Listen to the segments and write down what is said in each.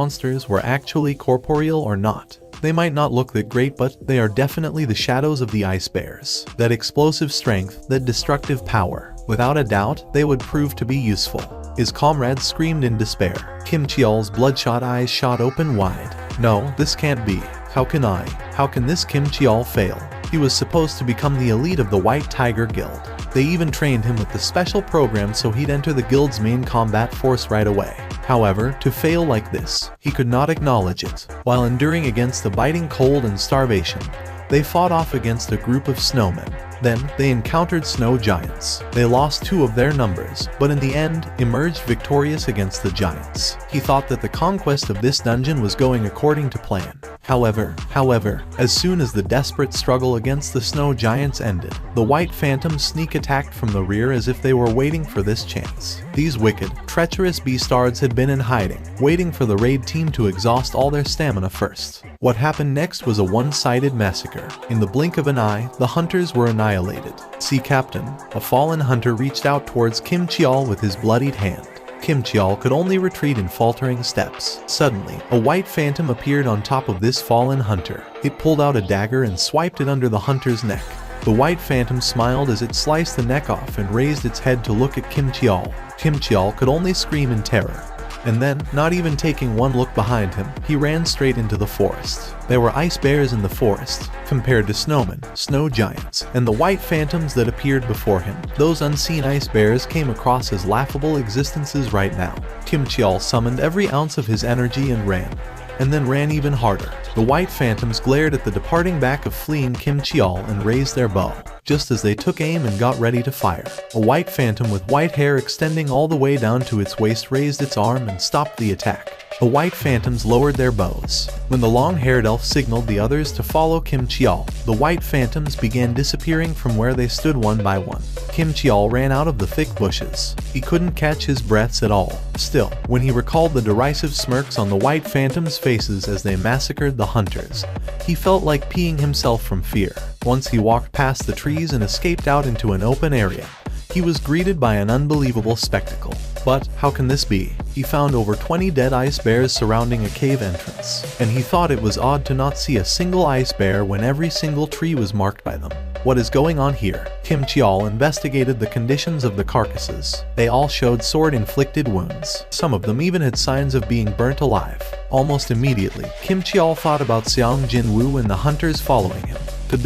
monsters were actually corporeal or not. They might not look that great, but they are definitely the shadows of the ice bears. That explosive strength, that destructive power. Without a doubt, they would prove to be useful. His comrades screamed in despair. Kim Cheol's bloodshot eyes shot open wide. No, this can't be. How can this Kim Cheol fail? He was supposed to become the elite of the White Tiger Guild. They even trained him with the special program so he'd enter the guild's main combat force right away. However, to fail like this, he could not acknowledge it. While enduring against the biting cold and starvation, they fought off against a group of snowmen. Then, they encountered snow giants. They lost 2 of their numbers, but in the end, emerged victorious against the giants. He thought that the conquest of this dungeon was going according to plan. However, as soon as the desperate struggle against the snow giants ended, the white phantoms sneak attacked from the rear as if they were waiting for this chance. These wicked, treacherous beastards had been in hiding, waiting for the raid team to exhaust all their stamina first. What happened next was a one-sided massacre. In the blink of an eye, the hunters were annihilated. Sea Captain, a fallen hunter, reached out towards Kim Cheol with his bloodied hand. Kim Cheol could only retreat in faltering steps. Suddenly, a white phantom appeared on top of this fallen hunter. It pulled out a dagger and swiped it under the hunter's neck. The white phantom smiled as it sliced the neck off and raised its head to look at Kim Cheol. Kim Cheol could only scream in terror. And then, not even taking one look behind him, he ran straight into the forest. There were ice bears in the forest, compared to snowmen, snow giants, and the white phantoms that appeared before him. Those unseen ice bears came across as laughable existences right now. Kim Cheol summoned every ounce of his energy and then ran even harder. The white phantoms glared at the departing back of fleeing Kim Cheol and raised their bow. Just as they took aim and got ready to fire, a white phantom with white hair extending all the way down to its waist raised its arm and stopped the attack. The white phantoms lowered their bows. When the long-haired elf signaled the others to follow Kim Cheol, the white phantoms began disappearing from where they stood one by one. Kim Cheol ran out of the thick bushes. He couldn't catch his breaths at all. Still, when he recalled the derisive smirks on the white phantoms' faces as they massacred the hunters, he felt like peeing himself from fear. Once he walked past the trees and escaped out into an open area, he was greeted by an unbelievable spectacle. But how can this be? He found over 20 dead ice bears surrounding a cave entrance, and he thought it was odd to not see a single ice bear when every single tree was marked by them. What is going on here? Kim Cheol investigated the conditions of the carcasses. They all showed sword-inflicted wounds. Some of them even had signs of being burnt alive. Almost immediately, Kim Cheol thought about Xiang Jinwu and the hunters following him. Did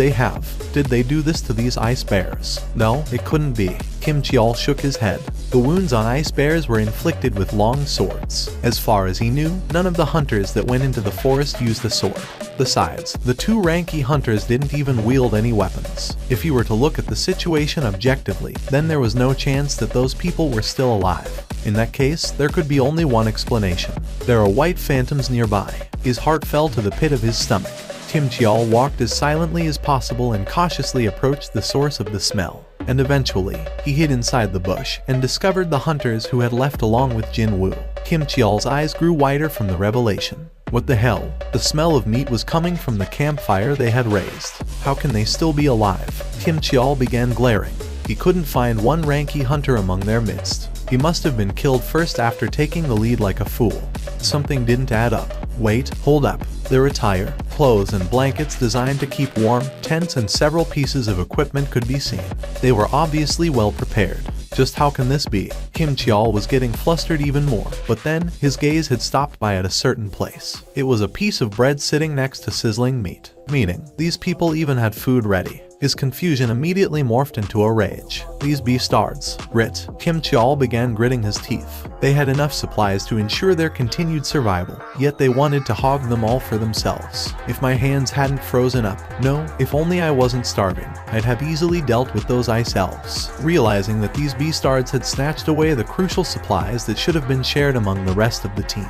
they do this to these ice bears? No, it couldn't be. Kim Cheol shook his head. The wounds on ice bears were inflicted with long swords. As far as he knew, none of the hunters that went into the forest used a sword. Besides, the 2 ranky hunters didn't even wield any weapons. If you were to look at the situation objectively, then there was no chance that those people were still alive. In that case, there could be only one explanation. There are white phantoms nearby. His heart fell to the pit of his stomach. Kim Cheol walked as silently as possible and cautiously approached the source of the smell. And eventually, he hid inside the bush and discovered the hunters who had left along with Jin Woo. Kim Cheol's eyes grew wider from the revelation. What the hell? The smell of meat was coming from the campfire they had raised. How can they still be alive? Kim Cheol began glaring. He couldn't find one ranky hunter among their midst. He must have been killed first after taking the lead like a fool. Something didn't add up. Wait, hold up. Their attire, clothes and blankets designed to keep warm, tents and several pieces of equipment could be seen. They were obviously well prepared. Just how can this be? Kim Cheol was getting flustered even more, but then his gaze had stopped by at a certain place. It was a piece of bread sitting next to sizzling meat, meaning these people even had food ready. His confusion immediately morphed into a rage. These beastards. Grit. Kim Cheol began gritting his teeth. They had enough supplies to ensure their continued survival, yet they wanted to hog them all for themselves. If my hands hadn't frozen up, no, if only I wasn't starving, I'd have easily dealt with those ice elves. Realizing that these beastards had snatched away the crucial supplies that should have been shared among the rest of the team,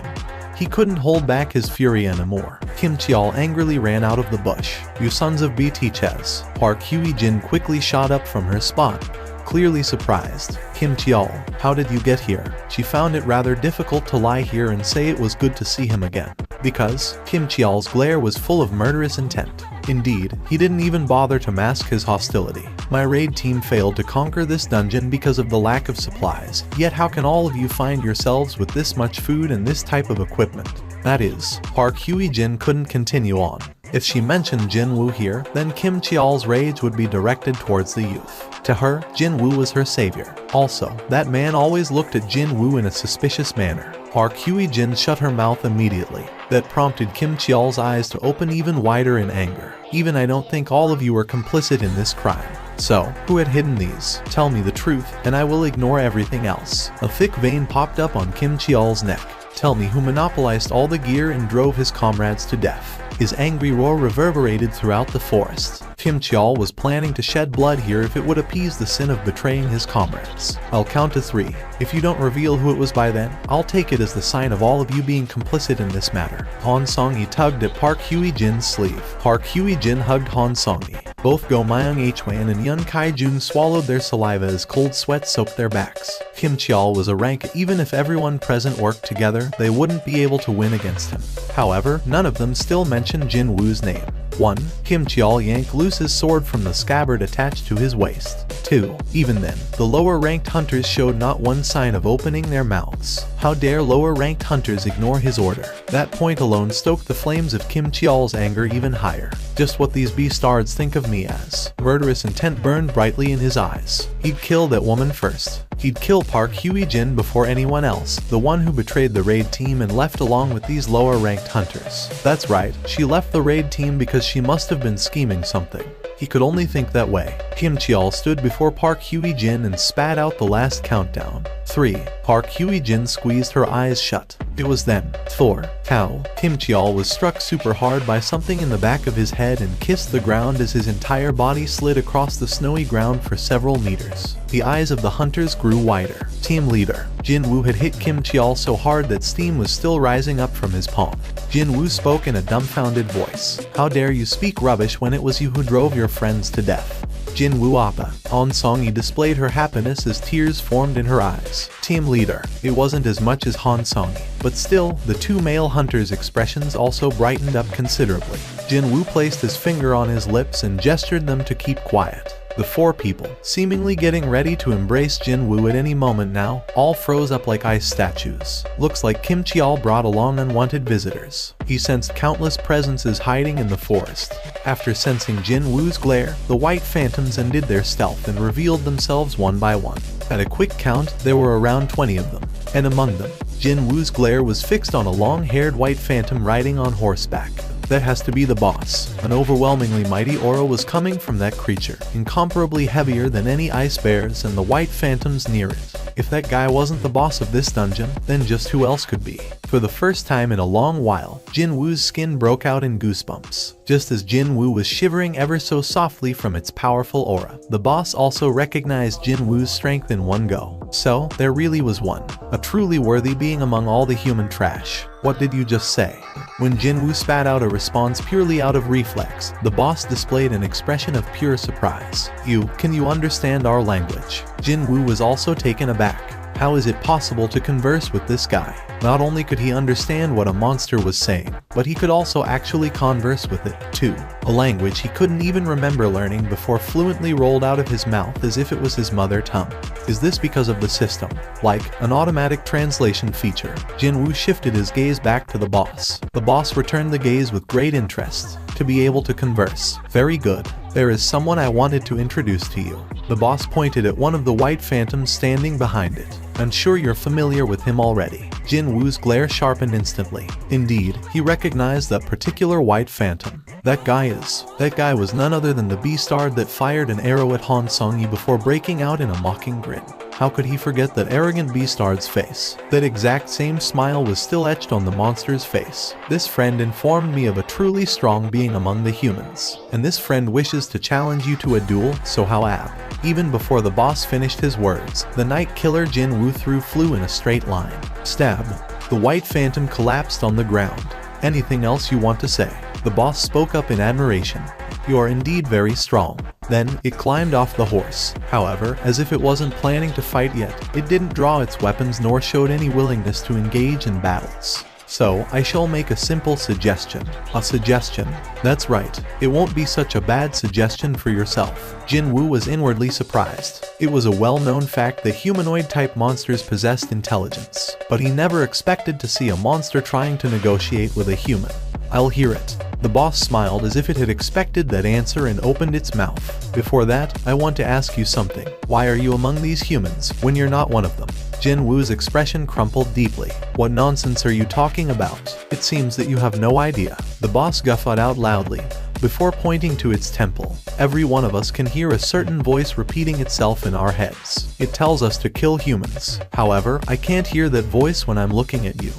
he couldn't hold back his fury anymore. Kim Cheol angrily ran out of the bush. You sons of BTChes. Park Hui-jin quickly shot up from her spot, clearly surprised. Kim Cheol, how did you get here? She found it rather difficult to lie here and say it was good to see him again, because Kim Cheol's glare was full of murderous intent. Indeed, he didn't even bother to mask his hostility. My raid team failed to conquer this dungeon because of the lack of supplies, yet how can all of you find yourselves with this much food and this type of equipment? That is, Park Hye-jin couldn't continue on. If she mentioned Jin-woo here, then Kim Cheol's rage would be directed towards the youth. To her, Jin-woo was her savior. Also, that man always looked at Jin-woo in a suspicious manner. Park Hye-jin shut her mouth immediately. That prompted Kim Cheol's eyes to open even wider in anger. Even I don't think all of you are complicit in this crime. So, who had hidden these? Tell me the truth, and I will ignore everything else. A thick vein popped up on Kim Cheol's neck. Tell me who monopolized all the gear and drove his comrades to death. His angry roar reverberated throughout the forest. Kim Cheol was planning to shed blood here if it would appease the sin of betraying his comrades. I'll count to 3. If you don't reveal who it was by then, I'll take it as the sign of all of you being complicit in this matter. Han Song-hee tugged at Park Hye-jin's sleeve. Park Hye-jin hugged Han Song-hee. Both Go Myung-hwan and Yun Kai-jun swallowed their saliva as cold sweat soaked their backs. Kim Cheol was a rank. Even if everyone present worked together, they wouldn't be able to win against him. However, none of them still mentioned Jin-woo's name. 1. Kim Cheol yanked loose his sword from the scabbard attached to his waist. 2. Even then, the lower-ranked hunters showed not one sign of opening their mouths. How dare lower-ranked hunters ignore his order? That point alone stoked the flames of Kim Cheol's anger even higher. Just what these beastards think of me as. Murderous intent burned brightly in his eyes. He'd kill that woman first. He'd kill Park Hye-jin before anyone else, the one who betrayed the raid team and left along with these lower-ranked hunters. That's right, she left the raid team because she must have been scheming something. He could only think that way. Kim Cheol stood before Park Hye-jin and spat out the last countdown. 3. Park Hye-jin squeezed her eyes shut. It was then. 4. Cow. Kim Cheol was struck super hard by something in the back of his head and kissed the ground as his entire body slid across the snowy ground for several meters. The eyes of the hunters grew wider. Team leader. Jin-woo had hit Kim Cheol so hard that steam was still rising up from his palm. Jin-woo spoke in a dumbfounded voice. How dare you speak rubbish when it was you who drove your friends to death? Jin-woo Appa. Han Song-hee displayed her happiness as tears formed in her eyes. Team leader. It wasn't as much as Han Song-hee, but still, the two male hunters' expressions also brightened up considerably. Jin-woo placed his finger on his lips and gestured them to keep quiet. The 4 people, seemingly getting ready to embrace Jin-woo at any moment now, all froze up like ice statues. Looks like Kim Cheol brought along unwanted visitors. He sensed countless presences hiding in the forest. After sensing Jin-woo's glare, the white phantoms ended their stealth and revealed themselves one by one. At a quick count, there were around 20 of them, and among them, Jin-woo's glare was fixed on a long-haired white phantom riding on horseback. That has to be the boss. An overwhelmingly mighty aura was coming from that creature, incomparably heavier than any ice bears and the white phantoms near it. If that guy wasn't the boss of this dungeon, then just who else could be? For the first time in a long while, Jin-woo's skin broke out in goosebumps. Just as Jin-woo was shivering ever so softly from its powerful aura, the boss also recognized Jin-woo's strength in one go. So, there really was one. A truly worthy being among all the human trash. What did you just say? When Jin-woo spat out a response purely out of reflex, the boss displayed an expression of pure surprise. Can you understand our language? Jin-woo was also taken aback. How is it possible to converse with this guy? Not only could he understand what a monster was saying, but he could also actually converse with it, too. A language he couldn't even remember learning before fluently rolled out of his mouth as if it was his mother tongue. Is this because of the system? Like an automatic translation feature, Jin-woo shifted his gaze back to the boss. The boss returned the gaze with great interest. To be able to converse. Very good. There is someone I wanted to introduce to you. The boss pointed at one of the white phantoms standing behind it. I'm sure you're familiar with him already. Jin-woo's glare sharpened instantly. Indeed, he recognized that particular white phantom. That guy was none other than the beastard that fired an arrow at Han Song-hee before breaking out in a mocking grin. How could he forget that arrogant beastard's face? That exact same smile was still etched on the monster's face. This friend informed me of a truly strong being among the humans. And this friend wishes to challenge you to a duel, so how ab? Even before the boss finished his words, the night killer Jin-woo flew in a straight line. Stab. The white phantom collapsed on the ground. Anything else you want to say? The boss spoke up in admiration. You are indeed very strong. Then, it climbed off the horse. However, as if it wasn't planning to fight yet, it didn't draw its weapons nor showed any willingness to engage in battles. So, I shall make a simple suggestion. A suggestion? That's right. It won't be such a bad suggestion for yourself. Jinwoo was inwardly surprised. It was a well-known fact that humanoid-type monsters possessed intelligence, but he never expected to see a monster trying to negotiate with a human. I'll hear it. The boss smiled as if it had expected that answer and opened its mouth. Before that, I want to ask you something. Why are you among these humans when you're not one of them? Jinwoo's expression crumpled deeply. What nonsense are you talking about? It seems that you have no idea. The boss guffawed out loudly, before pointing to its temple. Every one of us can hear a certain voice repeating itself in our heads. It tells us to kill humans. However, I can't hear that voice when I'm looking at you.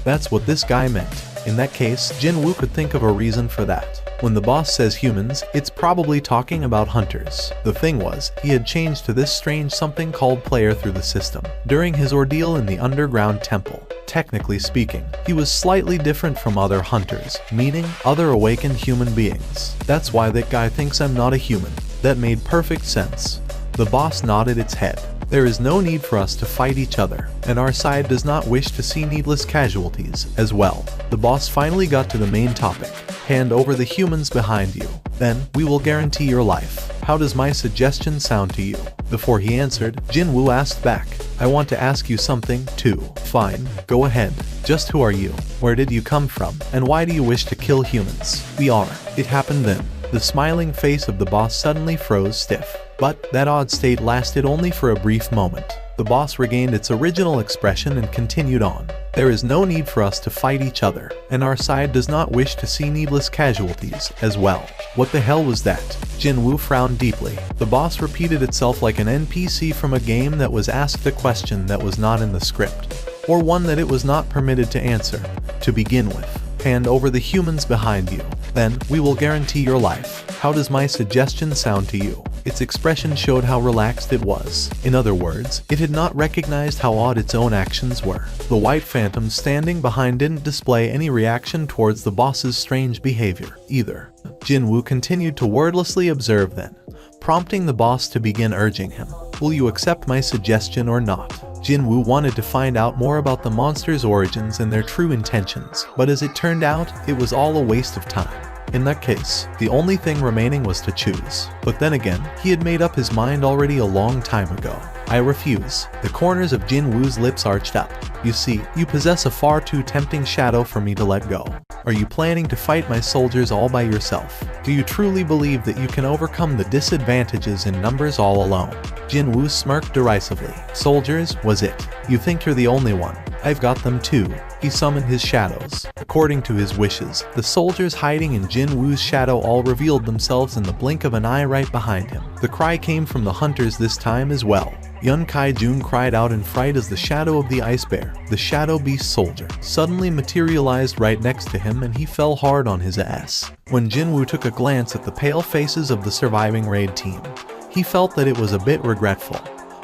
That's what this guy meant. In that case, Jinwoo could think of a reason for that. When the boss says humans, it's probably talking about hunters. The thing was, he had changed to this strange something called player through the system. During his ordeal in the underground temple, technically speaking, he was slightly different from other hunters, meaning other awakened human beings. That's why that guy thinks I'm not a human. That made perfect sense. The boss nodded its head. There is no need for us to fight each other, and our side does not wish to see needless casualties as well. The boss finally got to the main topic. Hand over the humans behind you. Then, we will guarantee your life. How does my suggestion sound to you? Before he answered, Jinwoo asked back. I want to ask you something, too. Fine, go ahead. Just who are you? Where did you come from? And why do you wish to kill humans? It happened then. The smiling face of the boss suddenly froze stiff. But that odd state lasted only for a brief moment. The boss regained its original expression and continued on. There is no need for us to fight each other, and our side does not wish to see needless casualties as well. What the hell was that? Jinwoo frowned deeply. The boss repeated itself like an NPC from a game that was asked a question that was not in the script, or one that it was not permitted to answer. To begin with, hand over the humans behind you. Then, we will guarantee your life. How does my suggestion sound to you? Its expression showed how relaxed it was. In other words, it had not recognized how odd its own actions were. The white phantom standing behind didn't display any reaction towards the boss's strange behavior, either. Jinwoo continued to wordlessly observe then, prompting the boss to begin urging him. Will you accept my suggestion or not? Jinwoo wanted to find out more about the monster's origins and their true intentions, but as it turned out, it was all a waste of time. In that case, the only thing remaining was to choose. But then again, he had made up his mind already a long time ago. I refuse. The corners of Jinwoo's lips arched up. You see, you possess a far too tempting shadow for me to let go. Are you planning to fight my soldiers all by yourself? Do you truly believe that you can overcome the disadvantages in numbers all alone? Jinwoo smirked derisively. Soldiers, was it? You think you're the only one? I've got them too. He summoned his shadows. According to his wishes, the soldiers hiding in Jinwoo's shadow all revealed themselves in the blink of an eye right behind him. The cry came from the hunters this time as well. Yun Kai-jun cried out in fright as the shadow of the ice bear, the shadow beast soldier, suddenly materialized right next to him, and he fell hard on his ass. When Jinwoo took a glance at the pale faces of the surviving raid team, he felt that it was a bit regretful.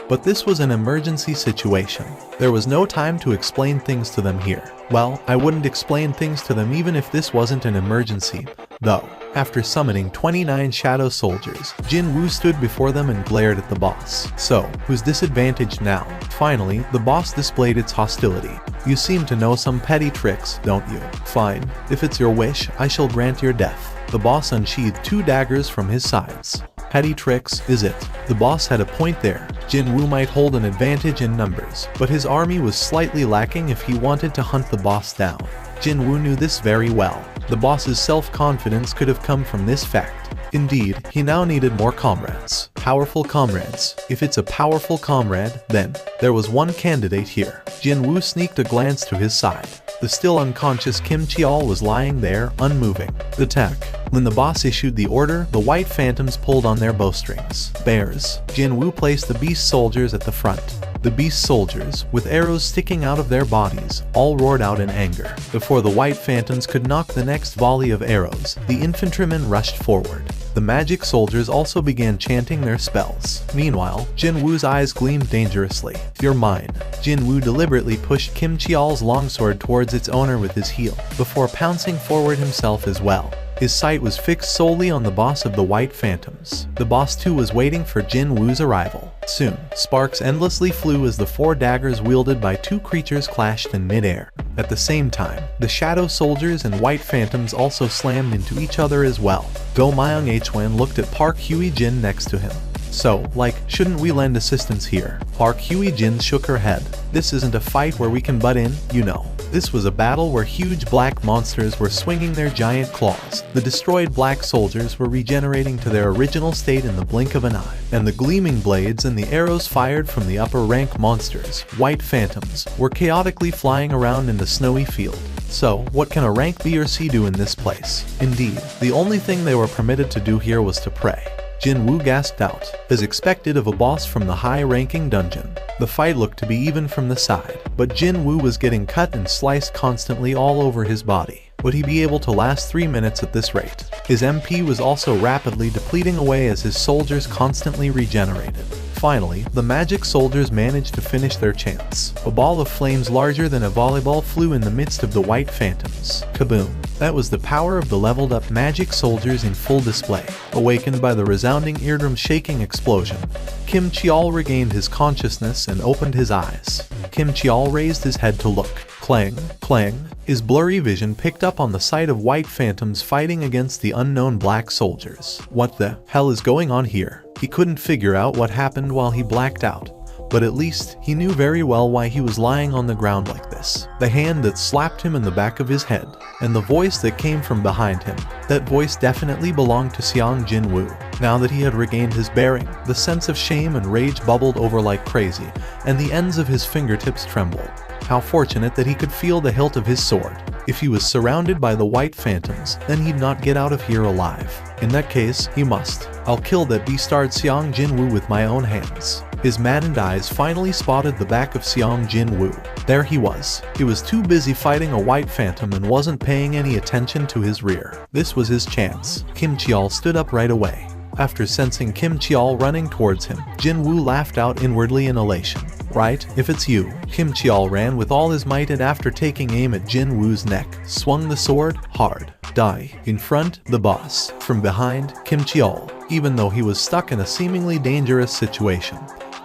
But this was an emergency situation. There was no time to explain things to them here. Well, I wouldn't explain things to them even if this wasn't an emergency, though. After summoning 29 shadow soldiers, Jinwoo stood before them and glared at the boss. So, who's disadvantaged now? Finally, the boss displayed its hostility. You seem to know some petty tricks, don't you? Fine. If it's your wish, I shall grant your death. The boss unsheathed 2 daggers from his sides. Petty tricks, is it? The boss had a point there. Jinwoo might hold an advantage in numbers, but his army was slightly lacking if he wanted to hunt the boss down. Jinwoo knew this very well. The boss's self-confidence could have come from this fact. Indeed, he now needed more comrades. Powerful comrades. If it's a powerful comrade, then there was one candidate here. Jinwoo sneaked a glance to his side. The still unconscious Kim Cheol was lying there, unmoving. Attack. When the boss issued the order, the white phantoms pulled on their bowstrings. Bears. Jinwoo placed the beast soldiers at the front. The beast soldiers, with arrows sticking out of their bodies, all roared out in anger. Before the white phantoms could knock the next volley of arrows, the infantrymen rushed forward. The magic soldiers also began chanting their spells. Meanwhile, Jinwoo's eyes gleamed dangerously. You're mine. Jinwoo deliberately pushed Kim Cheol's longsword towards its owner with his heel, before pouncing forward himself as well. His sight was fixed solely on the boss of the White Phantoms. The boss too was waiting for Jin Woo's arrival. Soon, sparks endlessly flew as the 4 daggers wielded by 2 creatures clashed in midair. At the same time, the Shadow Soldiers and White Phantoms also slammed into each other as well. Do Myung Hwan looked at Park Hui Jin next to him. So, shouldn't we lend assistance here? Park Hui Jin shook her head. This isn't a fight where we can butt in, you know. This was a battle where huge black monsters were swinging their giant claws. The destroyed black soldiers were regenerating to their original state in the blink of an eye, and the gleaming blades and the arrows fired from the upper rank monsters, White Phantoms, were chaotically flying around in the snowy field. So, what can a rank B or C do in this place? Indeed, the only thing they were permitted to do here was to pray. Jin Woo gasped out, as expected of a boss from the high-ranking dungeon. The fight looked to be even from the side, but Jin Woo was getting cut and sliced constantly all over his body. Would he be able to last 3 minutes at this rate? His MP was also rapidly depleting away as his soldiers constantly regenerated. Finally, the magic soldiers managed to finish their chants. A ball of flames larger than a volleyball flew in the midst of the White Phantoms. Kaboom! That was the power of the leveled up magic soldiers in full display. Awakened by the resounding eardrum-shaking explosion, Kim Cheol regained his consciousness and opened his eyes. Kim Cheol raised his head to look. Clang, clang. His blurry vision picked up on the sight of White Phantoms fighting against the unknown black soldiers. What the hell is going on here? He couldn't figure out what happened while he blacked out, but at least he knew very well why he was lying on the ground like this. The hand that slapped him in the back of his head, and the voice that came from behind him. That voice definitely belonged to Seong Jin Woo. Now that he had regained his bearing, the sense of shame and rage bubbled over like crazy, and the ends of his fingertips trembled. How fortunate that he could feel the hilt of his sword. If he was surrounded by the White Phantoms, then he'd not get out of here alive. In that case, he must. I'll kill that beast-starred Seong Jin Woo with my own hands. His maddened eyes finally spotted the back of Seong Jin Woo. There he was. He was too busy fighting a White Phantom and wasn't paying any attention to his rear. This was his chance. Kim Cheol stood up right away. After sensing Kim Cheol running towards him, Jin Woo laughed out inwardly in elation. Right, if it's you. Kim Cheol ran with all his might and after taking aim at Jin Woo's neck, swung the sword hard. Die. In front, the boss. From behind, Kim Cheol. Even though he was stuck in a seemingly dangerous situation,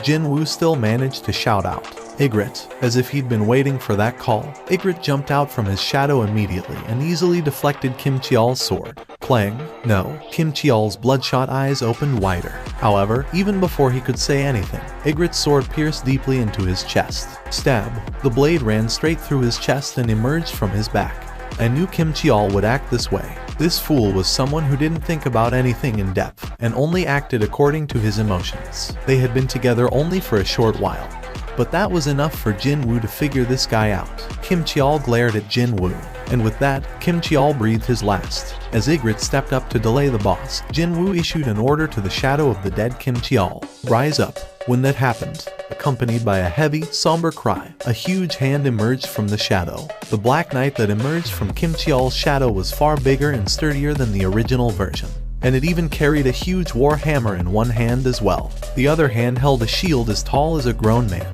Jin Woo still managed to shout out, "Ygritte," as if he'd been waiting for that call. Ygritte jumped out from his shadow immediately and easily deflected Kim Cheol's sword. Clang. No. Kim Cheol's bloodshot eyes opened wider. However, even before he could say anything, Ygritte's sword pierced deeply into his chest. Stab. The blade ran straight through his chest and emerged from his back. I knew Kim Cheol would act this way. This fool was someone who didn't think about anything in depth, and only acted according to his emotions. They had been together only for a short while, but that was enough for Jin Woo to figure this guy out. Kim Cheol glared at Jin Woo, and with that, Kim Cheol breathed his last. As Ygritte stepped up to delay the boss, Jin Woo issued an order to the shadow of the dead Kim Cheol. Rise up. When that happened, accompanied by a heavy, somber cry, a huge hand emerged from the shadow. The Black Knight that emerged from Kim Cheol's shadow was far bigger and sturdier than the original version, and it even carried a huge war hammer in one hand as well. The other hand held a shield as tall as a grown man,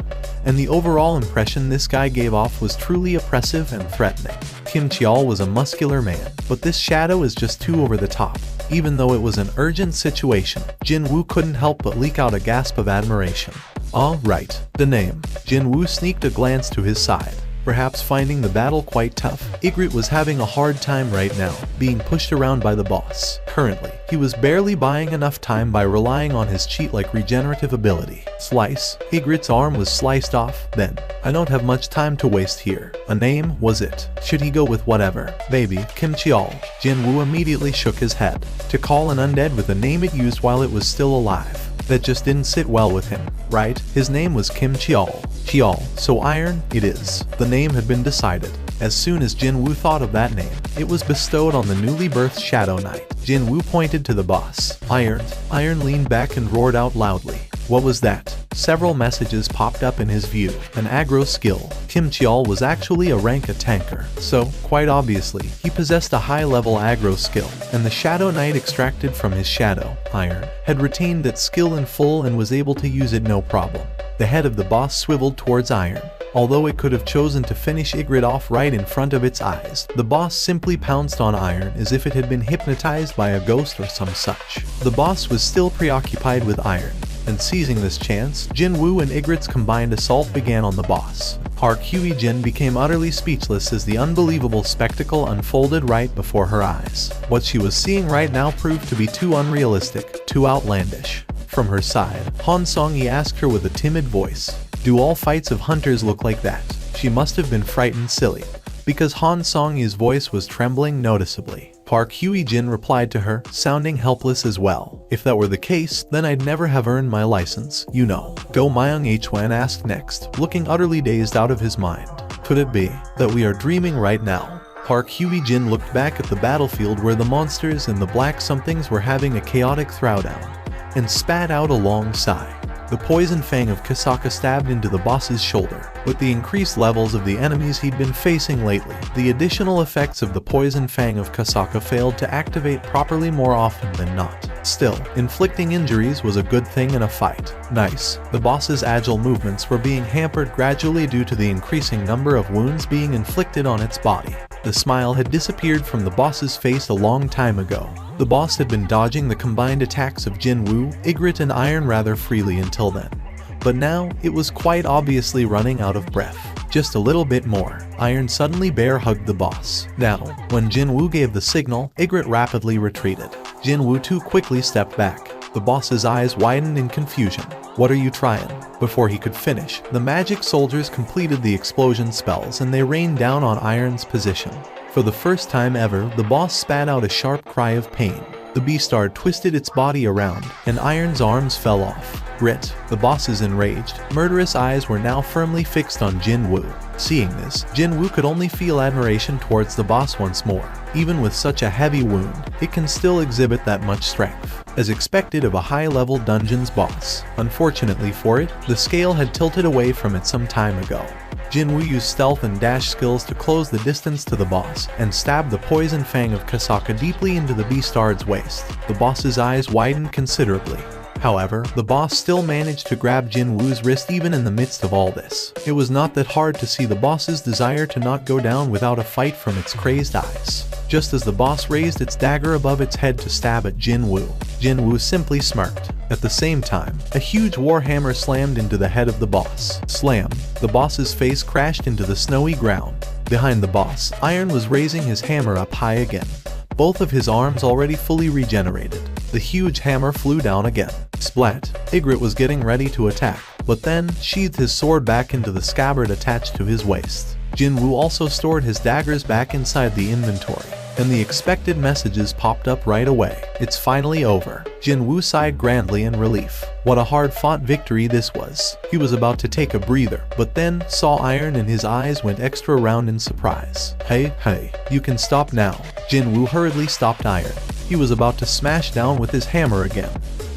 and the overall impression this guy gave off was truly oppressive and threatening. Kim Cheol was a muscular man, but this shadow is just too over the top. Even though it was an urgent situation, Jin Woo couldn't help but leak out a gasp of admiration. Ah, right, the name. Jin Woo sneaked a glance to his side, perhaps finding the battle quite tough. Ygritte was having a hard time right now, being pushed around by the boss. Currently, he was barely buying enough time by relying on his cheat-like regenerative ability. Slice. Ygritte's arm was sliced off, then. I don't have much time to waste here. A name was it. Should he go with whatever? Baby, Kim Cheol. Jin Woo immediately shook his head. To call an undead with a name it used while it was still alive. That just didn't sit well with him, right? His name was Kim Cheol. Cheol, so iron, it is. The name had been decided. As soon as Jin Woo thought of that name, it was bestowed on the newly birthed Shadow Knight. Jin Woo pointed to the boss. Iron. Iron leaned back and roared out loudly. What was that? Several messages popped up in his view. An aggro skill. Kim Cheol was actually a rank tanker, so, quite obviously, he possessed a high-level aggro skill, and the Shadow Knight extracted from his shadow, Iron, had retained that skill in full and was able to use it no problem. The head of the boss swiveled towards Iron. Although it could have chosen to finish Ygritte off right in front of its eyes, the boss simply pounced on Iron as if it had been hypnotized by a ghost or some such. The boss was still preoccupied with Iron, and seizing this chance, Jinwoo and Ygritte's combined assault began on the boss. Park Hye-jin became utterly speechless as the unbelievable spectacle unfolded right before her eyes. What she was seeing right now proved to be too unrealistic, too outlandish. From her side, Han Song-yi asked her with a timid voice, "Do all fights of hunters look like that?" She must have been frightened silly, because Han Song-yi's voice was trembling noticeably. Park Hye-jin replied to her, sounding helpless as well. "If that were the case, then I'd never have earned my license, you know." Go Myung-hwan asked next, looking utterly dazed out of his mind. "Could it be that we are dreaming right now?" Park Hye-jin looked back at the battlefield where the monsters and the black somethings were having a chaotic throwdown, and spat out a long sigh. The poison fang of Kasaka stabbed into the boss's shoulder. With the increased levels of the enemies he'd been facing lately, the additional effects of the poison fang of Kasaka failed to activate properly more often than not. Still, inflicting injuries was a good thing in a fight. Nice. The boss's agile movements were being hampered gradually due to the increasing number of wounds being inflicted on its body. The smile had disappeared from the boss's face a long time ago. The boss had been dodging the combined attacks of Jinwoo, Ygritte and Iron rather freely until then. But now, it was quite obviously running out of breath. Just a little bit more. Iron suddenly bear-hugged the boss. Now, when Jinwoo gave the signal, Ygritte rapidly retreated. Jinwoo too quickly stepped back. The boss's eyes widened in confusion. "What are you trying?" Before he could finish, the magic soldiers completed the explosion spells and they rained down on Iron's position. For the first time ever, the boss spat out a sharp cry of pain. The beastard twisted its body around, and Iron's arms fell off. Grit. The boss's enraged, murderous eyes were now firmly fixed on Jinwoo. Seeing this, Jinwoo could only feel admiration towards the boss once more. Even with such a heavy wound, it can still exhibit that much strength, as expected of a high-level dungeons boss. Unfortunately for it, the scale had tilted away from it some time ago. Jinwoo used stealth and dash skills to close the distance to the boss, and stabbed the poison fang of Kasaka deeply into the beastard's waist. The boss's eyes widened considerably. However, the boss still managed to grab Jinwoo's wrist even in the midst of all this. It was not that hard to see the boss's desire to not go down without a fight from its crazed eyes. Just as the boss raised its dagger above its head to stab at Jinwoo, Jinwoo simply smirked. At the same time, a huge warhammer slammed into the head of the boss. Slam! The boss's face crashed into the snowy ground. Behind the boss, Iron was raising his hammer up high again. Both of his arms already fully regenerated. The huge hammer flew down again. Splat! Ygritte was getting ready to attack, but then sheathed his sword back into the scabbard attached to his waist. Jinwoo also stored his daggers back inside the inventory, and the expected messages popped up right away. "It's finally over." Jinwoo sighed grandly in relief. What a hard-fought victory this was. He was about to take a breather, but then saw Iron and his eyes went extra round in surprise. Hey, you can stop now." Jinwoo hurriedly stopped Iron. He was about to smash down with his hammer again,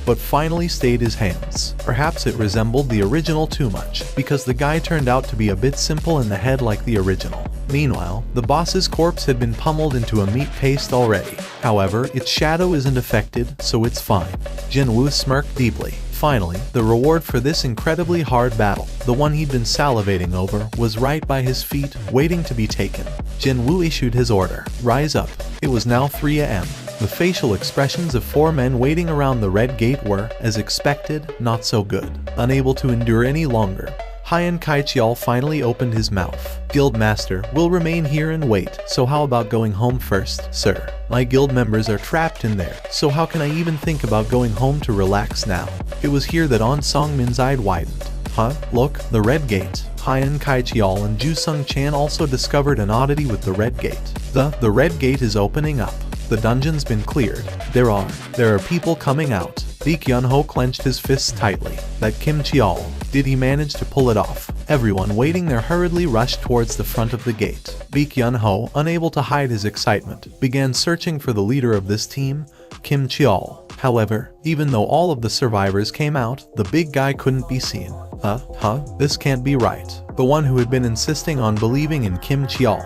but finally stayed his hands. Perhaps it resembled the original too much, because the guy turned out to be a bit simple in the head like the original. Meanwhile, the boss's corpse had been pummeled into a meat paste already. However, its shadow isn't affected, so it's fine. Jinwoo smirked deeply. Finally, the reward for this incredibly hard battle, the one he'd been salivating over, was right by his feet, waiting to be taken. Jinwoo issued his order. "Rise up." It was now 3 a.m. The facial expressions of 4 men waiting around the red gate were, as expected, not so good. Unable to endure any longer, Hyan Kaichial finally opened his mouth. "Guildmaster, we'll remain here and wait, so how about going home first, sir? My guild members are trapped in there, so how can I even think about going home to relax now?" It was here that On Song-min's eye widened. "Huh? Look, the red gate." Hyan Kaichial and Ju Sung-chan also discovered an oddity with the red gate. The red gate is opening up. The dungeon's been cleared. There are people coming out. Baek Yun-ho clenched his fists tightly. That Kim Cheol. Did he manage to pull it off? Everyone waiting there hurriedly rushed towards the front of the gate. Baek Yun-ho, unable to hide his excitement, began searching for the leader of this team, Kim Cheol. However, even though all of the survivors came out, the big guy couldn't be seen. This can't be right. The one who had been insisting on believing in Kim Cheol.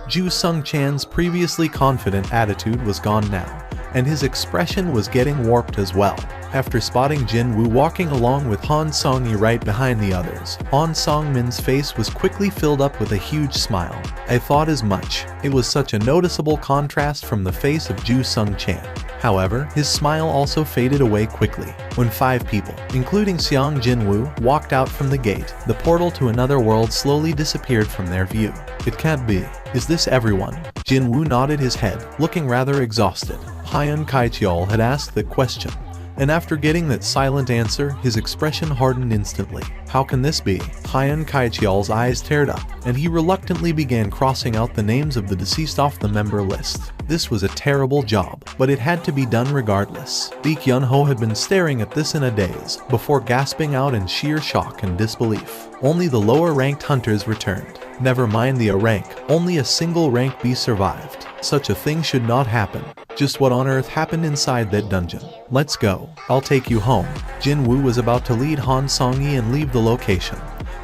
Ju Sung-chan's previously confident attitude was gone now, and his expression was getting warped as well. After spotting Jin Woo walking along with Han Song-yi right behind the others, Han Song-min's face was quickly filled up with a huge smile. I thought as much. It was such a noticeable contrast from the face of Ju Sung-chan. However, his smile also faded away quickly. When 5 people, including Seong Jin-woo, walked out from the gate, the portal to another world slowly disappeared from their view. It can't be. Is this everyone? Jin-woo nodded his head, looking rather exhausted. Hyun Kai-cheol had asked the question, and after getting that silent answer, his expression hardened instantly. How can this be? Hyun Kai-cheol's eyes teared up, and he reluctantly began crossing out the names of the deceased off the member list. This was a terrible job, but it had to be done regardless. Baek Yun-ho had been staring at this in a daze, before gasping out in sheer shock and disbelief. Only the lower-ranked hunters returned. Never mind the A rank, only a single rank B survived. Such a thing should not happen. Just what on earth happened inside that dungeon? Let's go. I'll take you home. Jin Woo was about to lead Han Song-yi and leave the location,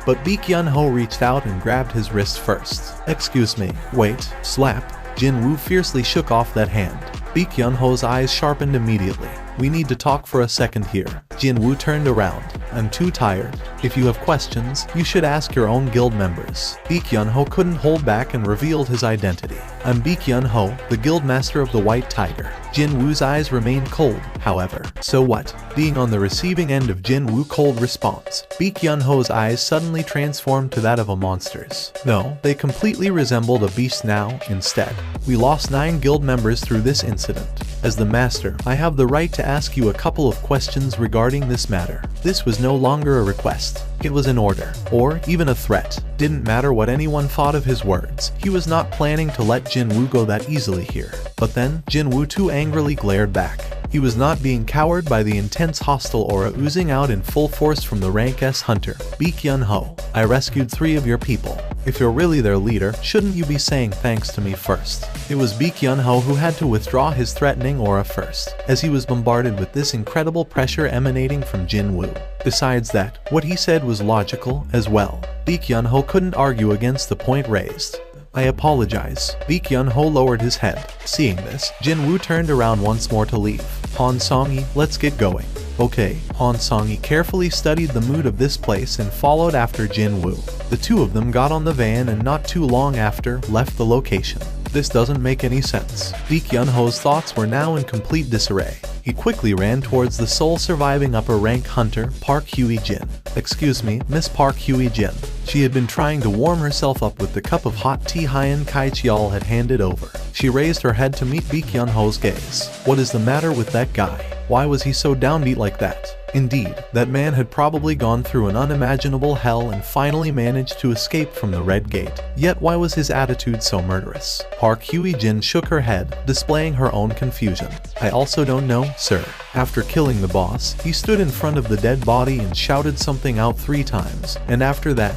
but Baek Yun-ho reached out and grabbed his wrist first. Excuse me. Wait. Slap. Jin Woo fiercely shook off that hand. Baek Yun-ho's eyes sharpened immediately. We need to talk for a second here. Jin Woo turned around. I'm too tired. If you have questions, you should ask your own guild members. Baek Yun-ho couldn't hold back and revealed his identity. I'm Baek Yun-ho, the guild master of the White Tiger. Jin Woo's eyes remained cold, however. So what? Being on the receiving end of Jin Woo's cold response, Baek Yun-ho's eyes suddenly transformed to that of a monster's. No, they completely resembled a beast now, instead. We lost 9 guild members through this incident. As the master, I have the right to ask you a couple of questions regarding this matter. This was no longer a request. It was an order, or even a threat. Didn't matter what anyone thought of his words. He was not planning to let Jin Woo go that easily here. But then, Jin Woo too angrily glared back. He was not being cowered by the intense hostile aura oozing out in full force from the rank S hunter. Baek Yun-ho, I rescued 3 of your people. If you're really their leader, shouldn't you be saying thanks to me first? It was Baek Yun-ho who had to withdraw his threatening aura first, as he was bombarded with this incredible pressure emanating from Jin Woo. Besides that, what he said was logical as well. Baek Yun-ho couldn't argue against the point raised. I apologize. Baek Yun-ho lowered his head. Seeing this, Jin Woo turned around once more to leave. Han Song-yi, let's get going. Okay. Han Song-yi carefully studied the mood of this place and followed after Jin Woo. The two of them got on the van and not too long after, left the location. This doesn't make any sense. Baek Yun-ho's thoughts were now in complete disarray. He quickly ran towards the sole surviving upper-rank hunter, Park Hye-jin. Excuse me, Miss Park Hye-jin. She had been trying to warm herself up with the cup of hot tea Hyun Kai-cheol had handed over. She raised her head to meet Baek Yun-ho's gaze. What is the matter with that guy? Why was he so downbeat like that? Indeed, that man had probably gone through an unimaginable hell and finally managed to escape from the Red Gate. Yet why was his attitude so murderous? Park Hye-jin shook her head, displaying her own confusion. I also don't know, sir. After killing the boss, he stood in front of the dead body and shouted something out 3 times, and after that,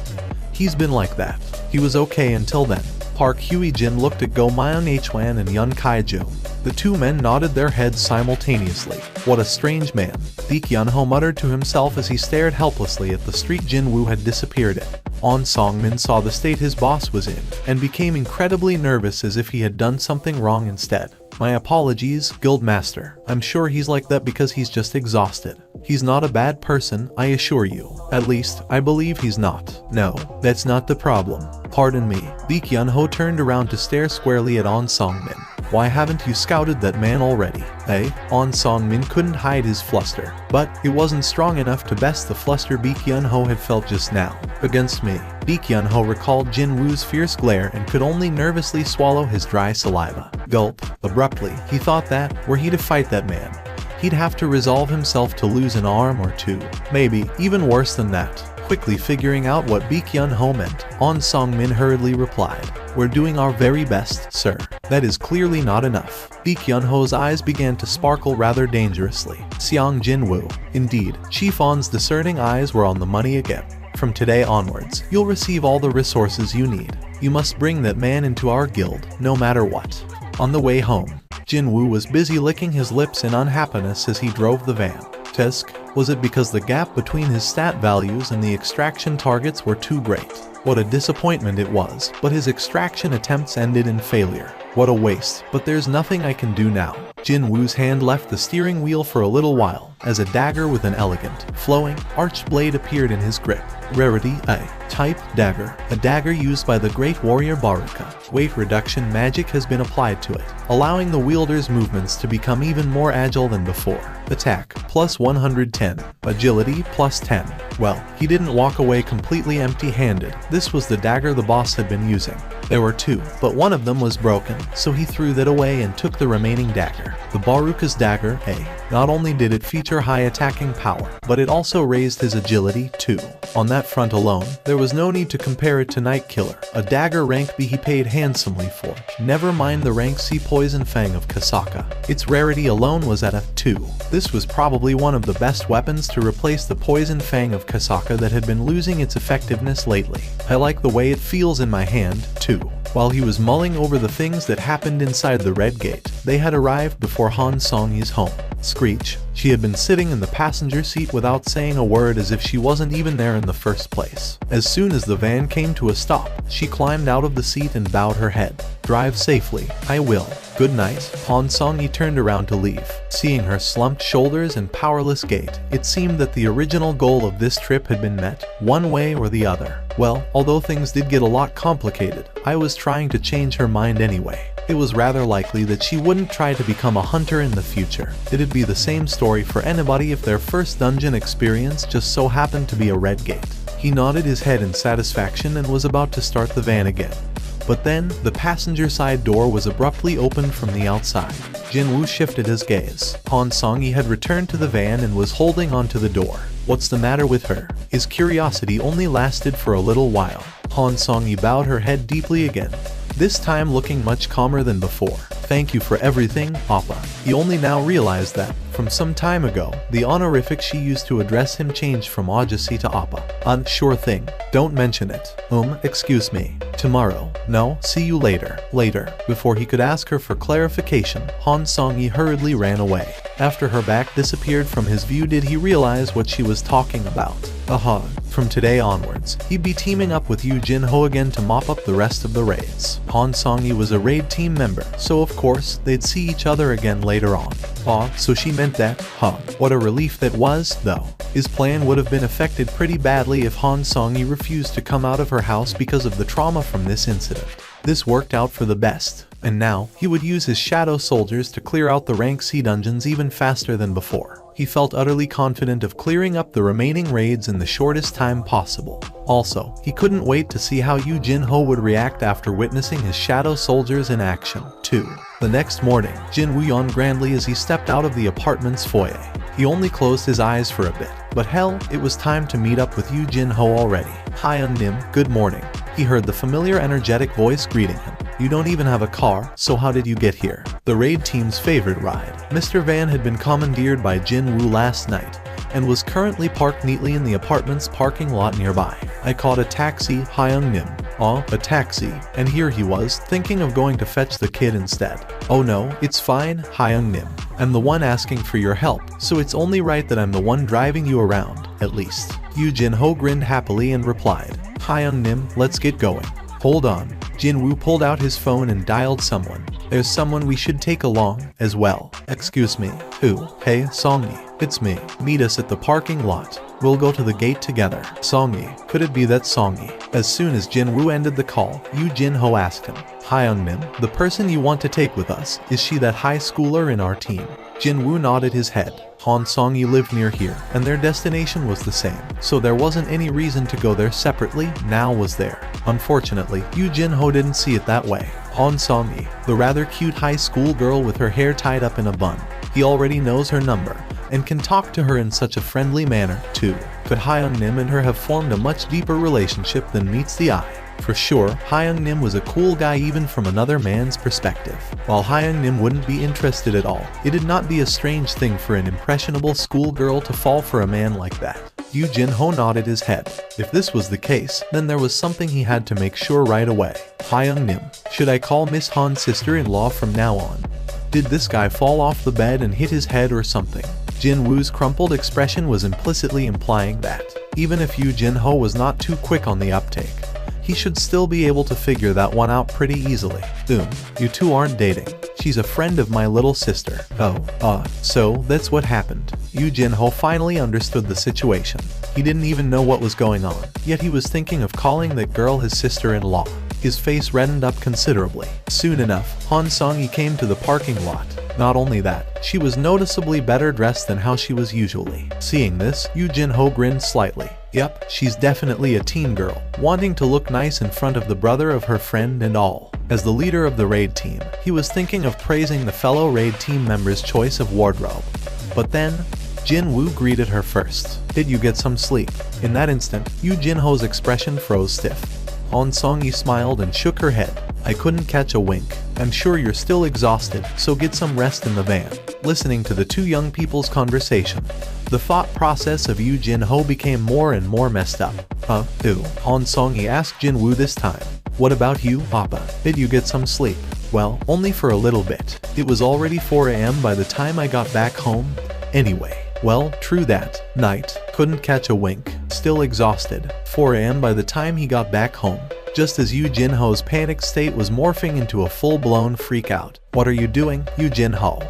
he's been like that. He was okay until then. Park Hye-jin looked at Go Myeon-hwan and Yun Kai-jo. The 2 men nodded their heads simultaneously. What a strange man. Baek Yun-ho muttered to himself as he stared helplessly at the street Jin Woo had disappeared in. Han Song-min saw the state his boss was in, and became incredibly nervous as if he had done something wrong instead. My apologies, Guild Master. I'm sure he's like that because he's just exhausted. He's not a bad person, I assure you. At least, I believe he's not. No, that's not the problem. Pardon me. Baek Yun-ho turned around to stare squarely at Han Song-min. Why haven't you scouted that man already? Eh? Han Song-min couldn't hide his fluster, but it wasn't strong enough to best the fluster Baek Yun-ho had felt just now. Against me. Baek Yun-ho recalled Jin Woo's fierce glare and could only nervously swallow his dry saliva. Gulp. Abruptly, he thought that, were he to fight that man, he'd have to resolve himself to lose an arm or 2. Maybe, even worse than that. Quickly figuring out what Baek Yun-ho meant, Han Song-min hurriedly replied, We're doing our very best, sir. That is clearly not enough. Baek Yun-ho's eyes began to sparkle rather dangerously. Seong Jin-woo. Indeed, Chief On's discerning eyes were on the money again. From today onwards, you'll receive all the resources you need. You must bring that man into our guild, no matter what. On the way home, Jin Woo was busy licking his lips in unhappiness as he drove the van. Tisk, was it because the gap between his stat values and the extraction targets were too great? What a disappointment it was, but his extraction attempts ended in failure. What a waste, but there's nothing I can do now. Jin Woo's hand left the steering wheel for a little while, as a dagger with an elegant, flowing, arched blade appeared in his grip. Rarity A. Type Dagger. A dagger used by the great warrior Baruka. Weight reduction magic has been applied to it, allowing the wielder's movements to become even more agile than before. Attack plus 110. Agility plus 10. Well, he didn't walk away completely empty-handed. This was the dagger the boss had been using. There were two, but one of them was broken, so he threw that away and took the remaining dagger. The Baruka's Dagger A. Not only did it feature high attacking power, but it also raised his agility too. On that front alone, there was no need to compare it to Night Killer, a dagger rank B he paid handsomely for. Never mind the rank C Poison Fang of Kasaka. Its rarity alone was at a 2. This was probably one of the best weapons to replace the Poison Fang of Kasaka that had been losing its effectiveness lately. I like the way it feels in my hand, too. While he was mulling over the things that happened inside the Red Gate, they had arrived before Han Song-yi's home. Screech. She had been sitting in the passenger seat without saying a word, as if she wasn't even there in the first place. As soon as the van came to a stop, she climbed out of the seat and bowed her head. Drive safely. I will. Good night. Han Song-yi turned around to leave. Seeing her slumped shoulders and powerless gait, it seemed that the original goal of this trip had been met, one way or the other. Well, although things did get a lot complicated, I was trying to change her mind anyway. It was rather likely that she wouldn't try to become a hunter in the future. It'd be the same story for anybody if their first dungeon experience just so happened to be a Red Gate. He nodded his head in satisfaction and was about to start the van again. But then, the passenger side door was abruptly opened from the outside. Jin Woo shifted his gaze. Han Song-yi had returned to the van and was holding onto the door. What's the matter with her? His curiosity only lasted for a little while. Han Song-yi bowed her head deeply again, this time looking much calmer than before. Thank you for everything, Appa. He only now realized that, from some time ago, the honorific she used to address him changed from Ajasi to Appa. Sure thing. Don't mention it. Excuse me. Tomorrow. No, see you later. Later. Before he could ask her for clarification, Han Song-yi hurriedly ran away. After her back disappeared from his view did he realize what she was talking about. From today onwards, he'd be teaming up with Yu Jin-ho again to mop up the rest of the raids. Han Song-yi was a raid team member, so of course, they'd see each other again later on. So she meant that? What a relief that was, though. His plan would have been affected pretty badly if Han Song-yi refused to come out of her house because of the trauma from this incident. This worked out for the best, and now, he would use his shadow soldiers to clear out the rank C dungeons even faster than before. He felt utterly confident of clearing up the remaining raids in the shortest time possible. Also, he couldn't wait to see how Yu Jin-ho would react after witnessing his shadow soldiers in action, too. The next morning, Jin Woo yawned grandly as he stepped out of the apartment's foyer. He only closed his eyes for a bit, but hell, it was time to meet up with Yu Jin-ho already. Hi Nim, good morning. He heard the familiar energetic voice greeting him. You don't even have a car, so how did you get here? The raid team's favorite ride. Mr. Van had been commandeered by Jin Woo last night, and was currently parked neatly in the apartment's parking lot nearby. I caught a taxi, Hyung Nim. A taxi, and here he was, thinking of going to fetch the kid instead. Oh no, it's fine, Hyung Nim. I'm the one asking for your help, so it's only right that I'm the one driving you around, at least. Yu Jin-ho grinned happily and replied, Hyung Nim, let's get going. Hold on. Jin Woo pulled out his phone and dialed someone. There's someone we should take along, as well. Excuse me. Who? Hey, Song-yi. It's me. Meet us at the parking lot. We'll go to the gate together. Song-yi. Could it be that Song-yi? As soon as Jin Woo ended the call, Yu Jin-ho asked him, Hyung Nim, the person you want to take with us, is she that high schooler in our team? Jin Woo nodded his head. Han Song-yi lived near here, and their destination was the same, so there wasn't any reason to go there separately, now was there. Unfortunately, Yu Jin-ho didn't see it that way. Han Song-yi, the rather cute high school girl with her hair tied up in a bun. He already knows her number, and can talk to her in such a friendly manner, too. Could Hyung Nim and her have formed a much deeper relationship than meets the eye? For sure, Hyung Nim was a cool guy even from another man's perspective. While Hyung Nim wouldn't be interested at all, it'd not be a strange thing for an impressionable schoolgirl to fall for a man like that. Yu Jin-ho nodded his head. If this was the case, then there was something he had to make sure right away. Hyung Nim, should I call Miss Han's sister-in-law from now on? Did this guy fall off the bed and hit his head or something? Jin Woo's crumpled expression was implicitly implying that, even if Yu Jin-ho was not too quick on the uptake, he should still be able to figure that one out pretty easily. You two aren't dating. She's a friend of my little sister. So that's what happened. Yu Jinho finally understood the situation. He didn't even know what was going on, yet he was thinking of calling that girl his sister-in-law. His face reddened up considerably. Soon enough, Han Song-yi came to the parking lot. Not only that, she was noticeably better dressed than how she was usually. Seeing this, Yu Jinho grinned slightly. Yep, she's definitely a teen girl, wanting to look nice in front of the brother of her friend and all. As the leader of the raid team, he was thinking of praising the fellow raid team members' choice of wardrobe. But then, Jin Woo greeted her first. Did you get some sleep? In that instant, Yu Jinho's expression froze stiff. Han Song-yi smiled and shook her head. I couldn't catch a wink. I'm sure you're still exhausted, so get some rest in the van. Listening to the two young people's conversation, the thought process of Yu Jinho became more and more messed up. Han Song-yi asked Jin Woo this time. What about you, Papa? Did you get some sleep? Well, only for a little bit. It was already 4 a.m. by the time I got back home. Anyway. Well, true that. Night. Couldn't catch a wink. Still exhausted. 4 a.m. by the time he got back home. Just as Yu Jinho's panic state was morphing into a full-blown freak-out. What are you doing, Yu Jinho?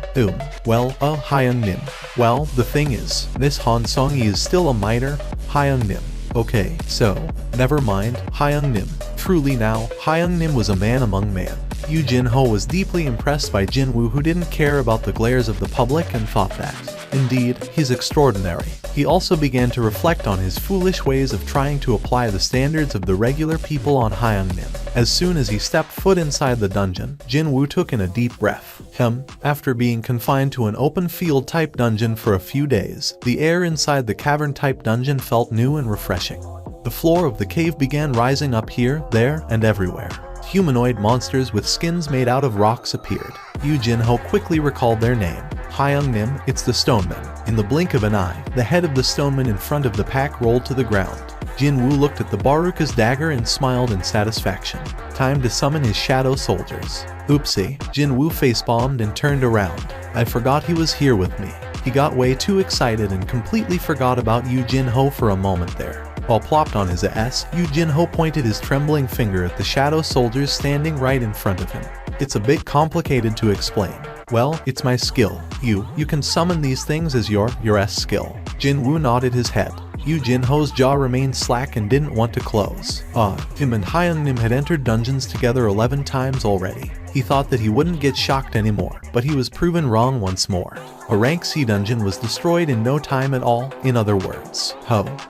Well, Hyung Nim. Well, the thing is, this Han Song-yi is still a minor. Hyung Nim. Okay, so, never mind, Hyung Nim. Truly now, Hyung Nim was a man among men. Yu Jinho was deeply impressed by Jin Woo, who didn't care about the glares of the public and thought that, indeed, he's extraordinary. He also began to reflect on his foolish ways of trying to apply the standards of the regular people on Hyung Nim. As soon as he stepped foot inside the dungeon, Jin Woo took in a deep breath. After being confined to an open field type dungeon for a few days, the air inside the cavern type dungeon felt new and refreshing. The floor of the cave began rising up here, there, and everywhere. Humanoid monsters with skins made out of rocks appeared. Yu Jinho quickly recalled their name. Hyung Nim, it's the Stoneman. In the blink of an eye, the head of the Stoneman in front of the pack rolled to the ground. Jin Woo looked at the Baruka's dagger and smiled in satisfaction. Time to summon his shadow soldiers. Oopsie, Jin Woo facepalmed and turned around. I forgot he was here with me. He got way too excited and completely forgot about Yu Jinho for a moment there. While plopped on his ass, Yu Jinho pointed his trembling finger at the shadow soldiers standing right in front of him. It's a bit complicated to explain. Well, it's my skill. You can summon these things as your skill. Jin Woo nodded his head. Yu Jinho's jaw remained slack and didn't want to close. Him and Hyung Nim had entered dungeons together 11 times already. He thought that he wouldn't get shocked anymore, but he was proven wrong once more. A rank C dungeon was destroyed in no time at all, in other words.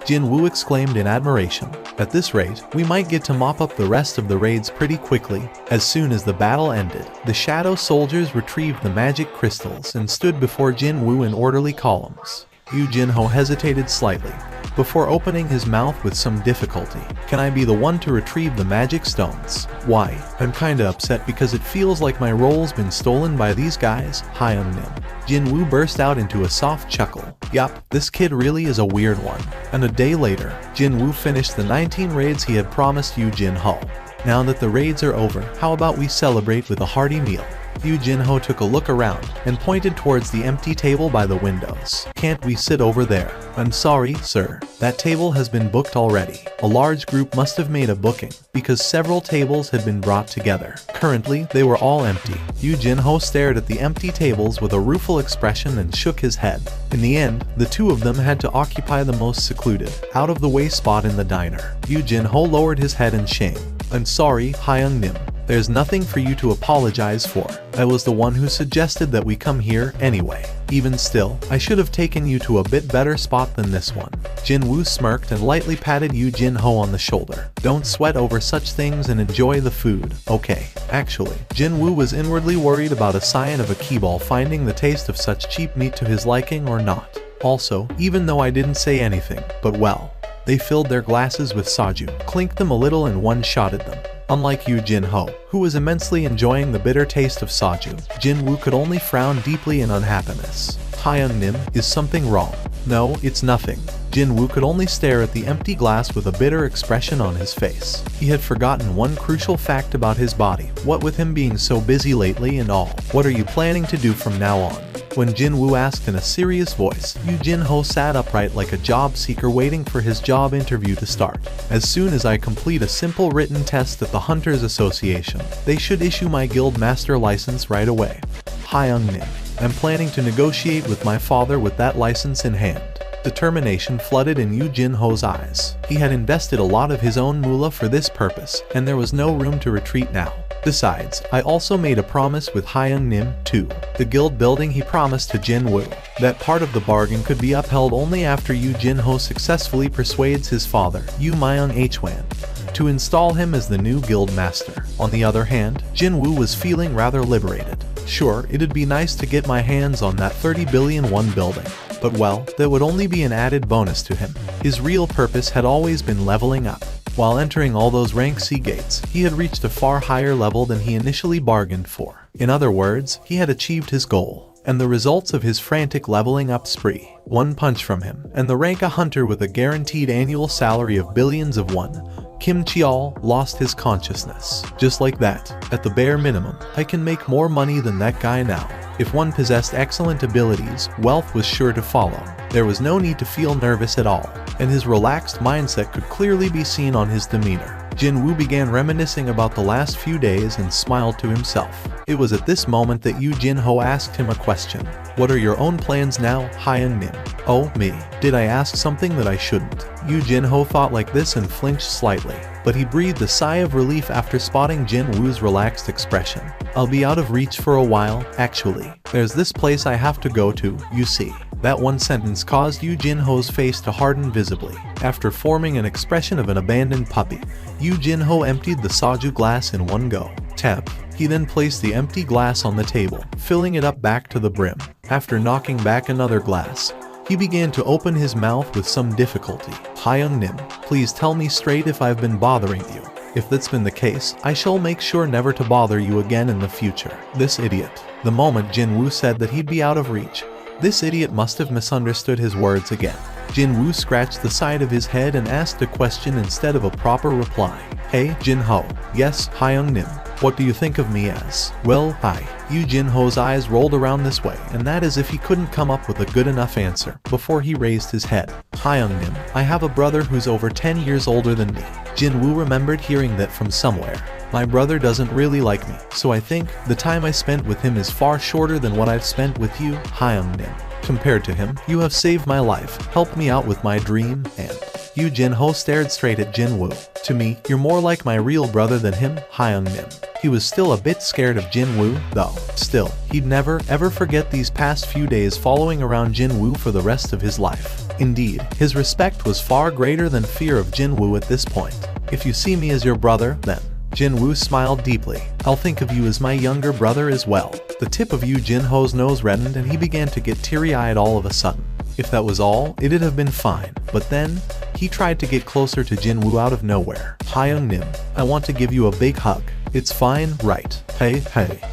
Jin Woo exclaimed in admiration. At this rate, we might get to mop up the rest of the raids pretty quickly. As soon as the battle ended, the shadow soldiers retrieved the magic crystals and stood before Jin Woo in orderly columns. Yu Jinho hesitated slightly, before opening his mouth with some difficulty. Can I be the one to retrieve the magic stones? Why, I'm kinda upset because it feels like my role's been stolen by these guys, Hyung Nim. Jin Woo burst out into a soft chuckle. Yup, this kid really is a weird one. And a day later, Jin Woo finished the 19 raids he had promised Yu Jinho. Now that the raids are over, how about we celebrate with a hearty meal? Yu Jinho took a look around and pointed towards the empty table by the windows. Can't we sit over there? I'm sorry, sir. That table has been booked already. A large group must have made a booking, because several tables had been brought together. Currently, they were all empty. Yu Jinho stared at the empty tables with a rueful expression and shook his head. In the end, the two of them had to occupy the most secluded, out-of-the-way spot in the diner. Yu Jinho lowered his head in shame. I'm sorry, Hyung Nim. There's nothing for you to apologize for. I was the one who suggested that we come here anyway. Even still, I should have taken you to a bit better spot than this one. Jin Woo smirked and lightly patted Yu Jinho on the shoulder. Don't sweat over such things and enjoy the food, okay? Actually, Jin Woo was inwardly worried about a scion of a keyball finding the taste of such cheap meat to his liking or not. Also, even though I didn't say anything, but well, they filled their glasses with soju, clinked them a little and one-shotted them. Unlike Yu Jinho, who was immensely enjoying the bitter taste of soju, Jin Woo could only frown deeply in unhappiness. Hyung Nim, is something wrong? No, it's nothing. Jin Woo could only stare at the empty glass with a bitter expression on his face. He had forgotten one crucial fact about his body, what with him being so busy lately and all. What are you planning to do from now on? When Jin Woo asked in a serious voice, Yu Jin-ho sat upright like a job seeker waiting for his job interview to start. As soon as I complete a simple written test at the Hunters Association, they should issue my guild master license right away. Hyung-nim, I'm planning to negotiate with my father with that license in hand. Determination flooded in Yu Jin-ho's eyes. He had invested a lot of his own moolah for this purpose, and there was no room to retreat now. Besides, I also made a promise with Hyung-nim, too. The guild building he promised to Jin Woo. That part of the bargain could be upheld only after Yu Jin-ho successfully persuades his father, Yu Myung-hwan, to install him as the new guild master. On the other hand, Jin Woo was feeling rather liberated. Sure, it'd be nice to get my hands on that 30 billion won building. But well, that would only be an added bonus to him. His real purpose had always been leveling up. While entering all those rank C gates, he had reached a far higher level than he initially bargained for. In other words, he had achieved his goal. And the results of his frantic leveling up spree. One punch from him, and the rank a hunter with a guaranteed annual salary of billions of won, Kim Cheol lost his consciousness. Just like that, at the bare minimum, I can make more money than that guy now. If one possessed excellent abilities, wealth was sure to follow. There was no need to feel nervous at all, and his relaxed mindset could clearly be seen on his demeanor. Jin Woo began reminiscing about the last few days and smiled to himself. It was at this moment that Yu Jin-ho asked him a question. What are your own plans now, Hyung-nim? Oh, me. Did I ask something that I shouldn't? Yu Jin-ho thought like this and flinched slightly, but he breathed a sigh of relief after spotting Jin Woo's relaxed expression. I'll be out of reach for a while, actually. There's this place I have to go to, you see. That one sentence caused Yu Jin-ho's face to harden visibly. After forming an expression of an abandoned puppy, Yu Jin-ho emptied the soju glass in one go. Tap. He then placed the empty glass on the table, filling it up back to the brim. After knocking back another glass, he began to open his mouth with some difficulty. Hyung-nim, please tell me straight if I've been bothering you. If that's been the case, I shall make sure never to bother you again in the future. This idiot. The moment Jin Woo said that he'd be out of reach, this idiot must have misunderstood his words again. Jin Woo scratched the side of his head and asked a question instead of a proper reply. Hey, Jin-ho. Yes, Hyung-nim. What do you think of me as? Well, hi. Yu Jin-ho's eyes rolled around this way, and that as if he couldn't come up with a good enough answer before he raised his head. Hyung-nim, I have a brother who's over 10 years older than me. Jin Woo remembered hearing that from somewhere. My brother doesn't really like me, so I think the time I spent with him is far shorter than what I've spent with you, Hyung-nim. Compared to him, you have saved my life, helped me out with my dream, and... Yu Jin-ho stared straight at Jin Woo. To me, you're more like my real brother than him, Hyung-nim. He was still a bit scared of Jin Woo, though. Still, he'd never, ever forget these past few days following around Jin Woo for the rest of his life. Indeed, his respect was far greater than fear of Jin Woo at this point. If you see me as your brother, then... Jin Woo smiled deeply. I'll think of you as my younger brother as well. The tip of Yu Jin-ho's nose reddened and he began to get teary-eyed all of a sudden. If that was all, it'd have been fine. But then, he tried to get closer to Jin Woo out of nowhere. Hyung-nim, I want to give you a big hug. It's fine, right? Hey,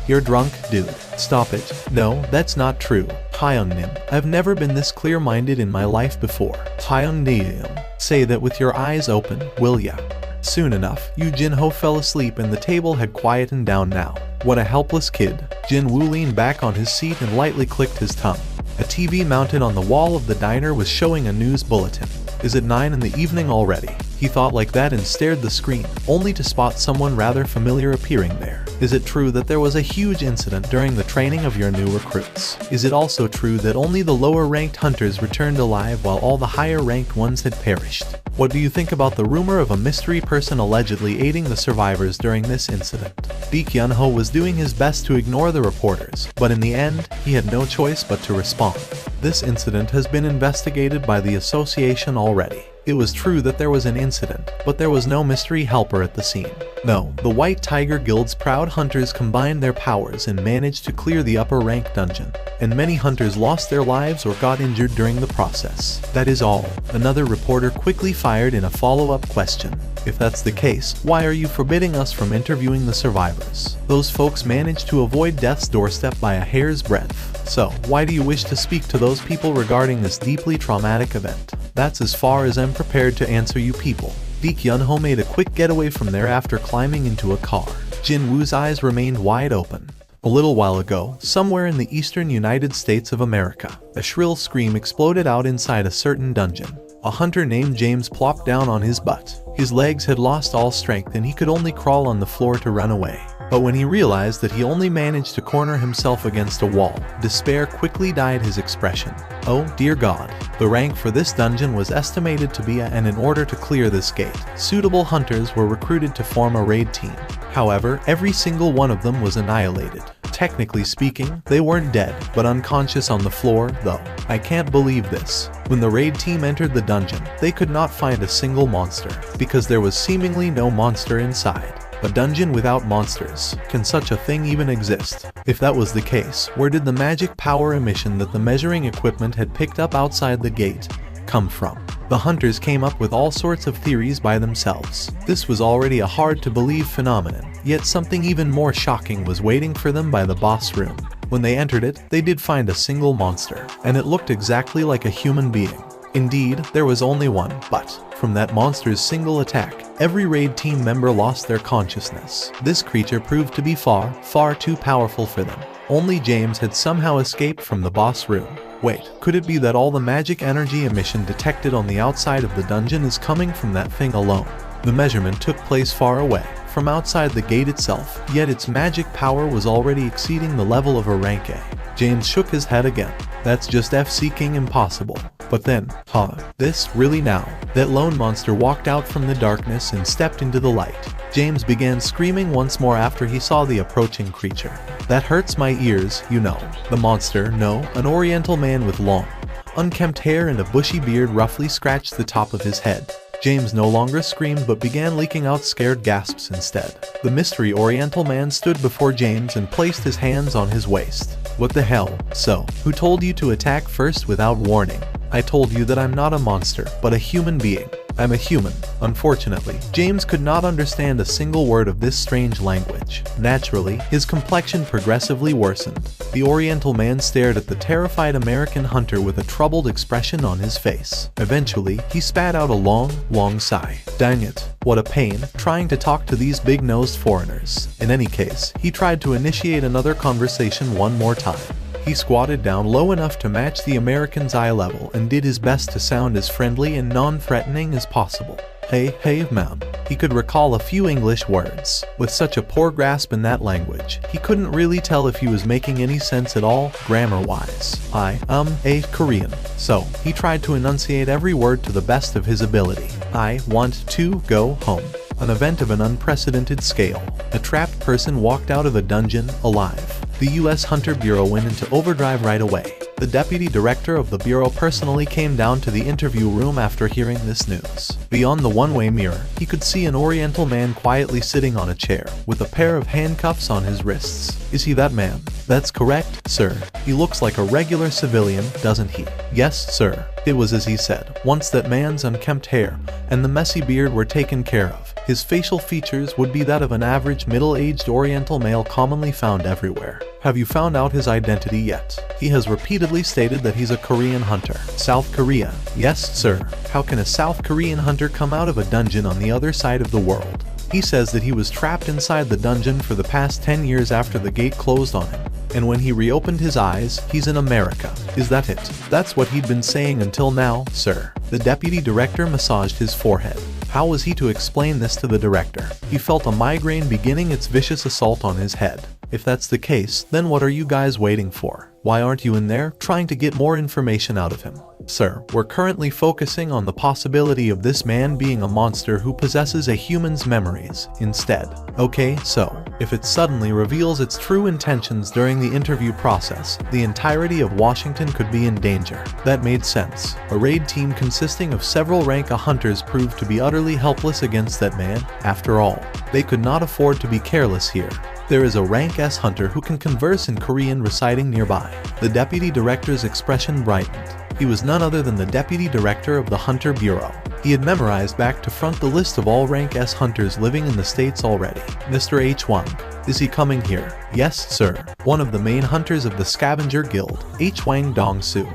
you're drunk, dude. Stop it. No, that's not true. Hyung-nim, I've never been this clear-minded in my life before. Hyung-nim, say that with your eyes open, will ya? Soon enough, Yu Jin-ho fell asleep and the table had quietened down now. What a helpless kid. Jin Woo leaned back on his seat and lightly clicked his tongue. A TV mounted on the wall of the diner was showing a news bulletin. Is it 9 in the evening already? He thought like that and stared at the screen, only to spot someone rather familiar appearing there. Is it true that there was a huge incident during the training of your new recruits? Is it also true that only the lower-ranked hunters returned alive while all the higher-ranked ones had perished? What do you think about the rumor of a mystery person allegedly aiding the survivors during this incident? Lee Kyun-ho was doing his best to ignore the reporters, but in the end, he had no choice but to respond. This incident has been investigated by the association already. It was true that there was an incident, but there was no mystery helper at the scene. No, the White Tiger Guild's proud hunters combined their powers and managed to clear the upper rank dungeon, and many hunters lost their lives or got injured during the process. That is all. Another reporter quickly fired in a follow-up question. If that's the case, why are you forbidding us from interviewing the survivors? Those folks managed to avoid death's doorstep by a hair's breadth. So, why do you wish to speak to those people regarding this deeply traumatic event? That's as far as I'm prepared to answer you people. Lee Kyun-ho made a quick getaway from there after climbing into a car. Jin Woo's eyes remained wide open. A little while ago, somewhere in the eastern United States of America, a shrill scream exploded out inside a certain dungeon. A hunter named James plopped down on his butt. His legs had lost all strength and he could only crawl on the floor to run away. But when he realized that he only managed to corner himself against a wall, despair quickly dyed his expression. Oh dear God. The rank for this dungeon was estimated to be A, and in order to clear this gate, suitable hunters were recruited to form a raid team. However, every single one of them was annihilated. Technically speaking, they weren't dead, but unconscious on the floor, though. I can't believe this. When the raid team entered the dungeon, they could not find a single monster, because there was seemingly no monster inside. A dungeon without monsters. Can such a thing even exist? If that was the case, where did the magic power emission that the measuring equipment had picked up outside the gate come from? The hunters came up with all sorts of theories by themselves. This was already a hard-to-believe phenomenon, yet something even more shocking was waiting for them by the boss room. When they entered it, they did find a single monster, and it looked exactly like a human being. Indeed, there was only one, but from that monster's single attack, every raid team member lost their consciousness. This creature proved to be far, far too powerful for them. Only James had somehow escaped from the boss room. Wait, could it be that all the magic energy emission detected on the outside of the dungeon is coming from that thing alone? The measurement took place far away, from outside the gate itself, yet its magic power was already exceeding the level of a rank A. James shook his head again. That's just F-seeking impossible. But then, this really now? That lone monster walked out from the darkness and stepped into the light. James began screaming once more after he saw the approaching creature. That hurts my ears, you know. The monster, no, an oriental man with long, unkempt hair and a bushy beard roughly scratched the top of his head. James no longer screamed but began leaking out scared gasps instead. The mystery oriental man stood before James and placed his hands on his waist. What the hell? So, who told you to attack first without warning? I told you that I'm not a monster, but a human being. I'm a human. Unfortunately, James could not understand a single word of this strange language. Naturally, his complexion progressively worsened. The Oriental man stared at the terrified American hunter with a troubled expression on his face. Eventually, he spat out a long, long sigh. Dang it, what a pain, trying to talk to these big-nosed foreigners. In any case, he tried to initiate another conversation one more time. He squatted down low enough to match the American's eye level and did his best to sound as friendly and non-threatening as possible. Hey, ma'am. He could recall a few English words. With such a poor grasp in that language, he couldn't really tell if he was making any sense at all, grammar-wise. I am a Korean. So, he tried to enunciate every word to the best of his ability. I want to go home. An event of an unprecedented scale. A trapped person walked out of a dungeon, alive. The U.S. Hunter Bureau went into overdrive right away. The deputy director of the bureau personally came down to the interview room after hearing this news. Beyond the one-way mirror, he could see an oriental man quietly sitting on a chair, with a pair of handcuffs on his wrists. Is he that man? That's correct, sir. He looks like a regular civilian, doesn't he? Yes, sir. It was as he said. Once that man's unkempt hair and the messy beard were taken care of, his facial features would be that of an average middle-aged oriental male commonly found everywhere. Have you found out his identity yet? He has repeatedly stated that he's a Korean hunter. South Korea. Yes, sir. How can a South Korean hunter come out of a dungeon on the other side of the world? He says that he was trapped inside the dungeon for the past 10 years after the gate closed on him. And when he reopened his eyes, he's in America. Is that it? That's what he'd been saying until now, sir. The deputy director massaged his forehead. How was he to explain this to the director? He felt a migraine beginning its vicious assault on his head. If that's the case, then what are you guys waiting for? Why aren't you in there trying to get more information out of him? Sir, we're currently focusing on the possibility of this man being a monster who possesses a human's memories instead. Okay, so, if it suddenly reveals its true intentions during the interview process, the entirety of Washington could be in danger. That made sense. A raid team consisting of several rank A hunters proved to be utterly helpless against that man. After all, they could not afford to be careless here. There is a rank S hunter who can converse in Korean residing nearby. The deputy director's expression brightened. He was none other than the deputy director of the Hunter Bureau. He had memorized back to front the list of all rank S hunters living in the States already. Mr. H. Wang. Is he coming here? Yes, sir. One of the main hunters of the Scavenger Guild, H. Wang Dong-soo.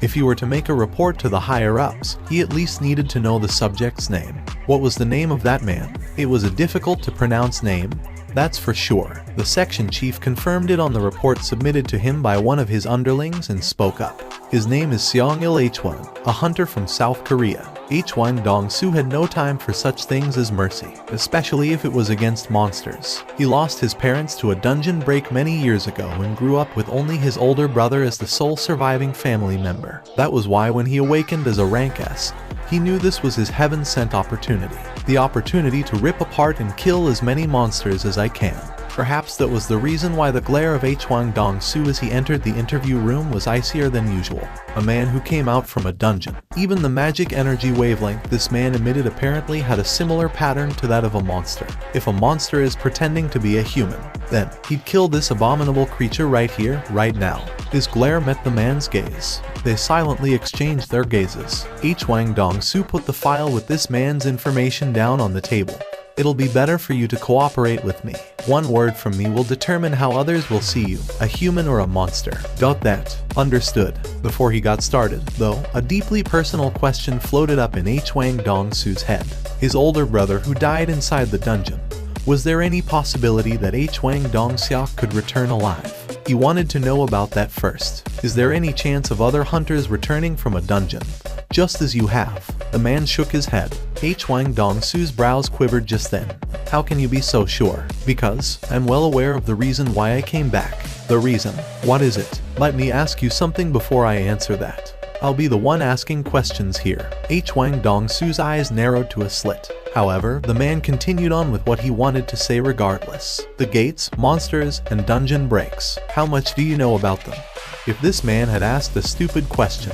If he were to make a report to the higher-ups, he at least needed to know the subject's name. What was the name of that man? It was a difficult to pronounce name. that's for sure. The section chief confirmed it on the report submitted to him by one of his underlings and spoke up. His name is Seong-il H1, a hunter from South Korea. H1 Dong-soo had no time for such things as mercy, especially if it was against monsters. He lost his parents to a dungeon break many years ago and grew up with only his older brother as the sole surviving family member. That was why when he awakened as a rank S, he knew this was his heaven-sent opportunity. The opportunity to rip apart and kill as many monsters as I can. Perhaps that was the reason why the glare of H1 Dong-soo as he entered the interview room was icier than usual. A man who came out from a dungeon. Even the magic energy wavelength this man emitted apparently had a similar pattern to that of a monster. If a monster is pretending to be a human, then he'd kill this abominable creature right here, right now. His glare met the man's gaze. They silently exchanged their gazes. H1 Dong-soo put the file with this man's information down on the table. It'll be better for you to cooperate with me. One word from me will determine how others will see you, a human or a monster. Got that? Understood. Before he got started, though, a deeply personal question floated up in H1 Dong-soo's head. His older brother who died inside the dungeon. Was there any possibility that H1 Dong-seok could return alive? He wanted to know about that first. Is there any chance of other hunters returning from a dungeon? Just as you have. The man shook his head. H1 Dong-soo's brows quivered just then. How can you be so sure? Because I'm well aware of the reason why I came back. The reason? What is it? Let me ask you something before I answer that. I'll be the one asking questions here. H1 Dong-soo's eyes narrowed to a slit. However, the man continued on with what he wanted to say regardless. The gates, monsters, and dungeon breaks. How much do you know about them? If this man had asked a stupid question,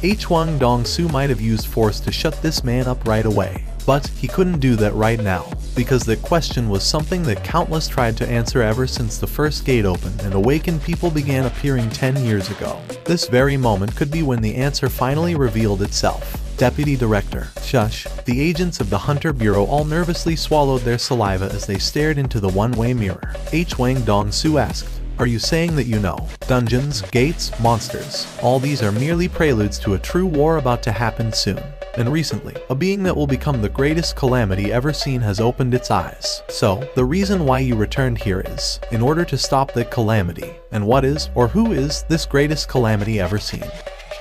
H1 Dong-soo might have used force to shut this man up right away. But he couldn't do that right now, because the question was something that countless tried to answer ever since the first gate opened and awakened people began appearing 10 years ago. This very moment could be when the answer finally revealed itself. Deputy Director. Shush. The agents of the Hunter Bureau all nervously swallowed their saliva as they stared into the one-way mirror. H1 Dong-soo asked, are you saying that you know? Dungeons, gates, monsters. All these are merely preludes to a true war about to happen soon. And recently, a being that will become the greatest calamity ever seen has opened its eyes. So, the reason why you returned here is, in order to stop that calamity. And what is, or who is, this greatest calamity ever seen?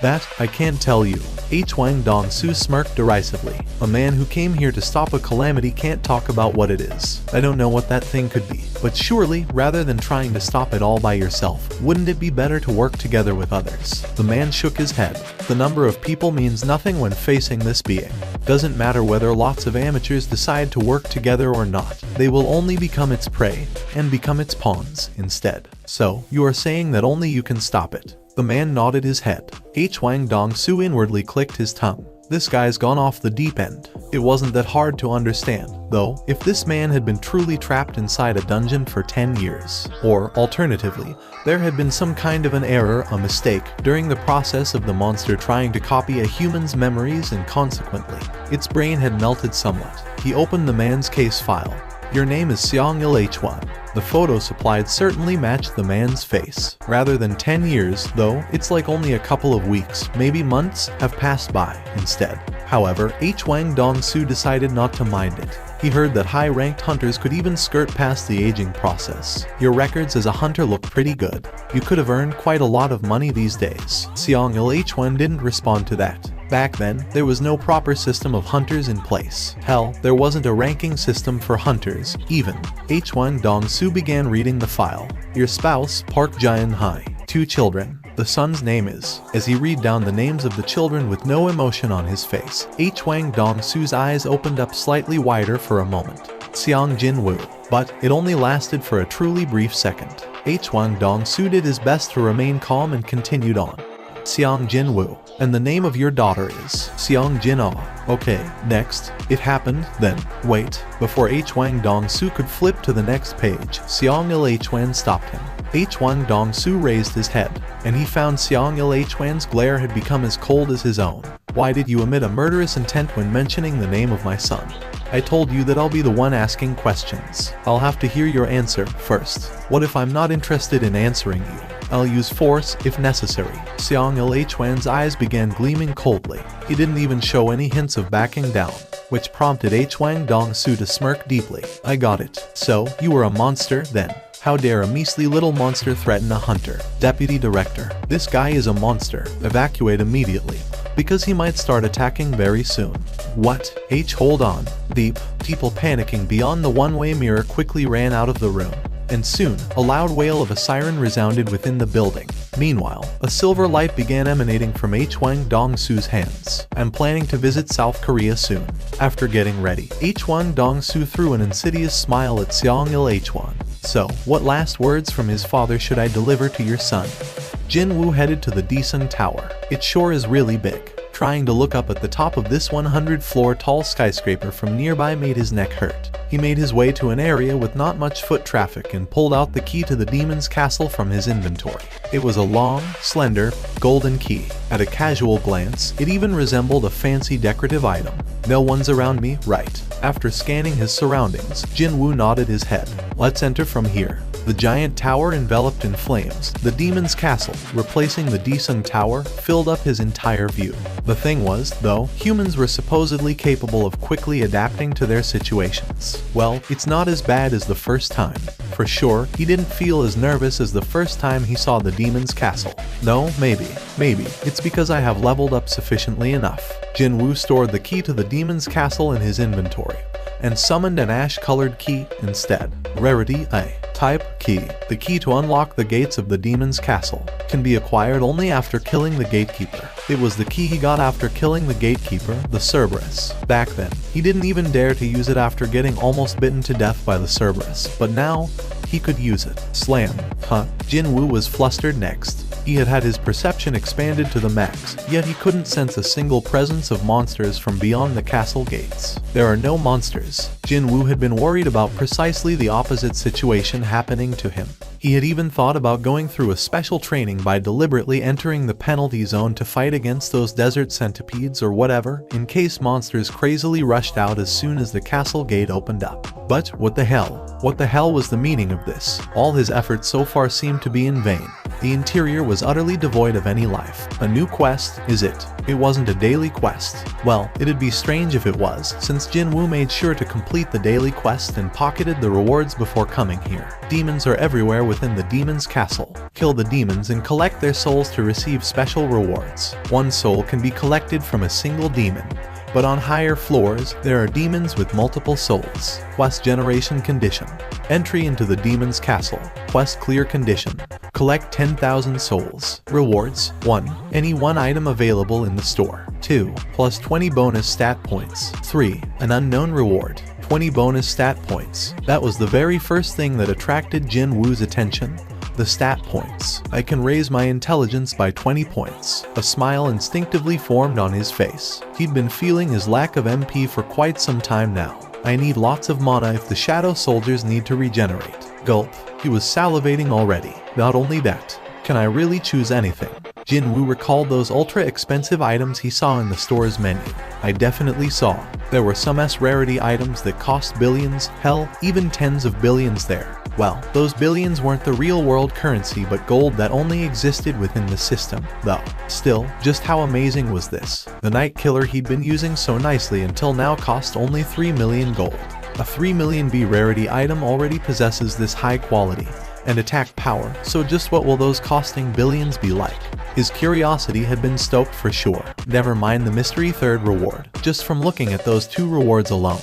That, I can't tell you. H1 Dong-soo smirked derisively. A man who came here to stop a calamity can't talk about what it is. I don't know what that thing could be. But surely, rather than trying to stop it all by yourself, wouldn't it be better to work together with others? The man shook his head. The number of people means nothing when facing this being. Doesn't matter whether lots of amateurs decide to work together or not. They will only become its prey, and become its pawns, instead. So, you are saying that only you can stop it. The man nodded his head. H1 Dong-soo inwardly clicked his tongue. This guy's gone off the deep end. It wasn't that hard to understand, though, if this man had been truly trapped inside a dungeon for 10 years. Or, alternatively, there had been some kind of an error, a mistake, during the process of the monster trying to copy a human's memories and consequently, its brain had melted somewhat. He opened the man's case file. Your name is Seong-il H1. The photo supplied certainly matched the man's face. Rather than 10 years, though, it's like only a couple of weeks, maybe months, have passed by instead. However, H1 Dong-soo decided not to mind it. He heard that high-ranked hunters could even skirt past the aging process. Your records as a hunter look pretty good. You could have earned quite a lot of money these days. Seong-il H1 didn't respond to that. Back then, there was no proper system of hunters in place. Hell, there wasn't a ranking system for hunters, even. H1 Dong-soo began reading the file. Your spouse, Park Jae-hai. 2 children. The son's name is. As he read down the names of the children with no emotion on his face, H1 Dong-soo's eyes opened up slightly wider for a moment. Seong Jin-woo. But it only lasted for a truly brief second. H1 Dong-soo did his best to remain calm and continued on. Seong Jin-woo. And the name of your daughter is Seong Jin-ah. Okay, next. It happened, then. Wait. Before H1 Dong-soo could flip to the next page, Seong-il H1 stopped him. H1 Dong-soo raised his head, and he found Seong-il H1's glare had become as cold as his own. Why did you emit a murderous intent when mentioning the name of my son? I told you that I'll be the one asking questions. I'll have to hear your answer first. What if I'm not interested in answering you? I'll use force if necessary. Seong-il H1's eyes began gleaming coldly. He didn't even show any hints of backing down. which prompted Huang Dongsu to smirk deeply. I got it. So, you were a monster, then? How dare a measly little monster threaten a hunter? Deputy Director, this guy is a monster. Evacuate immediately, because he might start attacking very soon. What? Hold on. People panicking beyond the one-way mirror quickly ran out of the room. And soon, a loud wail of a siren resounded within the building. Meanwhile, a silver light began emanating from Huang Dongsu's hands. I'm planning to visit South Korea soon. After getting ready, Huang Dongsu threw an insidious smile at Seong-il Huang. So, what last words from his father should I deliver to your son? Jin Woo headed to the Daesun Tower. It sure is really big. Trying to look up at the top of this 100-floor tall skyscraper from nearby made his neck hurt. He made his way to an area with not much foot traffic and pulled out the key to the demon's castle from his inventory. It was a long, slender, golden key. At a casual glance, it even resembled a fancy decorative item. No one's around me, right? After scanning his surroundings, Jin Woo nodded his head. Let's enter from here. The giant tower enveloped in flames, the demon's castle, replacing the Daesun Tower, filled up his entire view. The thing was, though, humans were supposedly capable of quickly adapting to their situations. Well, it's not as bad as the first time. For sure, he didn't feel as nervous as the first time he saw the demon's castle. No, maybe, it's because I have leveled up sufficiently enough. Jin Woo stored the key to the demon's castle in his inventory, and summoned an ash-colored key instead. Rarity A. Type key. The key to unlock the gates of the demon's castle can be acquired only after killing the gatekeeper. It was the key he got after killing the gatekeeper, the Cerberus. Back then, he didn't even dare to use it after getting almost bitten to death by the Cerberus, but now, he could use it. Slam. Jin Woo was flustered next. He had had his perception expanded to the max, yet he couldn't sense a single presence of monsters from beyond the castle gates. There are no monsters. Jin Woo had been worried about precisely the opposite situation happening to him. He had even thought about going through a special training by deliberately entering the penalty zone to fight against those desert centipedes or whatever, in case monsters crazily rushed out as soon as the castle gate opened up. But what the hell? What the hell was the meaning of this? All his efforts so far seemed to be in vain. The interior was utterly devoid of any life. A new quest, is it? It wasn't a daily quest. Well, it'd be strange if it was, since Jin Woo made sure to complete the daily quest and pocketed the rewards before coming here. Demons are everywhere within the demon's castle. Kill the demons and collect their souls to receive special rewards. One soul can be collected from a single demon. But on higher floors, there are demons with multiple souls. Quest generation condition. Entry into the demon's castle. Quest clear condition. Collect 10,000 souls. Rewards. 1. Any one item available in the store. 2. Plus 20 bonus stat points. 3. An unknown reward. 20 bonus stat points. That was the very first thing that attracted Jin Woo's attention. The stat points. I can raise my intelligence by 20 points. A smile instinctively formed on his face. He'd been feeling his lack of MP for quite some time now. I need lots of mana if the shadow soldiers need to regenerate. Gulp. He was salivating already. Not only that, can I really choose anything? Jin Woo recalled those ultra-expensive items he saw in the store's menu. I definitely saw. There were some S-rarity items that cost billions, hell, even tens of billions there. Well, those billions weren't the real-world currency but gold that only existed within the system, though. Still, just how amazing was this? The night killer he'd been using so nicely until now cost only 3 million gold. A 3 million B rarity item already possesses this high quality and attack power, so just what will those costing billions be like? His curiosity had been stoked for sure. Never mind the mystery third reward. Just from looking at those 2 rewards alone,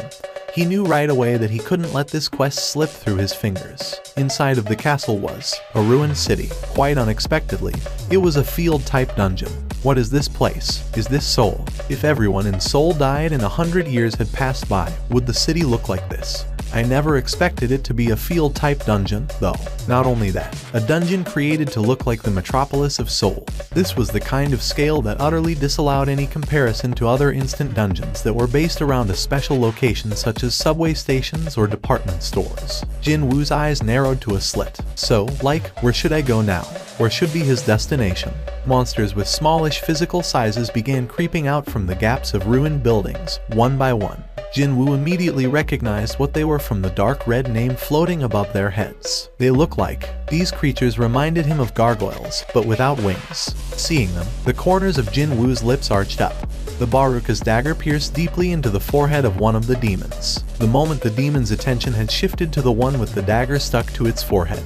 he knew right away that he couldn't let this quest slip through his fingers. Inside of the castle was a ruined city. Quite unexpectedly, it was a field-type dungeon. What is this place? Is this Seoul? If everyone in Seoul died and 100 years had passed by, would the city look like this? I never expected it to be a field-type dungeon, though. Not only that, a dungeon created to look like the metropolis of Seoul. This was the kind of scale that utterly disallowed any comparison to other instant dungeons that were based around a special location such as subway stations or department stores. Jin Woo's eyes narrowed to a slit. So, where should I go now? Where should be his destination? Monsters with smallish physical sizes began creeping out from the gaps of ruined buildings, one by one. Jin Woo immediately recognized what they were from the dark red name floating above their heads. They looked like. These creatures reminded him of gargoyles, but without wings. Seeing them, the corners of Jin Woo's lips arched up. The Baruka's dagger pierced deeply into the forehead of one of the demons. The moment the demon's attention had shifted to the one with the dagger stuck to its forehead,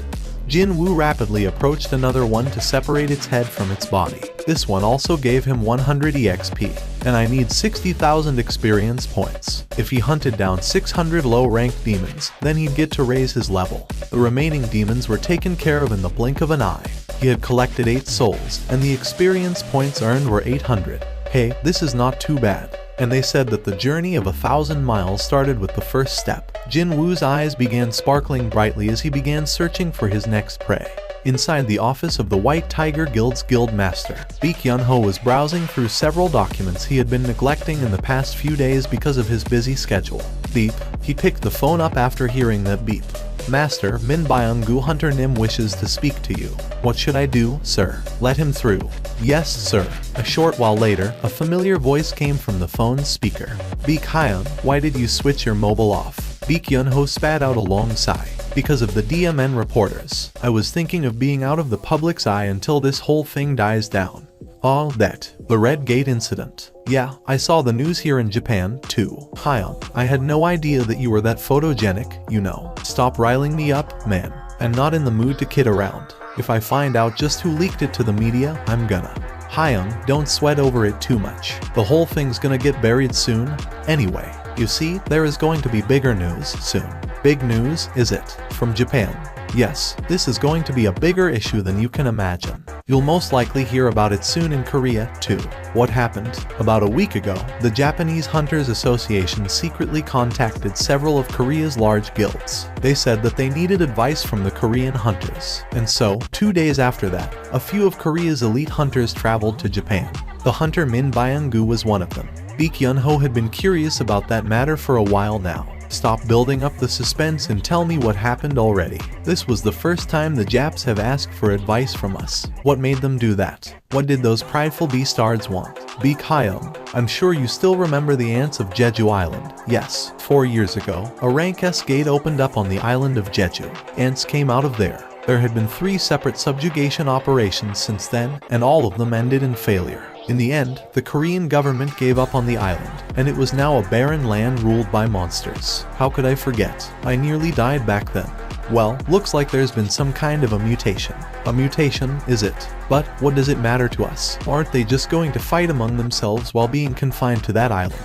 Jinwoo rapidly approached another one to separate its head from its body. This one also gave him 100 EXP, and I need 60,000 experience points. If he hunted down 600 low-ranked demons, then he'd get to raise his level. The remaining demons were taken care of in the blink of an eye. He had collected 8 souls, and the experience points earned were 800. Hey, this is not too bad. And they said that the journey of 1,000 miles started with the first step. Jinwoo's eyes began sparkling brightly as he began searching for his next prey. Inside the office of the White Tiger Guild's guild master, Baek Yunho was browsing through several documents he had been neglecting in the past few days because of his busy schedule. Beep. He picked the phone up after hearing that beep. Master, Min Byung-gu Hunter Nim wishes to speak to you. What should I do, sir? Let him through. Yes, sir. A short while later, a familiar voice came from the phone's speaker. Baek Hyun, why did you switch your mobile off? Baek Yunho spat out a long sigh. Because of the DMN reporters. I was thinking of being out of the public's eye until this whole thing dies down. Oh, that. The Red Gate incident. Yeah, I saw the news here in Japan, too. Hyun, I had no idea that you were that photogenic, you know. Stop riling me up, man. I'm not in the mood to kid around. If I find out just who leaked it to the media, I'm gonna. Hyun, don't sweat over it too much. The whole thing's gonna get buried soon. Anyway, you see, there is going to be bigger news soon. Big news, is it? From Japan. Yes, this is going to be a bigger issue than you can imagine. You'll most likely hear about it soon in Korea, too. What happened? About a week ago, the Japanese Hunters Association secretly contacted several of Korea's large guilds. They said that they needed advice from the Korean hunters. And so, 2 days after that, a few of Korea's elite hunters traveled to Japan. The hunter Min Byung-gu was one of them. Baek Yunho had been curious about that matter for a while now. Stop building up the suspense and tell me what happened already. This was the first time the Japs have asked for advice from us. What made them do that? What did those prideful beastards want? Baek Hyun, I'm sure you still remember the ants of Jeju Island. Yes, 4 years ago, a rank S gate opened up on the island of Jeju. Ants came out of there. There had been 3 separate subjugation operations since then, and all of them ended in failure. In the end, the Korean government gave up on the island, and it was now a barren land ruled by monsters. How could I forget? I nearly died back then. Well, looks like there's been some kind of a mutation. A mutation, is it? But what does it matter to us? Aren't they just going to fight among themselves while being confined to that island?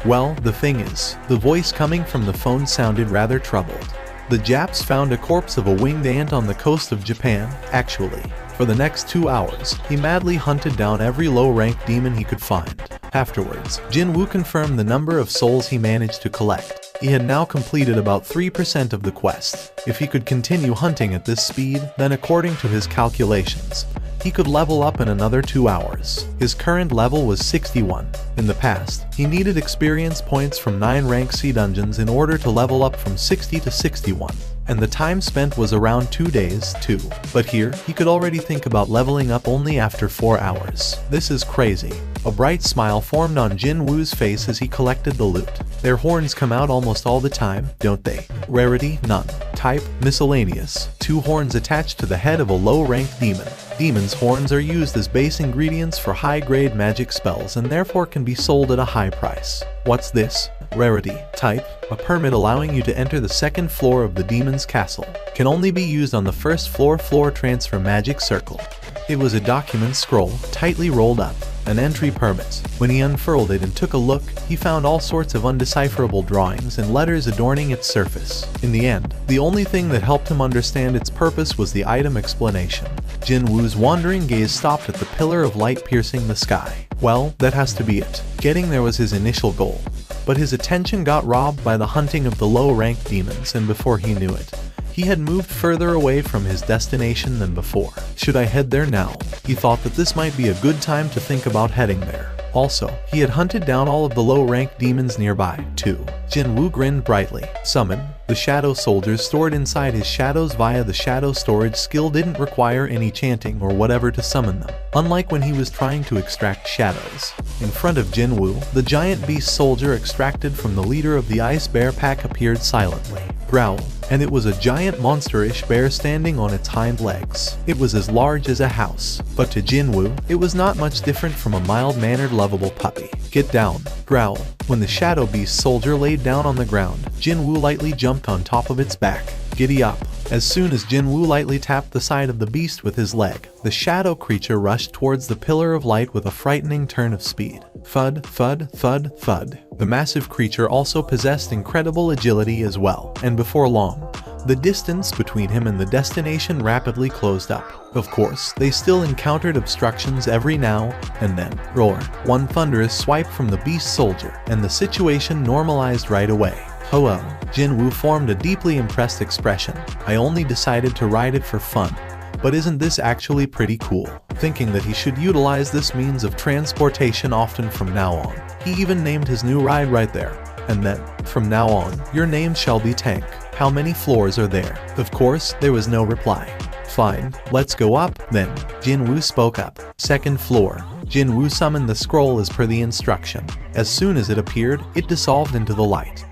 Well, the thing is, the voice coming from the phone sounded rather troubled. The Japs found a corpse of a winged ant on the coast of Japan, actually. For the next 2 hours, he madly hunted down every low-ranked demon he could find. Afterwards, Jinwoo confirmed the number of souls he managed to collect. He had now completed about 3% of the quest. If he could continue hunting at this speed, then according to his calculations, he could level up in another 2 hours. His current level was 61. In the past, he needed experience points from 9 rank C dungeons in order to level up from 60 to 61. And the time spent was around 2 days, too. But here, he could already think about leveling up only after 4 hours. This is crazy. A bright smile formed on Jinwoo's face as he collected the loot. Their horns come out almost all the time, don't they? Rarity, none. Type, miscellaneous. 2 horns attached to the head of a low-ranked demon. Demons' horns are used as base ingredients for high-grade magic spells and therefore can be sold at a high price. What's this? Rarity. Type, a permit allowing you to enter the 2nd floor of the demon's castle. Can only be used on the 1st floor transfer magic circle. It was a document scroll, tightly rolled up. An entry permit. When he unfurled it and took a look, he found all sorts of undecipherable drawings and letters adorning its surface. In the end, the only thing that helped him understand its purpose was the item explanation. Jinwoo's wandering gaze stopped at the pillar of light piercing the sky. Well, that has to be it. Getting there was his initial goal. But his attention got robbed by the hunting of the low-ranked demons, and before he knew it, he had moved further away from his destination than before. Should I head there now? He thought that this might be a good time to think about heading there. Also, he had hunted down all of the low-ranked demons nearby, too. Jinwoo grinned brightly. Summon. The shadow soldiers stored inside his shadows via the shadow storage skill didn't require any chanting or whatever to summon them, unlike when he was trying to extract shadows. In front of Jinwoo, the giant beast soldier extracted from the leader of the Ice Bear pack appeared silently. Growl. and it was a giant monsterish bear standing on its hind legs. It was as large as a house, but to Jinwoo, it was not much different from a mild-mannered lovable puppy. "Get down," growl. When the shadow beast soldier laid down on the ground, Jinwoo lightly jumped on top of its back. "Giddy up." As soon as Jinwoo lightly tapped the side of the beast with his leg, the shadow creature rushed towards the pillar of light with a frightening turn of speed. Thud, thud, thud, thud. The massive creature also possessed incredible agility as well, and before long, the distance between him and the destination rapidly closed up. Of course, they still encountered obstructions every now and then. Roar. One thunderous swipe from the beast soldier, and the situation normalized right away. "Ho-oh." Jinwoo formed a deeply impressed expression. "I only decided to ride it for fun. But isn't this actually pretty cool?" Thinking that he should utilize this means of transportation often from now on, he even named his new ride right there. And then, "From now on, your name shall be Tank. How many floors are there?" Of course, there was no reply. "Fine, let's go up, then." Jinwoo spoke up. "Second floor." Jinwoo summoned the scroll as per the instruction. As soon as it appeared, it dissolved into the light.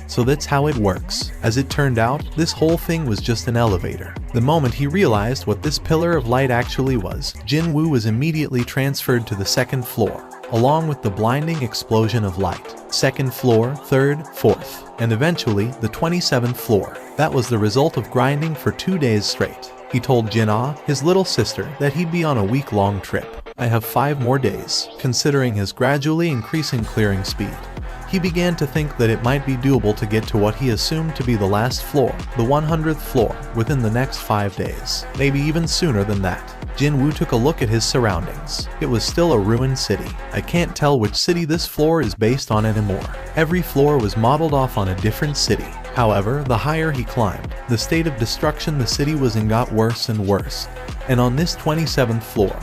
So that's how it works. As it turned out, this whole thing was just an elevator. The moment he realized what this pillar of light actually was, Jinwoo was immediately transferred to the second floor, along with the blinding explosion of light. Second floor, third, fourth, and eventually the 27th floor. That was the result of grinding for 2 days straight. He told Jin-ah, his little sister, that he'd be on a week-long trip. "I have 5 more days." Considering his gradually increasing clearing speed, he began to think that it might be doable to get to what he assumed to be the last floor, the 100th floor, within the next 5 days. Maybe even sooner than that. Jinwoo took a look at his surroundings. It was still a ruined city. I can't tell which city this floor is based on anymore. Every floor was modeled off on a different city. However, the higher he climbed, the state of destruction the city was in got worse and worse. And on this 27th floor,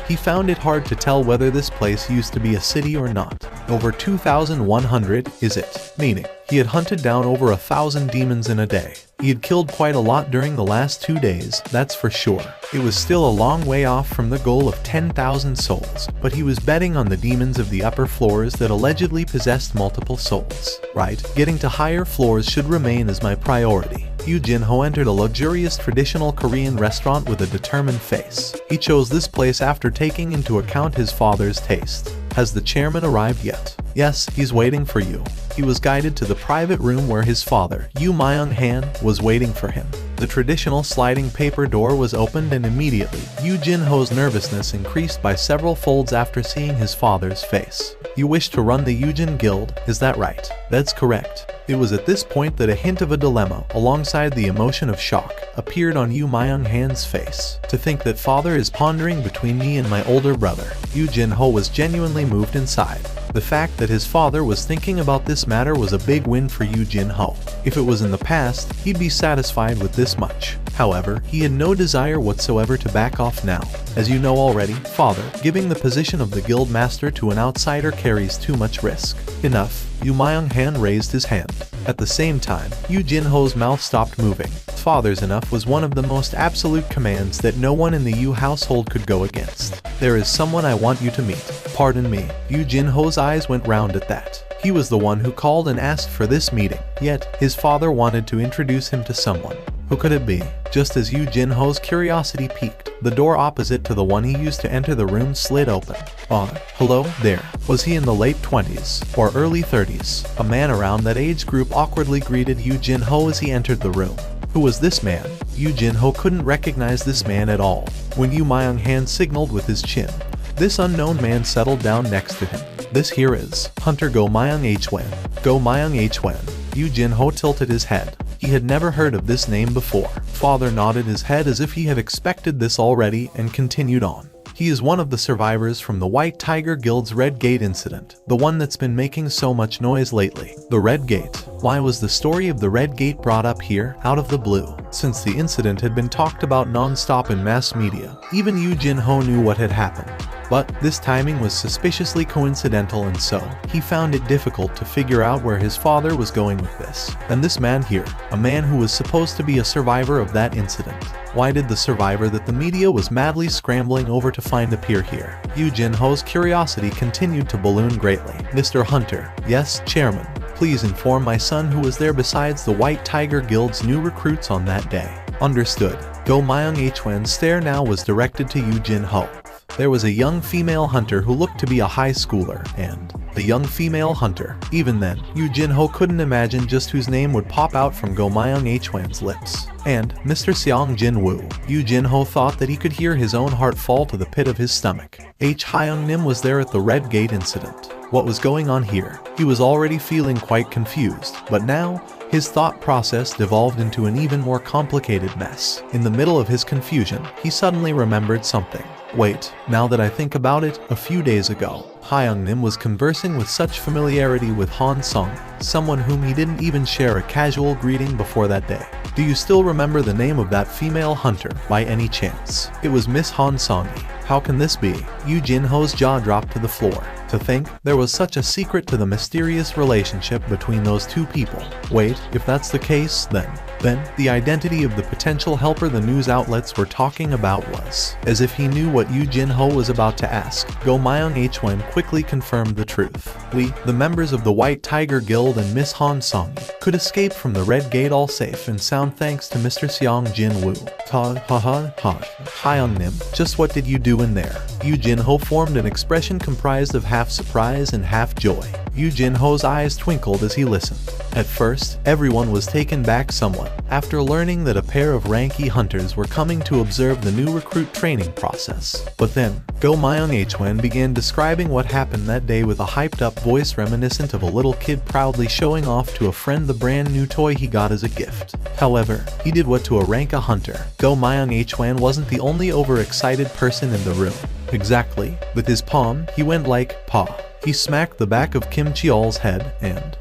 he found it hard to tell whether this place used to be a city or not. Over 2,100, is it? Meaning, he had hunted down over 1,000 demons in a day. He had killed quite a lot during the last 2 days, that's for sure. It was still a long way off from the goal of 10,000 souls, but he was betting on the demons of the upper floors that allegedly possessed multiple souls. Right, getting to higher floors should remain as my priority. Yoo Jin-ho entered a luxurious traditional Korean restaurant with a determined face. He chose this place after taking into account his father's taste. Has the chairman arrived yet? Yes, he's waiting for you. He was guided to the private room where his father, Yoo Myung-han, was waiting for him. The traditional sliding paper door was opened and immediately, Yoo Jin-ho's nervousness increased by several folds after seeing his father's face. "You wish to run the Yujin Guild, is that right?" "That's correct." It was at this point that a hint of a dilemma, alongside the emotion of shock, appeared on Yoo Myung-han's face. "To think that father is pondering between me and my older brother." Yoo Jin-ho was genuinely moved inside. The fact that his father was thinking about this matter was a big win for Yoo Jin-ho. If it was in the past, he'd be satisfied with this much. However, he had no desire whatsoever to back off now. As you know already, father, giving the position of the guild master to an outsider carries too much risk. Enough. Yoo Myung-han raised his hand. At the same time, Yoo Jin-ho's mouth stopped moving. Father's enough was one of the most absolute commands that no one in the Yoo household could go against. "There is someone I want you to meet." "Pardon me." Yoo Jin-ho's eyes went round at that. He was the one who called and asked for this meeting, yet his father wanted to introduce him to someone. Who could it be? Just as Yoo Jin-ho's curiosity piqued, the door opposite to the one he used to enter the room slid open. Hello there. Was he in the late 20s or early 30s? A man around that age group awkwardly greeted Yoo Jin-ho as he entered the room. Who was this man? Yoo Jin-ho couldn't recognize this man at all. When Yoo Myung-han signaled with his chin, this unknown man settled down next to him. "This here is Hunter Go Myung-hwan." Go Myung-hwan. Yoo Jin-ho tilted his head. He had never heard of this name before. Father nodded his head as if he had expected this already and continued on. He is one of the survivors from the White Tiger Guild's Red Gate incident, the one that's been making so much noise lately. The Red Gate. Why was the story of the Red Gate brought up here, out of the blue? Since the incident had been talked about non-stop in mass media, even Yoo Jin-ho knew what had happened. But this timing was suspiciously coincidental, and so he found it difficult to figure out where his father was going with this. And this man here, a man who was supposed to be a survivor of that incident. Why did the survivor that the media was madly scrambling over to find appear here? Yoo Jin-ho's curiosity continued to balloon greatly. "Mr. Hunter." "Yes, Chairman." Please inform my son who was there besides the White Tiger Guild's new recruits on that day. Understood. Go Myung Hwan's stare now was directed to Yu Jin-ho. There was a young female hunter who looked to be a high schooler, and the young female hunter. Even then, Yu Jin-ho couldn't imagine just whose name would pop out from Go Myung Hwan's lips. And Mr. Seong Jin-woo. Yu Jin-ho thought that he could hear his own heart fall to the pit of his stomach. Hyung Nim was there at the Red Gate incident. What was going on here? He was already feeling quite confused, but now, his thought process devolved into an even more complicated mess. In the middle of his confusion, he suddenly remembered something. Wait, now that I think about it, a few days ago, Hyung Nim was conversing with such familiarity with Han Sung, someone whom he didn't even share a casual greeting before that day. Do you still remember the name of that female hunter, by any chance? It was Miss Han Songi. How can this be? Yu Jin-ho's jaw dropped to the floor. To think there was such a secret to the mysterious relationship between those two people. Wait, if that's the case, then the identity of the potential helper the news outlets were talking about was as if he knew what Yu Jin-ho was about to ask. Go Myung Hwan quickly confirmed the truth. We, the members of the White Tiger Guild and Miss Han Sung, could escape from the Red Gate all safe and sound thanks to Mr. Seong Jin-woo. Hyung Nim, just what did you do in there? Yu Jin-ho formed an expression comprised of half surprise and half joy. Yu Jin-ho's eyes twinkled as he listened. At first, everyone was taken back somewhat, after learning that a pair of Ranky hunters were coming to observe the new recruit training process. But then, Go Myung Hwan began describing what happened that day with a hyped-up voice reminiscent of a little kid proudly showing off to a friend the brand new toy he got as a gift. However, he did what to a Ranka hunter. Go Myung Hwan wasn't the only overexcited person in the room. Exactly. With his palm, he went like, paw. He smacked the back of Kim Cheol's head and,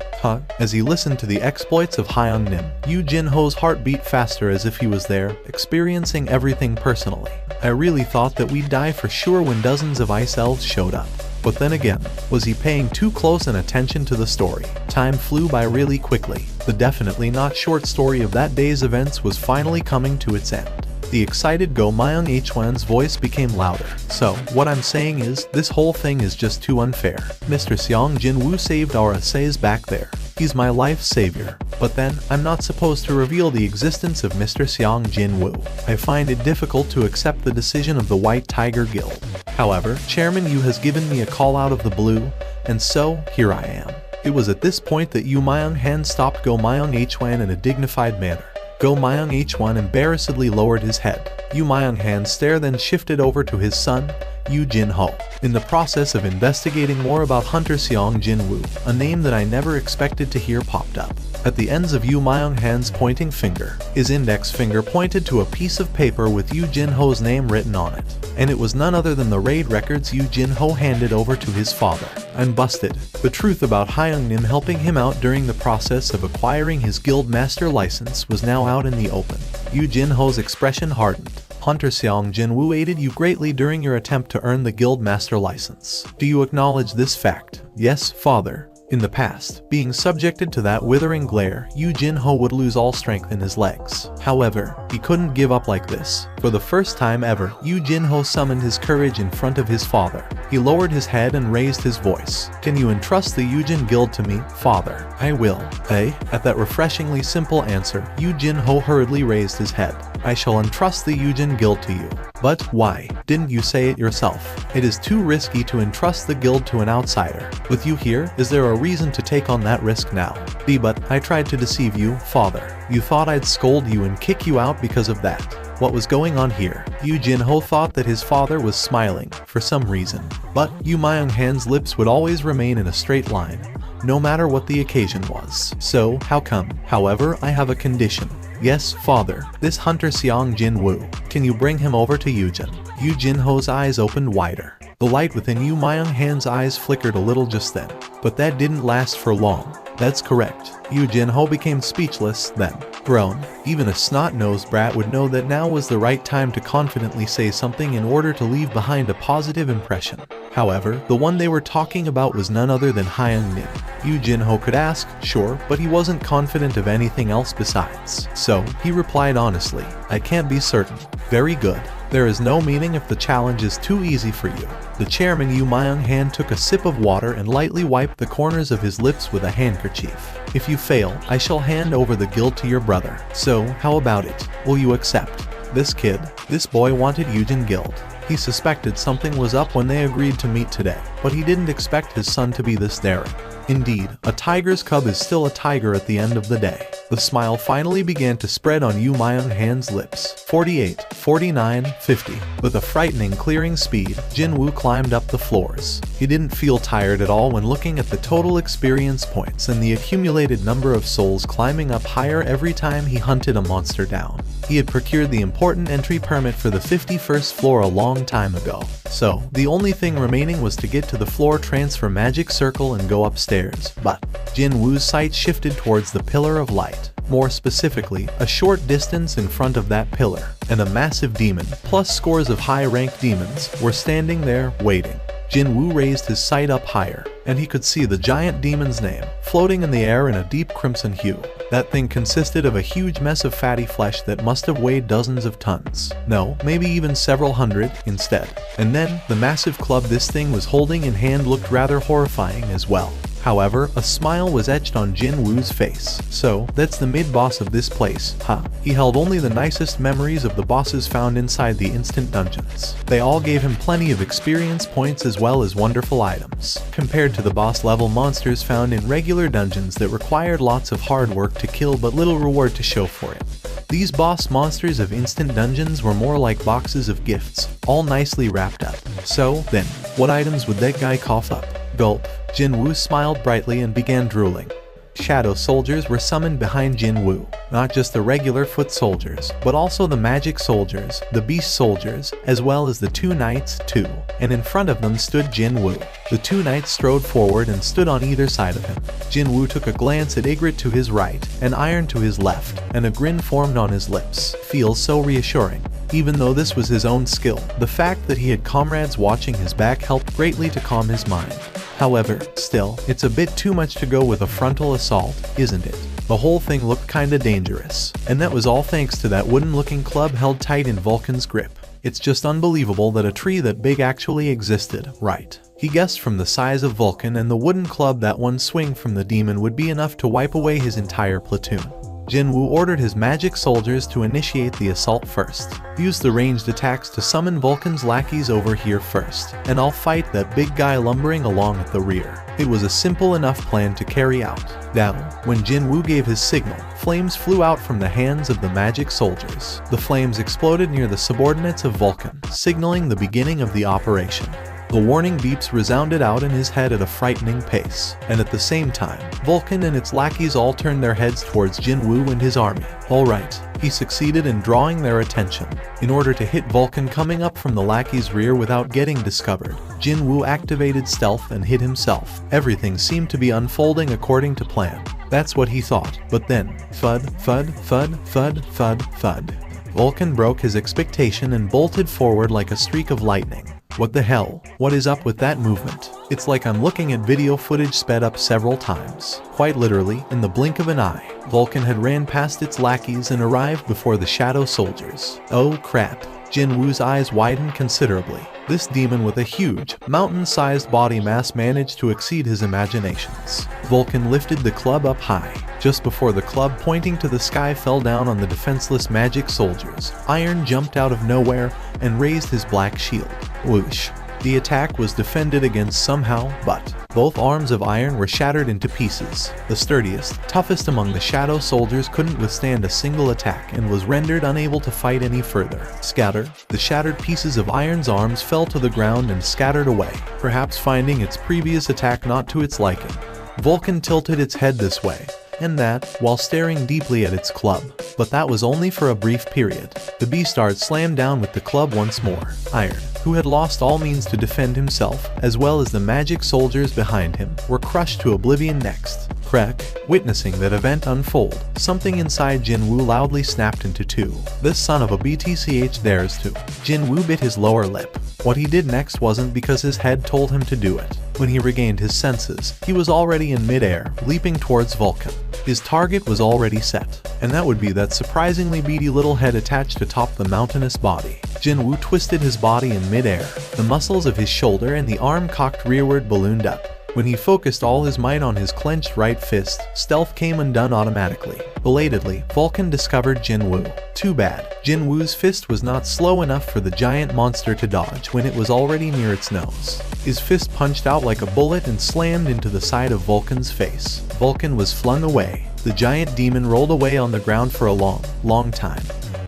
as he listened to the exploits of Hyung Nim, Yu Jin-ho's heart beat faster as if he was there, experiencing everything personally. I really thought that we'd die for sure when dozens of ice elves showed up. But then again, was he paying too close an attention to the story? Time flew by really quickly. The definitely not short story of that day's events was finally coming to its end. The excited Go Myung Hwan's voice became louder. So, what I'm saying is, this whole thing is just too unfair. Mr. Seong Jin-woo saved our essays back there. He's my life savior. But then, I'm not supposed to reveal the existence of Mr. Seong Jin-woo. I find it difficult to accept the decision of the White Tiger Guild. However, Chairman Yu has given me a call out of the blue, and so, here I am. It was at this point that Yu Myung Han stopped Go Myung Hwan in a dignified manner. Go Myung Hwan embarrassedly lowered his head. Yu Myung Han's stare then shifted over to his son, Yu Jin-ho. In the process of investigating more about Hunter Seong Jin-woo, a name that I never expected to hear popped up. At the ends of Yu Myung Han's pointing finger, his index finger pointed to a piece of paper with Yu Jin-ho's name written on it. And it was none other than the raid records Yu Jin-ho handed over to his father. I'm busted. The truth about Hyung Nim helping him out during the process of acquiring his guild master license was now out in the open. Yu Jin-ho's expression hardened. Hunter Seong Jin-woo aided you greatly during your attempt to earn the guild master license. Do you acknowledge this fact? Yes, father. In the past, being subjected to that withering glare, Yu Jin-ho would lose all strength in his legs. However, he couldn't give up like this. For the first time ever, Yu Jin-ho summoned his courage in front of his father. He lowered his head and raised his voice. Can you entrust the Yujin Guild to me, father? I will. At that refreshingly simple answer, Yu Jin-ho hurriedly raised his head. I shall entrust the Yujin Guild to you. But why? Didn't you say it yourself? It is too risky to entrust the guild to an outsider. With you here, is there a reason to take on that risk now? But I tried to deceive you, father. You thought I'd scold you and kick you out because of that. What was going on here? Yu Jin-ho thought that his father was smiling, for some reason. But Yu Myung Han's lips would always remain in a straight line, no matter what the occasion was. So, how come? However, I have a condition. Yes, father, this Hunter Seong Jin-woo. Can you bring him over to Yujin? Yu Jin-ho's eyes opened wider. The light within Yu Myung Han's eyes flickered a little just then, but that didn't last for long. That's correct. Yu Jin-ho became speechless, then groaned. Even a snot-nosed brat would know that now was the right time to confidently say something in order to leave behind a positive impression. However, the one they were talking about was none other than Hyung Nim. Yu Jin-ho could ask, sure, but he wasn't confident of anything else besides. So, he replied honestly, I can't be certain. Very good. There is no meaning if the challenge is too easy for you. The chairman Yu Myung-han took a sip of water and lightly wiped the corners of his lips with a handkerchief. If you fail, I shall hand over the guild to your brother. So, how about it? Will you accept? This boy wanted Eugen Guild. He suspected something was up when they agreed to meet today, but he didn't expect his son to be this daring. Indeed, a tiger's cub is still a tiger at the end of the day. The smile finally began to spread on Yu Myung-han's lips. 48, 49, 50. With a frightening clearing speed, Jin-woo climbed up the floors. He didn't feel tired at all when looking at the total experience points and the accumulated number of souls climbing up higher every time he hunted a monster down. He had procured the important entry permit for the 51st floor a long time ago. So, the only thing remaining was to get to the floor transfer magic circle and go upstairs. But Jin-woo's sight shifted towards the pillar of light. More specifically, a short distance in front of that pillar, and a massive demon, plus scores of high-ranked demons, were standing there, waiting. Jin-woo raised his sight up higher, and he could see the giant demon's name, floating in the air in a deep crimson hue. That thing consisted of a huge mess of fatty flesh that must have weighed dozens of tons. No, maybe even several hundred instead. And then, the massive club this thing was holding in hand looked rather horrifying as well. However, a smile was etched on Jin-woo's face. So, that's the mid-boss of this place, huh? He held only the nicest memories of the bosses found inside the instant dungeons. They all gave him plenty of experience points as well as wonderful items, compared to the boss-level monsters found in regular dungeons that required lots of hard work to kill but little reward to show for it. These boss monsters of instant dungeons were more like boxes of gifts, all nicely wrapped up. So, then, what items would that guy cough up? Gulp. Jin-woo smiled brightly and began drooling. Shadow soldiers were summoned behind Jin-woo, not just the regular foot soldiers, but also the magic soldiers, the beast soldiers, as well as the two knights too, and in front of them stood Jin-woo. The two knights strode forward and stood on either side of him. Jin-woo took a glance at Ygritte to his right, and Iron to his left, and a grin formed on his lips. Feels so reassuring. Even though this was his own skill, the fact that he had comrades watching his back helped greatly to calm his mind. However, still, it's a bit too much to go with a frontal assault, isn't it? The whole thing looked kinda dangerous, and that was all thanks to that wooden-looking club held tight in Vulcan's grip. It's just unbelievable that a tree that big actually existed, right? He guessed from the size of Vulcan and the wooden club that one swing from the demon would be enough to wipe away his entire platoon. Jin-woo ordered his magic soldiers to initiate the assault first. Use the ranged attacks to summon Vulcan's lackeys over here first, and I'll fight that big guy lumbering along at the rear. It was a simple enough plan to carry out. Now, when Jin-woo gave his signal, flames flew out from the hands of the magic soldiers. The flames exploded near the subordinates of Vulcan, signaling the beginning of the operation. The warning beeps resounded out in his head at a frightening pace, and at the same time, Vulcan and its lackeys all turned their heads towards Jin-woo and his army. Alright, he succeeded in drawing their attention. In order to hit Vulcan coming up from the lackey's rear without getting discovered, Jin-woo activated stealth and hid himself. Everything seemed to be unfolding according to plan. That's what he thought, but then, thud, thud, thud, thud, thud, thud. Vulcan broke his expectation and bolted forward like a streak of lightning. What the hell? What is up with that movement? It's like I'm looking at video footage sped up several times. Quite literally, in the blink of an eye, Vulcan had ran past its lackeys and arrived before the shadow soldiers. Oh crap. Jin-woo's eyes widened considerably. This demon with a huge, mountain-sized body mass managed to exceed his imaginations. Vulcan lifted the club up high. Just before the club pointing to the sky fell down on the defenseless magic soldiers, Iron jumped out of nowhere and raised his black shield. Whoosh. The attack was defended against somehow, but both arms of Iron were shattered into pieces. The sturdiest, toughest among the shadow soldiers couldn't withstand a single attack and was rendered unable to fight any further. Scatter. The shattered pieces of Iron's arms fell to the ground and scattered away, perhaps finding its previous attack not to its liking. Vulcan tilted its head this way and that, while staring deeply at its club. But that was only for a brief period. The beastard slammed down with the club once more. Iron, who had lost all means to defend himself, as well as the magic soldiers behind him, were crushed to oblivion next. Krek, witnessing that event unfold, something inside Jinwoo loudly snapped into two. This son of a BTCH dares to. Jinwoo bit his lower lip. What he did next wasn't because his head told him to do it. When he regained his senses, he was already in midair, leaping towards Vulcan. His target was already set, and that would be that surprisingly beady little head attached atop the mountainous body. Jinwoo twisted his body in midair. The muscles of his shoulder and the arm cocked rearward ballooned up. When he focused all his might on his clenched right fist, stealth came undone automatically. Belatedly, Vulcan discovered Jinwoo. Too bad. Jinwoo's fist was not slow enough for the giant monster to dodge when it was already near its nose. His fist punched out like a bullet and slammed into the side of Vulcan's face. Vulcan was flung away. The giant demon rolled away on the ground for a long time,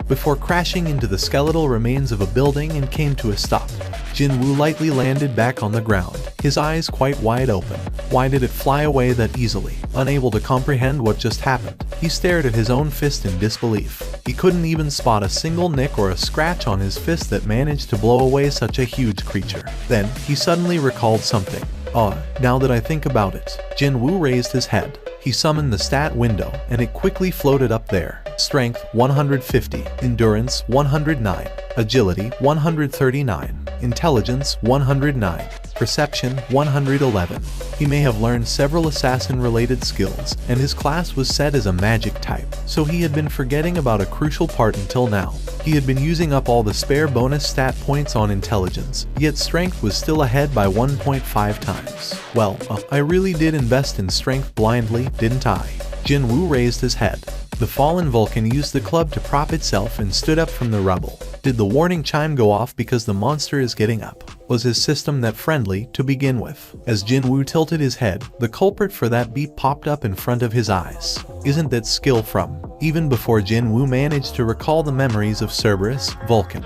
before crashing into the skeletal remains of a building and came to a stop. Jinwoo lightly landed back on the ground, his eyes quite wide open. Why did it fly away that easily? Unable to comprehend what just happened, he stared at his own fist in disbelief. He couldn't even spot a single nick or a scratch on his fist that managed to blow away such a huge creature. Then, he suddenly recalled something. Now that I think about it. Jinwoo raised his head. He summoned the stat window, and it quickly floated up there. Strength 150, Endurance 109, Agility 139, Intelligence 109, Perception 111. He may have learned several assassin-related skills, and his class was set as a magic type, so he had been forgetting about a crucial part until now. He had been using up all the spare bonus stat points on intelligence, yet strength was still ahead by 1.5 times. Well, I really did invest in strength blindly, didn't I? Jinwoo raised his head. The fallen Vulcan used the club to prop itself and stood up from the rubble. Did the warning chime go off because the monster is getting up? Was his system that friendly to begin with? As Jinwoo tilted his head, the culprit for that beep popped up in front of his eyes. Isn't that skill from? Even before Jinwoo managed to recall the memories of Cerberus, Vulcan,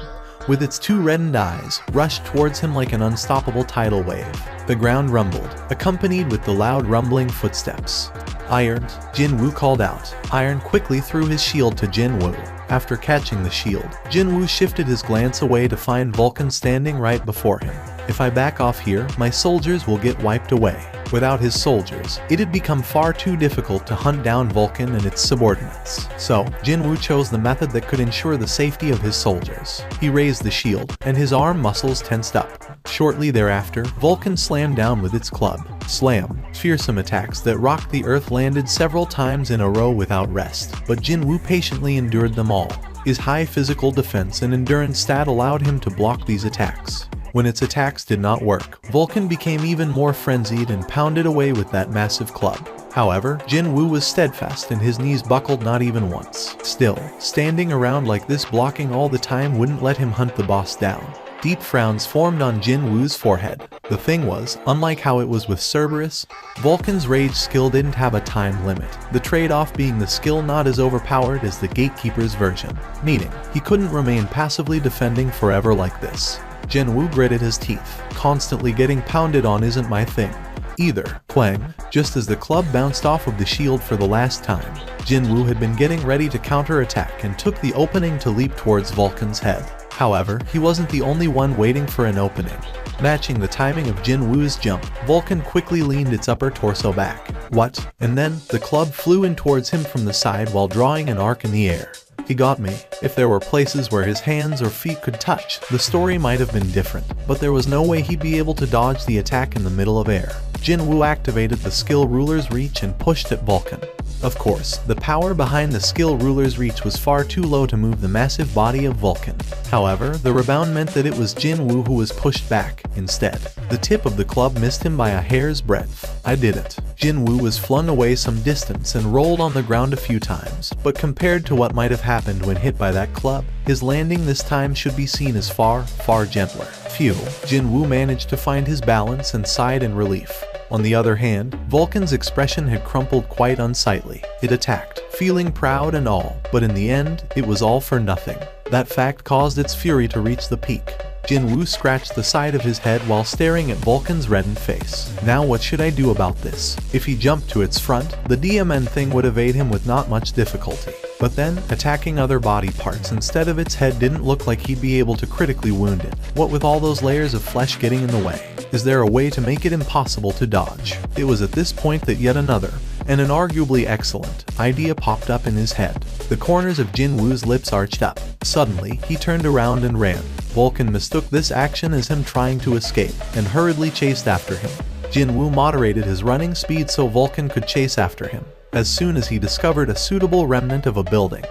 with its two reddened eyes, rushed towards him like an unstoppable tidal wave. The ground rumbled, accompanied with the loud rumbling footsteps. Iron, Jinwoo called out. Iron quickly threw his shield to Jinwoo. After catching the shield, Jinwoo shifted his glance away to find Vulcan standing right before him. If I back off here, my soldiers will get wiped away. Without his soldiers, it had become far too difficult to hunt down Vulcan and its subordinates. So, Jinwoo chose the method that could ensure the safety of his soldiers. He raised the shield, and his arm muscles tensed up. Shortly thereafter, Vulcan slammed down with its club. Slam. Fearsome attacks that rocked the earth landed several times in a row without rest, but Jinwoo patiently endured them all. His high physical defense and endurance stat allowed him to block these attacks. When its attacks did not work, Vulcan became even more frenzied and pounded away with that massive club. However, Jinwoo was steadfast and his knees buckled not even once. Still, standing around like this blocking all the time wouldn't let him hunt the boss down. Deep frowns formed on Jinwoo's forehead. The thing was, unlike how it was with Cerberus, Vulcan's rage skill didn't have a time limit, the trade-off being the skill not as overpowered as the Gatekeeper's version, meaning he couldn't remain passively defending forever like this. Jinwoo gritted his teeth. Constantly getting pounded on isn't my thing either. Clang. Just as the club bounced off of the shield for the last time, Jinwoo had been getting ready to counterattack and took the opening to leap towards Vulcan's head. However, he wasn't the only one waiting for an opening. Matching the timing of Jinwoo's jump, Vulcan quickly leaned its upper torso back. What? And then, the club flew in towards him from the side while drawing an arc in the air. He got me. If there were places where his hands or feet could touch, the story might have been different, but there was no way he'd be able to dodge the attack in the middle of air. Jinwoo activated the skill ruler's reach and pushed at Vulcan. Of course, the power behind the skill ruler's reach was far too low to move the massive body of Vulcan. However, the rebound meant that it was Jinwoo who was pushed back, instead. The tip of the club missed him by a hair's breadth. I did it. Jinwoo was flung away some distance and rolled on the ground a few times, but compared to what might have happened when hit by that club, his landing this time should be seen as far, far gentler. Phew, Jinwoo managed to find his balance and sighed in relief. On the other hand, Vulcan's expression had crumpled quite unsightly. It attacked, feeling proud and all, but in the end, it was all for nothing. That fact caused its fury to reach the peak. Jinwoo scratched the side of his head while staring at Vulcan's reddened face. Now what should I do about this? If he jumped to its front, the DMN thing would evade him with not much difficulty. But then, attacking other body parts instead of its head didn't look like he'd be able to critically wound it. What with all those layers of flesh getting in the way? Is there a way to make it impossible to dodge? It was at this point that yet another, and an arguably excellent idea popped up in his head. The corners of Jinwoo's lips arched up. Suddenly, he turned around and ran. Vulcan mistook this action as him trying to escape, and hurriedly chased after him. Jinwoo moderated his running speed so Vulcan could chase after him. As soon as he discovered a suitable remnant of a building,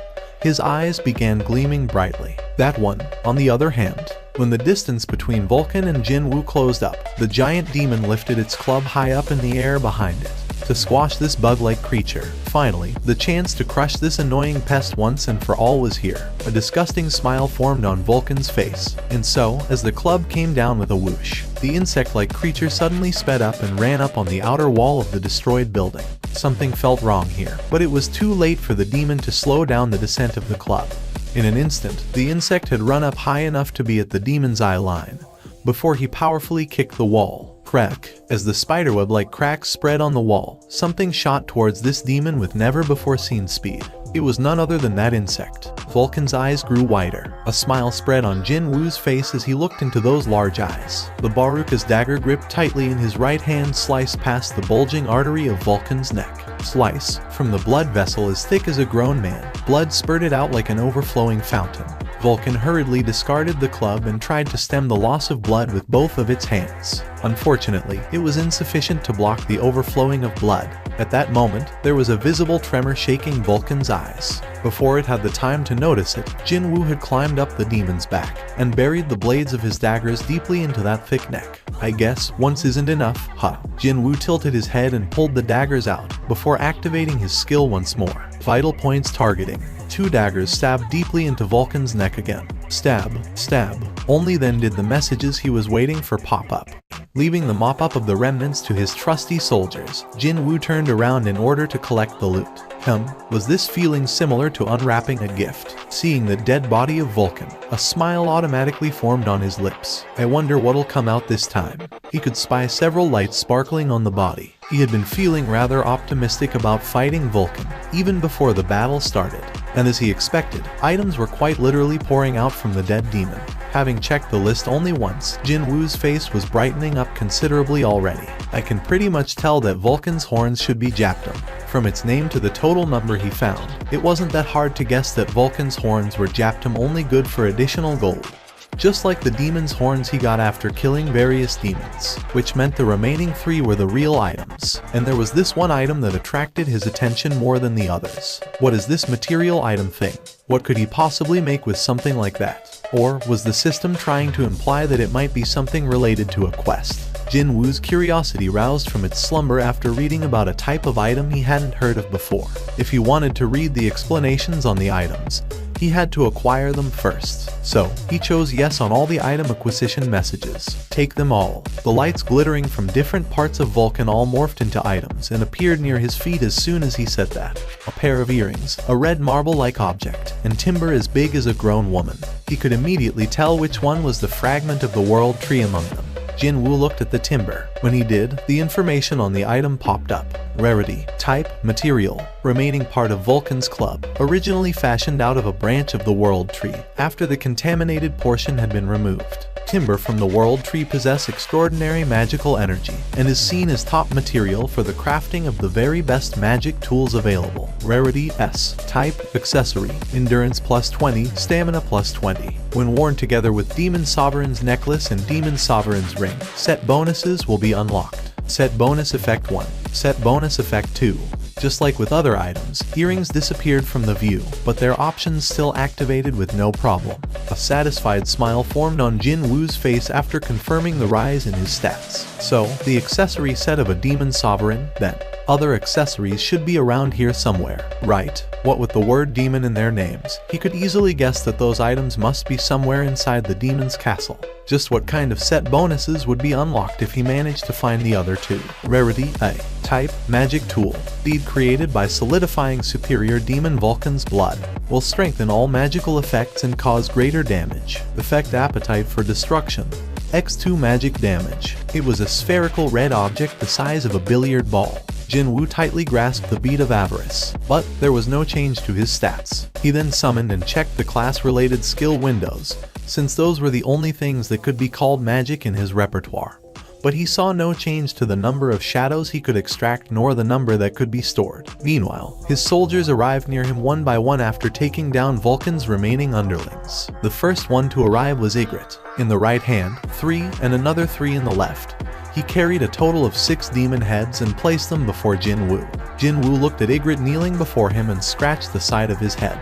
his eyes began gleaming brightly. That one, on the other hand, when the distance between Vulcan and Jinwoo closed up, the giant demon lifted its club high up in the air behind it to squash this bug-like creature. Finally, the chance to crush this annoying pest once and for all was here. A disgusting smile formed on Vulcan's face, and so, as the club came down with a whoosh, the insect-like creature suddenly sped up and ran up on the outer wall of the destroyed building. Something felt wrong here, but it was too late for the demon to slow down the descent of the club. In an instant, the insect had run up high enough to be at the demon's eye line, before he powerfully kicked the wall. Crack. As the spiderweb-like cracks spread on the wall, something shot towards this demon with never-before-seen speed. It was none other than that insect. Vulcan's eyes grew wider. A smile spread on Jinwoo's face as he looked into those large eyes. The Baruka's dagger gripped tightly in his right hand sliced past the bulging artery of Vulcan's neck. Slice. From the blood vessel as thick as a grown man, blood spurted out like an overflowing fountain. Vulcan hurriedly discarded the club and tried to stem the loss of blood with both of its hands. Unfortunately, it was insufficient to block the overflowing of blood. At that moment, there was a visible tremor shaking Vulcan's eyes. Before it had the time to notice it, Jinwoo had climbed up the demon's back and buried the blades of his daggers deeply into that thick neck. I guess once isn't enough, huh? Jinwoo tilted his head and pulled the daggers out before activating his skill once more. Vital points targeting. 2 daggers stabbed deeply into Vulcan's neck again. Stab, stab. Only then did the messages he was waiting for pop up. Leaving the mop-up of the remnants to his trusty soldiers, Jinwoo turned around in order to collect the loot. Was this feeling similar to unwrapping a gift? Seeing the dead body of Vulcan, a smile automatically formed on his lips. I wonder what'll come out this time. He could spy several lights sparkling on the body. He had been feeling rather optimistic about fighting Vulcan, even before the battle started. And as he expected, items were quite literally pouring out from the dead demon. Having checked the list only once, Jinwoo's face was brightening up considerably already. I can pretty much tell that Vulcan's horns should be Japtum. From its name to the total number he found, it wasn't that hard to guess that Vulcan's horns were Japtum only good for additional gold. Just like the demon's horns he got after killing various demons, which meant the remaining 3 were the real items. And there was this one item that attracted his attention more than the others. What is this material item thing? What could he possibly make with something like that? Or was the system trying to imply that it might be something related to a quest? Jinwoo's curiosity roused from its slumber after reading about a type of item he hadn't heard of before. If he wanted to read the explanations on the items, he had to acquire them first. So, he chose yes on all the item acquisition messages. Take them all. The lights glittering from different parts of Vulcan all morphed into items and appeared near his feet as soon as he said that. A pair of earrings, a red marble-like object, and timber as big as a grown woman. He could immediately tell which one was the fragment of the world tree among them. Jinwoo looked at the timber. When he did, the information on the item popped up. Rarity, type, material, remaining part of Vulcan's club, originally fashioned out of a branch of the world tree, after the contaminated portion had been removed. Timber from the world tree possess extraordinary magical energy, and is seen as top material for the crafting of the very best magic tools available. Rarity S. Type, accessory, endurance plus 20, stamina plus 20. When worn together with Demon Sovereign's necklace and Demon Sovereign's ring, set bonuses will be unlocked. Set bonus effect 1. Set bonus effect 2. Just like with other items, earrings disappeared from the view, but their options still activated with no problem. A satisfied smile formed on Jinwoo's face after confirming the rise in his stats. So, the accessory set of a Demon Sovereign, then. Other accessories should be around here somewhere, right? What with the word demon in their names, he could easily guess that those items must be somewhere inside the demon's castle. Just what kind of set bonuses would be unlocked if he managed to find the other 2? Rarity A. Type, magic tool. Deed created by solidifying superior demon Vulcan's blood. Will strengthen all magical effects and cause greater damage. Effect appetite for destruction. X2 magic damage. It was a spherical red object the size of a billiard ball. Jinwoo tightly grasped the bead of avarice, but there was no change to his stats. He then summoned and checked the class-related skill windows, since those were the only things that could be called magic in his repertoire. but he saw no change to the number of shadows he could extract nor the number that could be stored. Meanwhile, his soldiers arrived near him one by one after taking down Vulcan's remaining underlings. The first one to arrive was Ygritte. In the right hand, 3 and another 3 in the left. He carried a total of 6 demon heads and placed them before Jinwoo. Jinwoo looked at Ygritte kneeling before him and scratched the side of his head.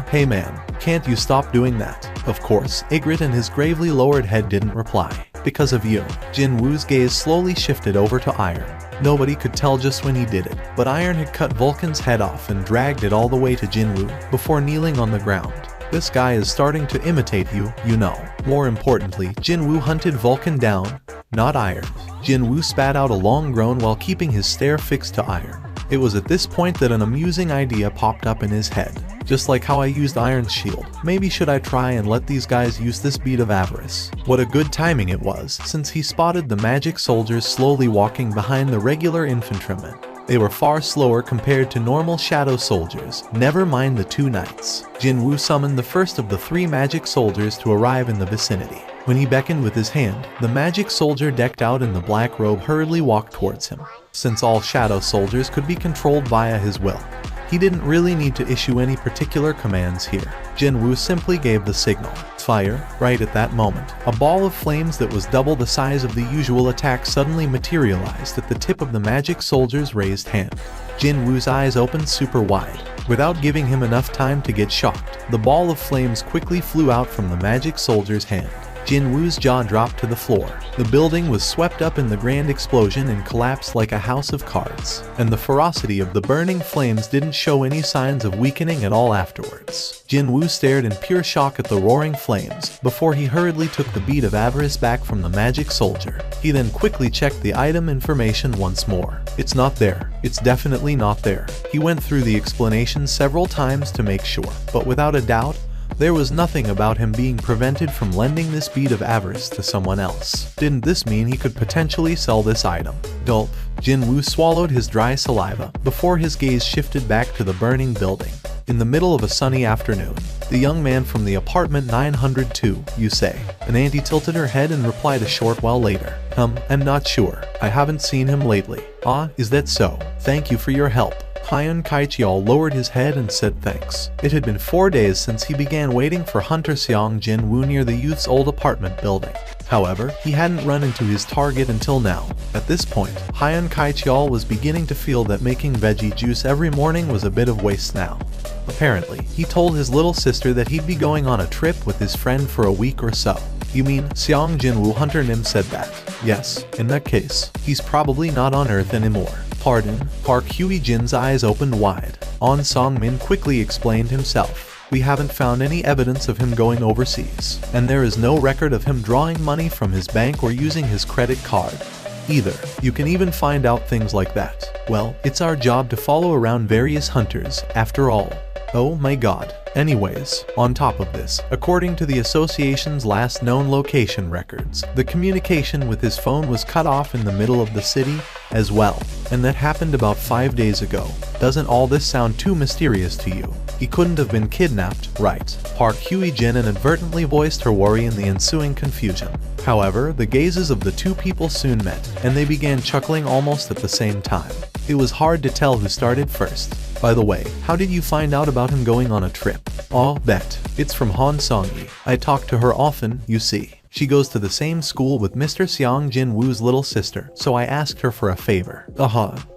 Hey man, can't you stop doing that? Of course, Ygritte and his gravely lowered head didn't reply. Because of you. Jinwoo's gaze slowly shifted over to Iron. Nobody could tell just when he did it, but Iron had cut Vulcan's head off and dragged it all the way to Jinwoo before kneeling on the ground. This guy is starting to imitate you, you know. More importantly, Jinwoo hunted Vulcan down, not Iron. Jinwoo spat out a long groan while keeping his stare fixed to Iron. It was at this point that an amusing idea popped up in his head. Just like how I used Iron's shield, maybe should I try and let these guys use this bead of avarice? What a good timing it was, since he spotted the magic soldiers slowly walking behind the regular infantrymen. They were far slower compared to normal shadow soldiers, never mind the 2 knights. Jinwoo summoned the first of the 3 magic soldiers to arrive in the vicinity. When he beckoned with his hand, the magic soldier decked out in the black robe hurriedly walked towards him. Since all shadow soldiers could be controlled via his will, he didn't really need to issue any particular commands here. Jinwoo simply gave the signal, fire. Right at that moment, a ball of flames that was double the size of the usual attack suddenly materialized at the tip of the magic soldier's raised hand. Jinwoo's eyes opened super wide. Without giving him enough time to get shocked, the ball of flames quickly flew out from the magic soldier's hand. Jinwoo's jaw dropped to the floor. The building was swept up in the grand explosion and collapsed like a house of cards, and the ferocity of the burning flames didn't show any signs of weakening at all afterwards. Jinwoo stared in pure shock at the roaring flames, before he hurriedly took the bead of avarice back from the magic soldier. He then quickly checked the item information once more. It's not there. It's definitely not there. He went through the explanation several times to make sure, but without a doubt, there was nothing about him being prevented from lending this bead of avarice to someone else. Didn't this mean he could potentially sell this item? Gulp. Jinwoo swallowed his dry saliva before his gaze shifted back to the burning building. In the middle of a sunny afternoon, the young man from the apartment 902, you say. An auntie tilted her head and replied a short while later. I'm not sure. I haven't seen him lately. Ah, is that so? Thank you for your help. Hyun Kaicheol lowered his head and said thanks. It had been 4 days since he began waiting for Hunter Seong Jinwoo near the youth's old apartment building. However, he hadn't run into his target until now. At this point, Hyun Kaicheol was beginning to feel that making veggie juice every morning was a bit of waste now. Apparently, he told his little sister that he'd be going on a trip with his friend for a week or so. You mean Seong Jinwoo? Hunter Nim said that. Yes, in that case, he's probably not on Earth anymore. Pardon? Park Hye-jin's eyes opened wide. On Song-min quickly explained himself. We haven't found any evidence of him going overseas, and there is no record of him drawing money from his bank or using his credit card either. You can even find out things like that. Well, it's our job to follow around various hunters, after all. Oh my god. Anyways, on top of this, according to the association's last known location records, the communication with his phone was cut off in the middle of the city as well, and that happened about 5 days ago. Doesn't all this sound too mysterious to you? He couldn't have been kidnapped, right? Park Hye-jin inadvertently voiced her worry in the ensuing confusion. However, the gazes of the two people soon met, and they began chuckling almost at the same time. It was hard to tell who started first. By the way, how did you find out about him going on a trip? I'll bet. It's from Han Song-yi. I talk to her often, you see. She goes to the same school with Mr. Seong Jinwoo's little sister, so I asked her for a favor.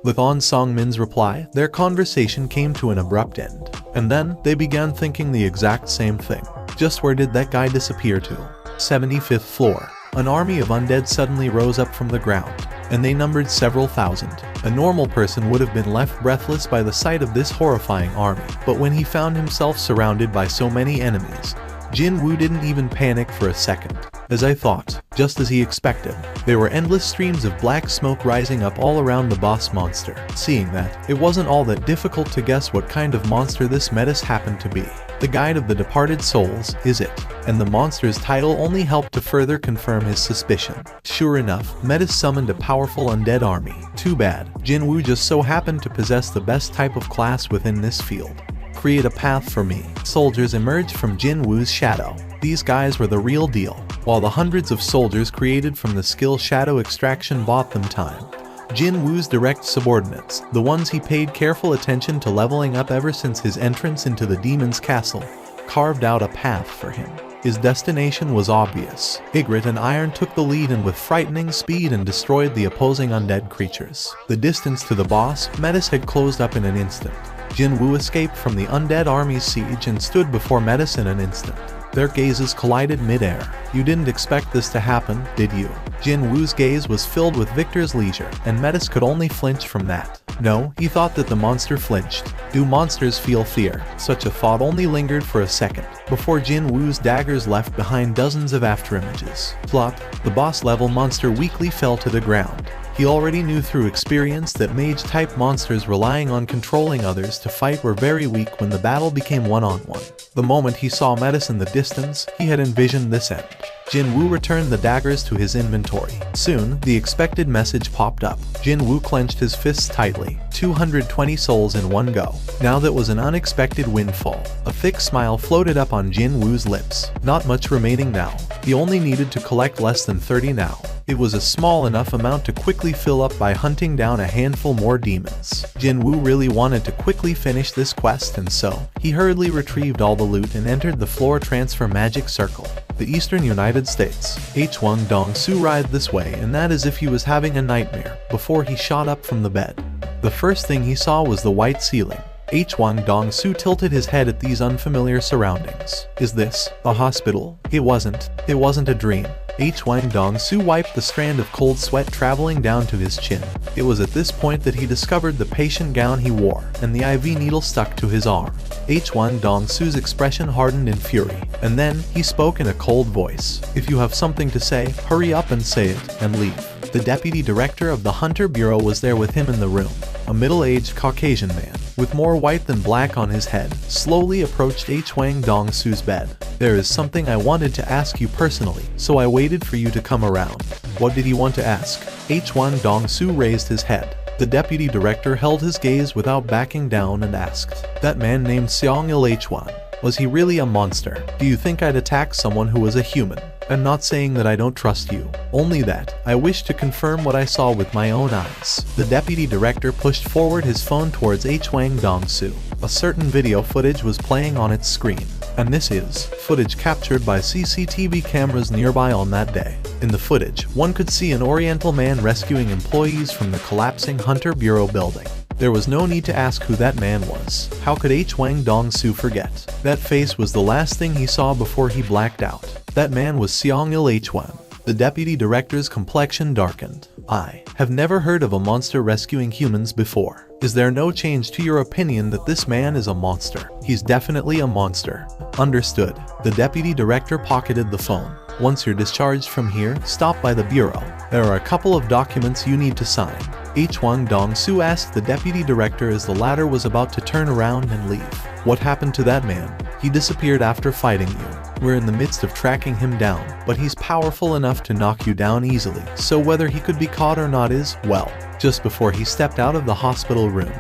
With On Song-min's reply, their conversation came to an abrupt end. And then, they began thinking the exact same thing. Just where did that guy disappear to? 75th floor. An army of undead suddenly rose up from the ground, and they numbered several thousand. A normal person would have been left breathless by the sight of this horrifying army, but when he found himself surrounded by so many enemies, Jinwoo didn't even panic for a second. As I thought, just as he expected, there were endless streams of black smoke rising up all around the boss monster. Seeing that, it wasn't all that difficult to guess what kind of monster this Metis happened to be. The Guide of the Departed Souls, is it? And the monster's title only helped to further confirm his suspicion. Sure enough, Metis summoned a powerful undead army. Too bad, Jinwoo just so happened to possess the best type of class within this field. Create a path for me. Soldiers emerged from Jinwoo's shadow. These guys were the real deal. while the hundreds of soldiers created from the skill shadow extraction bought them time. Jin Woo's direct subordinates, the ones he paid careful attention to leveling up ever since his entrance into the demon's castle, carved out a path for him. His destination was obvious. Ygritte and Iron took the lead and with frightening speed and destroyed the opposing undead creatures. The distance to the boss, Metis, had closed up in an instant. Jin Woo escaped from the undead army's siege and stood before Metis in an instant. Their gazes collided mid-air. You didn't expect this to happen, did you? Jin Woo's gaze was filled with victor's leisure, and Metis could only flinch from that. No, he thought that the monster flinched. Do monsters feel fear? Such a thought only lingered for a second, before Jin Woo's daggers left behind dozens of afterimages. Plop, the boss-level monster weakly fell to the ground. He already knew through experience that mage-type monsters relying on controlling others to fight were very weak when the battle became one-on-one. The moment he saw Metis in the distance, he had envisioned this end. Jin Woo returned the daggers to his inventory. Soon, the expected message popped up. Jin Woo clenched his fists tightly. 220 souls in one go. Now that was an unexpected windfall. A thick smile floated up on Jin Woo's lips. Not much remaining now. He only needed to collect less than 30 now. It was a small enough amount to quickly fill up by hunting down a handful more demons. Jin Woo really wanted to quickly finish this quest, and so he hurriedly retrieved all the loot and entered the floor transfer magic circle. The eastern United States. H1 Dong-Su writhed this way, and that as if he was having a nightmare, before he shot up from the bed. The first thing he saw was the white ceiling. H1 Dong-Su tilted his head at these unfamiliar surroundings. Is this a hospital? It wasn't a dream. H1 Dong-Su wiped the strand of cold sweat traveling down to his chin. It was at this point that he discovered the patient gown he wore, and the IV needle stuck to his arm. H1 Dong-Su's expression hardened in fury, and then he spoke in a cold voice. If you have something to say, hurry up and say it, and leave. The deputy director of the Hunter Bureau was there with him in the room. A middle-aged Caucasian man, with more white than black on his head, slowly approached H1 Dong-Su's bed. There is something I wanted to ask you personally, so I waited for you to come around. What did he want to ask? H1 Dong-Su raised his head. The deputy director held his gaze without backing down and asked, that man named Seong-il H1, was he really a monster? Do you think I'd attack someone who was a human? I'm not saying that I don't trust you, only that I wish to confirm what I saw with my own eyes. The deputy director pushed forward his phone towards H1 Dong-Su. A certain video footage was playing on its screen, and this is footage captured by CCTV cameras nearby on that day. In the footage, one could see an Oriental man rescuing employees from the collapsing Hunter Bureau building. There was no need to ask who that man was. How could H1 Dong-Su forget? That face was the last thing he saw before he blacked out. That man was Seong-il H1. The deputy director's complexion darkened. I have never heard of a monster rescuing humans before. Is there no change to your opinion that this man is a monster? He's definitely a monster. Understood. The deputy director pocketed the phone. Once you're discharged from here, stop by the bureau. There are a couple of documents you need to sign. H1 Dong-Su asked the deputy director as the latter was about to turn around and leave. What happened to that man? He disappeared after fighting you. We're in the midst of tracking him down, but he's powerful enough to knock you down easily, so whether he could be caught or not is, well, just before he stepped out of the hospital room.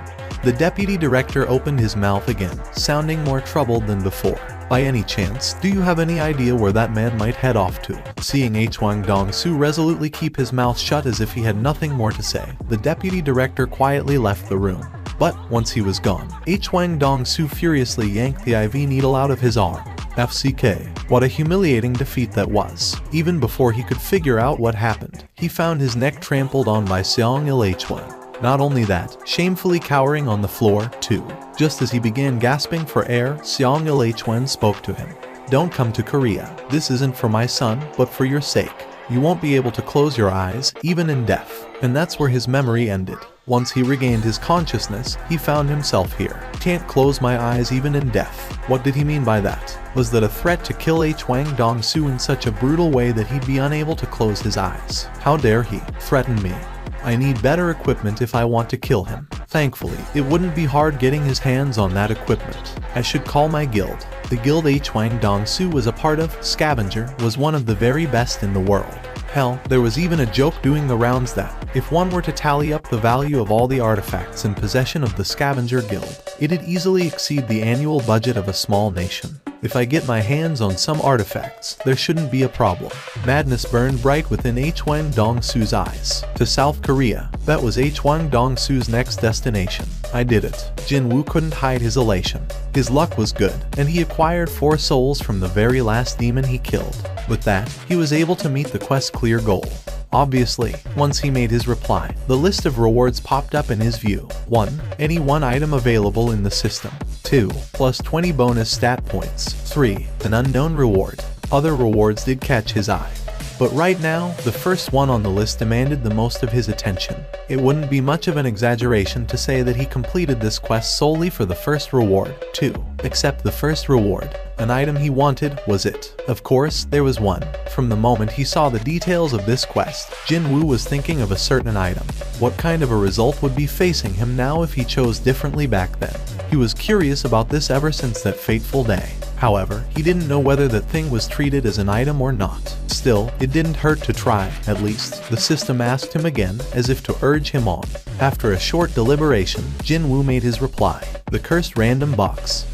The deputy director opened his mouth again, sounding more troubled than before. By any chance, do you have any idea where that man might head off to? Seeing H1 Dong-Su resolutely keep his mouth shut as if he had nothing more to say, the deputy director quietly left the room. But once he was gone, H1 Dong-Su furiously yanked the IV needle out of his arm. FCK. What a humiliating defeat that was. Even before he could figure out what happened, he found his neck trampled on by Seong-il H1. Not only that, shamefully cowering on the floor, too. Just as he began gasping for air, Seong-il H1 spoke to him. Don't come to Korea. This isn't for my son, but for your sake. You won't be able to close your eyes, even in death. And that's where his memory ended. Once he regained his consciousness, he found himself here. Can't close my eyes even in death. What did he mean by that? Was that a threat to kill H1 Dong-Su in such a brutal way that he'd be unable to close his eyes? How dare he threaten me? I need better equipment if I want to kill him. Thankfully, it wouldn't be hard getting his hands on that equipment. I should call my guild. The guild H1 Dong-Su was a part of, Scavenger, was one of the very best in the world. Hell, there was even a joke doing the rounds that, if one were to tally up the value of all the artifacts in possession of the Scavenger Guild, it'd easily exceed the annual budget of a small nation. If I get my hands on some artifacts, there shouldn't be a problem. Madness burned bright within Hwang Dong-su's eyes. To South Korea, that was Hwang Dong-su's next destination. I did it. Jin-woo couldn't hide his elation. His luck was good, and he acquired 4 souls from the very last demon he killed. With that, he was able to meet the quest's clear goal. Obviously, once he made his reply, the list of rewards popped up in his view. 1. Any one item available in the system. 2. Plus 20 bonus stat points. 3. An unknown reward. Other rewards did catch his eye. But right now, the first one on the list demanded the most of his attention. It wouldn't be much of an exaggeration to say that he completed this quest solely for the first reward, too. Except the first reward, an item he wanted, was it. Of course, there was one. From the moment he saw the details of this quest, Jin-woo was thinking of a certain item. What kind of a result would be facing him now if he chose differently back then? He was curious about this ever since that fateful day. However, he didn't know whether that thing was treated as an item or not. Still, it didn't hurt to try, at least. The system asked him again, as if to urge him on. After a short deliberation, Jin-woo made his reply. The cursed random box.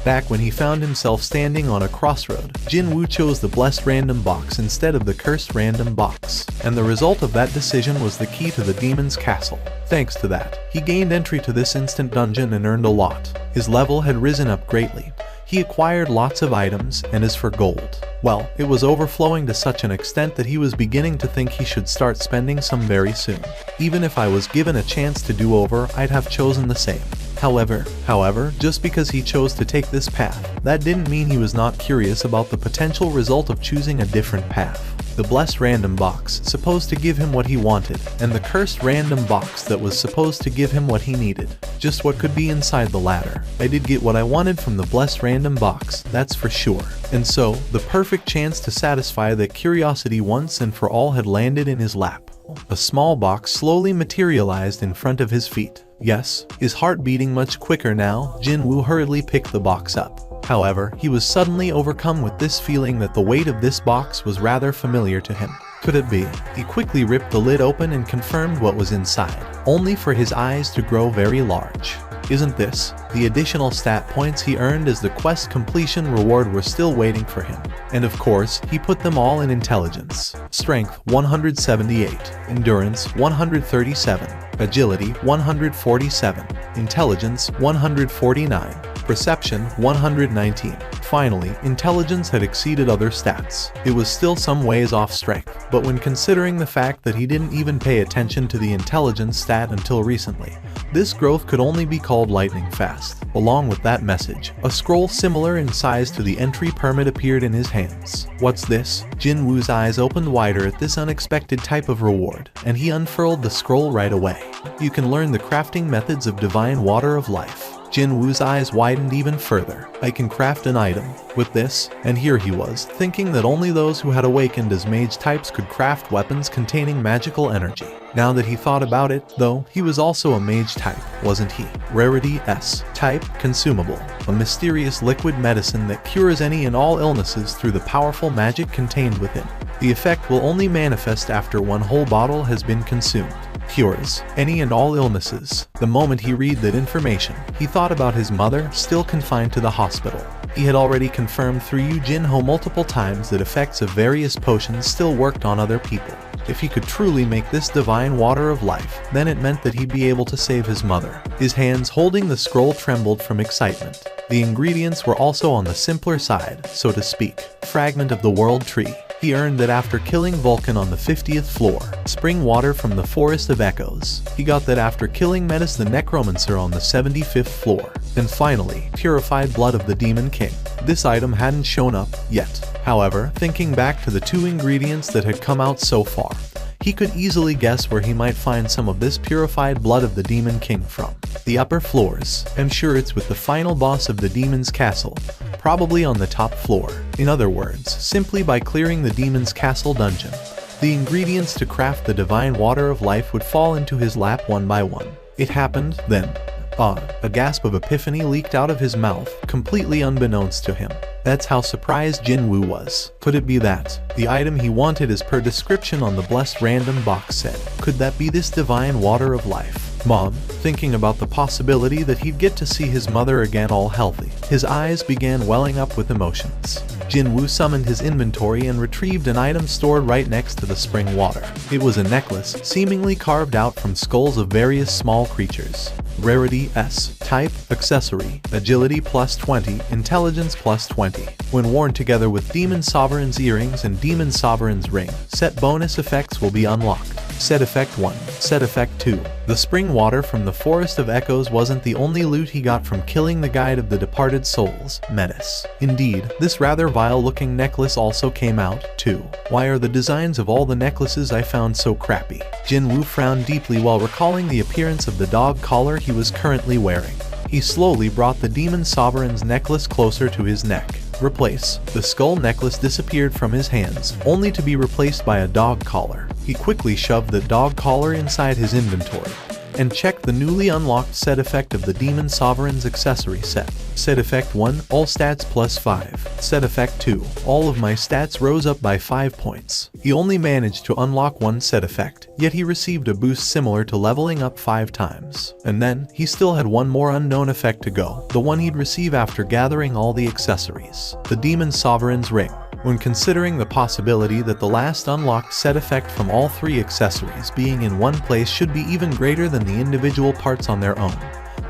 Back when he found himself standing on a crossroad, Jin-woo chose the blessed random box instead of the cursed random box, and the result of that decision was the key to the demon's castle. Thanks to that, he gained entry to this instant dungeon and earned a lot. His level had risen up greatly. He acquired lots of items, and as for gold, well, it was overflowing to such an extent that he was beginning to think he should start spending some very soon. Even if I was given a chance to do over, I'd have chosen the same. However, just because he chose to take this path, that didn't mean he was not curious about the potential result of choosing a different path. The blessed random box, supposed to give him what he wanted, and the cursed random box that was supposed to give him what he needed. Just what could be inside the latter. I did get what I wanted from the blessed random box, that's for sure. And so, the perfect chance to satisfy that curiosity once and for all had landed in his lap. A small box slowly materialized in front of his feet. Yes, his heart beating much quicker now, Jin-woo hurriedly picked the box up. However, he was suddenly overcome with this feeling that the weight of this box was rather familiar to him. Could it be? He quickly ripped the lid open and confirmed what was inside, only for his eyes to grow very large. Isn't this? The additional stat points he earned as the quest completion reward were still waiting for him. And of course, he put them all in intelligence. Strength 178, Endurance 137, Agility 147, Intelligence 149, Perception 119. Finally, intelligence had exceeded other stats. It was still some ways off strength, but when considering the fact that he didn't even pay attention to the intelligence stat until recently, this growth could only be called lightning fast. Along with that message, a scroll similar in size to the entry permit appeared in his hands. What's this? Jin-woo's eyes opened wider at this unexpected type of reward, and he unfurled the scroll right away. You can learn the crafting methods of divine water of life. Jin-woo's eyes widened even further. I can craft an item with this, and here he was, thinking that only those who had awakened as mage types could craft weapons containing magical energy. Now that he thought about it, though, he was also a mage type, wasn't he? Rarity S. Type, consumable. A mysterious liquid medicine that cures any and all illnesses through the powerful magic contained within. The effect will only manifest after one whole bottle has been consumed. Cures any and all illnesses. The moment he read that information, he thought about his mother, still confined to the hospital. He had already confirmed through Yu Jin-ho multiple times that effects of various potions still worked on other people. If he could truly make this divine water of life, then it meant that he'd be able to save his mother. His hands holding the scroll trembled from excitement. The ingredients were also on the simpler side, so to speak. Fragment of the world tree. He earned that after killing Vulcan on the 50th floor. Spring water from the Forest of Echoes. He got that after killing Metis the Necromancer on the 75th floor. And finally, purified blood of the Demon King. This item hadn't shown up yet. However, thinking back to the 2 ingredients that had come out so far, he could easily guess where he might find some of this purified blood of the Demon King from. The upper floors. I'm sure it's with the final boss of the demon's castle, probably on the top floor. In other words, simply by clearing the demon's castle dungeon, the ingredients to craft the divine water of life would fall into his lap one by one. It happened then. A gasp of epiphany leaked out of his mouth, completely unbeknownst to him. That's how surprised Jinwoo was. Could it be that the item he wanted as per description on the blessed random box said? Could that be this divine water of life? Mom, thinking about the possibility that he'd get to see his mother again all healthy, his eyes began welling up with emotions. Jinwoo summoned his inventory and retrieved an item stored right next to the spring water. It was a necklace, seemingly carved out from skulls of various small creatures. Rarity S. Type, accessory, agility plus 20, intelligence plus 20. When worn together with Demon Sovereign's earrings and Demon Sovereign's ring, set bonus effects will be unlocked. Set effect 1, set effect 2. The spring water from the Forest of Echoes wasn't the only loot he got from killing the guide of the departed souls, Menace. Indeed, this rather vile-looking necklace also came out, too. Why are the designs of all the necklaces I found so crappy? Jinwoo frowned deeply while recalling the appearance of the dog collar he was currently wearing. He slowly brought the Demon Sovereign's necklace closer to his neck. Replace. The skull necklace disappeared from his hands, only to be replaced by a dog collar. He quickly shoved the dog collar inside his inventory and checked the newly unlocked set effect of the Demon Sovereign's accessory set. Set effect 1, all stats plus 5. Set effect 2, all of my stats rose up by 5 points. He only managed to unlock one set effect, yet he received a boost similar to leveling up 5 times. And then, he still had one more unknown effect to go, the one he'd receive after gathering all the accessories. The Demon Sovereign's ring. When considering the possibility that the last unlocked set effect from all 3 accessories being in one place should be even greater than the individual parts on their own,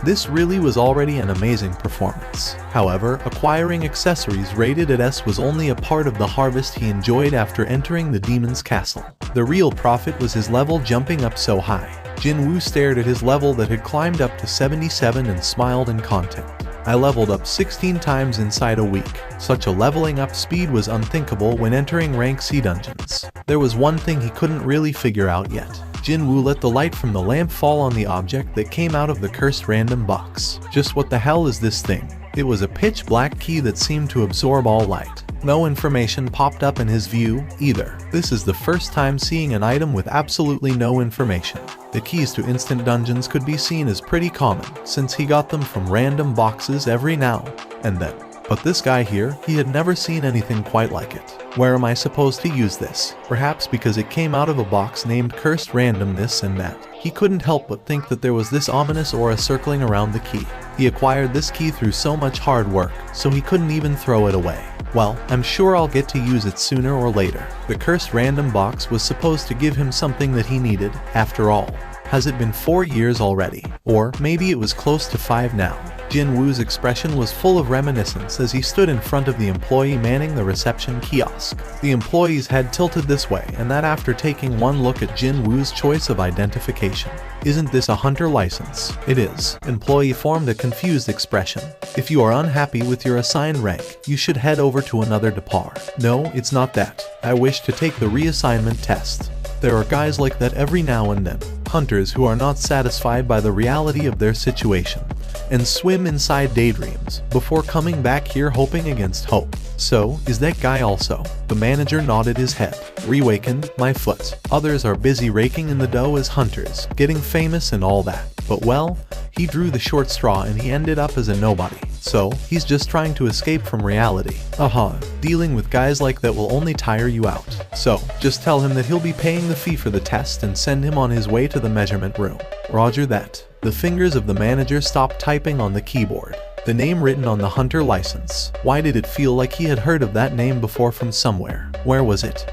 this really was already an amazing performance. However, acquiring accessories rated at S was only a part of the harvest he enjoyed after entering the demon's castle. The real profit was his level jumping up so high. Jinwoo stared at his level that had climbed up to 77 and smiled in content. I leveled up 16 times inside a week. Such a leveling up speed was unthinkable when entering rank C dungeons. There was one thing he couldn't really figure out yet. Jinwoo let the light from the lamp fall on the object that came out of the cursed random box. Just what the hell is this thing? It was a pitch black key that seemed to absorb all light. No information popped up in his view, either. This is the first time seeing an item with absolutely no information. The keys to instant dungeons could be seen as pretty common, since he got them from random boxes every now and then. But this guy here, he had never seen anything quite like it. Where am I supposed to use this? Perhaps because it came out of a box named Cursed Random this and that. He couldn't help but think that there was this ominous aura circling around the key. He acquired this key through so much hard work, so he couldn't even throw it away. Well, I'm sure I'll get to use it sooner or later. The Cursed Random box was supposed to give him something that he needed, after all. Has it been 4 years already? Or maybe it was close to 5 now. Jinwoo's expression was full of reminiscence as he stood in front of the employee manning the reception kiosk. The employee's head tilted this way, and that after taking one look at Jinwoo's choice of identification. Isn't this a hunter license? It is. Employee formed a confused expression. If you are unhappy with your assigned rank, you should head over to another depart. No, it's not that. I wish to take the reassignment test. There are guys like that every now and then. Hunters who are not satisfied by the reality of their situation and swim inside daydreams before coming back here hoping against hope. So, is that guy also? The manager nodded his head. Reawakened, my foot. Others are busy raking in the dough as hunters, getting famous and all that. But well, he drew the short straw and he ended up as a nobody. So, he's just trying to escape from reality. Dealing with guys like that will only tire you out. So, just tell him that he'll be paying the fee for the test and send him on his way to the measurement room. Roger that. The fingers of the manager stopped typing on the keyboard. The name written on the hunter license. Why did it feel like he had heard of that name before from somewhere? Where was it?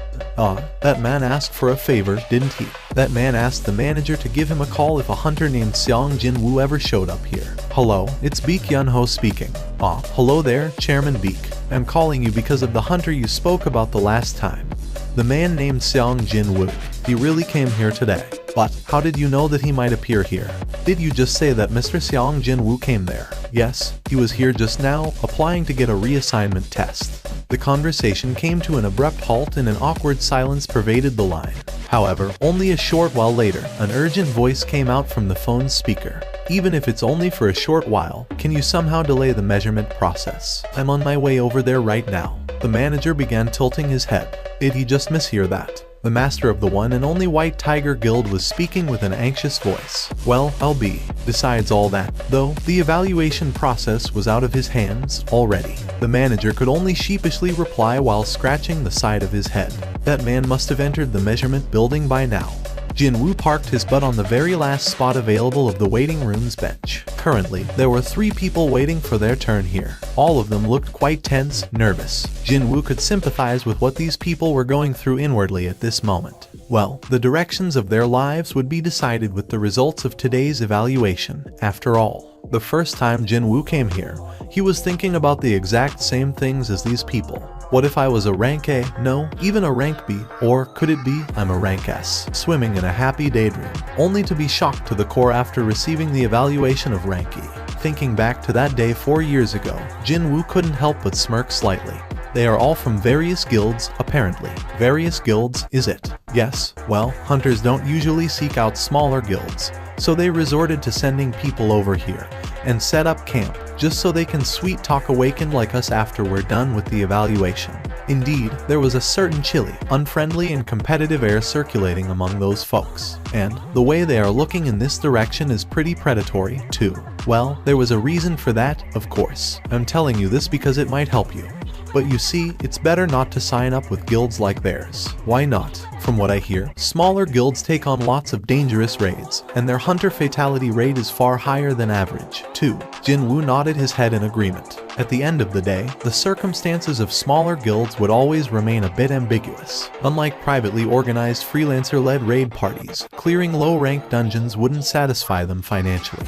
That man asked for a favor, didn't he? That man asked the manager to give him a call if a hunter named Seong Jinwoo ever showed up here. Hello, it's Beek Yun-ho speaking. Hello there, Chairman Beek. I'm calling you because of the hunter you spoke about the last time. The man named Seong Jinwoo. He really came here today. But how did you know that he might appear here? Did you just say that Mr. Seong Jinwoo came there? Yes, he was here just now, applying to get a reassignment test. The conversation came to an abrupt halt and an awkward silence pervaded the line. However, only a short while later, an urgent voice came out from the phone's speaker. Even if it's only for a short while, can you somehow delay the measurement process? I'm on my way over there right now. The manager began tilting his head. Did he just mishear that? The master of the one and only White Tiger Guild was speaking with an anxious voice. Well, I'll be. Besides all that, though, the evaluation process was out of his hands already. The manager could only sheepishly reply while scratching the side of his head. That man must have entered the measurement building by now. Jinwoo parked his butt on the very last spot available of the waiting room's bench. Currently, there were 3 people waiting for their turn here. All of them looked quite tense, nervous. Jinwoo could sympathize with what these people were going through inwardly at this moment. Well, the directions of their lives would be decided with the results of today's evaluation, after all. The first time Jinwoo came here, he was thinking about the exact same things as these people. What if I was a rank A? No, even a rank B? Or could it be I'm a rank S, swimming in a happy daydream, only to be shocked to the core after receiving the evaluation of rank E? Thinking back to that day 4 years ago, Jinwoo couldn't help but smirk slightly. They are all from various guilds, apparently. Various guilds, is it? Yes, well, hunters don't usually seek out smaller guilds, so they resorted to sending people over here and set up camp just so they can sweet talk awakened like us after we're done with the evaluation. Indeed, there was a certain chilly, unfriendly and competitive air circulating among those folks. And the way they are looking in this direction is pretty predatory, too. Well, there was a reason for that, of course. I'm telling you this because it might help you. But you see, it's better not to sign up with guilds like theirs. Why not? From what I hear, smaller guilds take on lots of dangerous raids, and their hunter fatality rate is far higher than average, too. Jinwoo nodded his head in agreement. At the end of the day, the circumstances of smaller guilds would always remain a bit ambiguous. Unlike privately organized freelancer-led raid parties, clearing low-rank dungeons wouldn't satisfy them financially.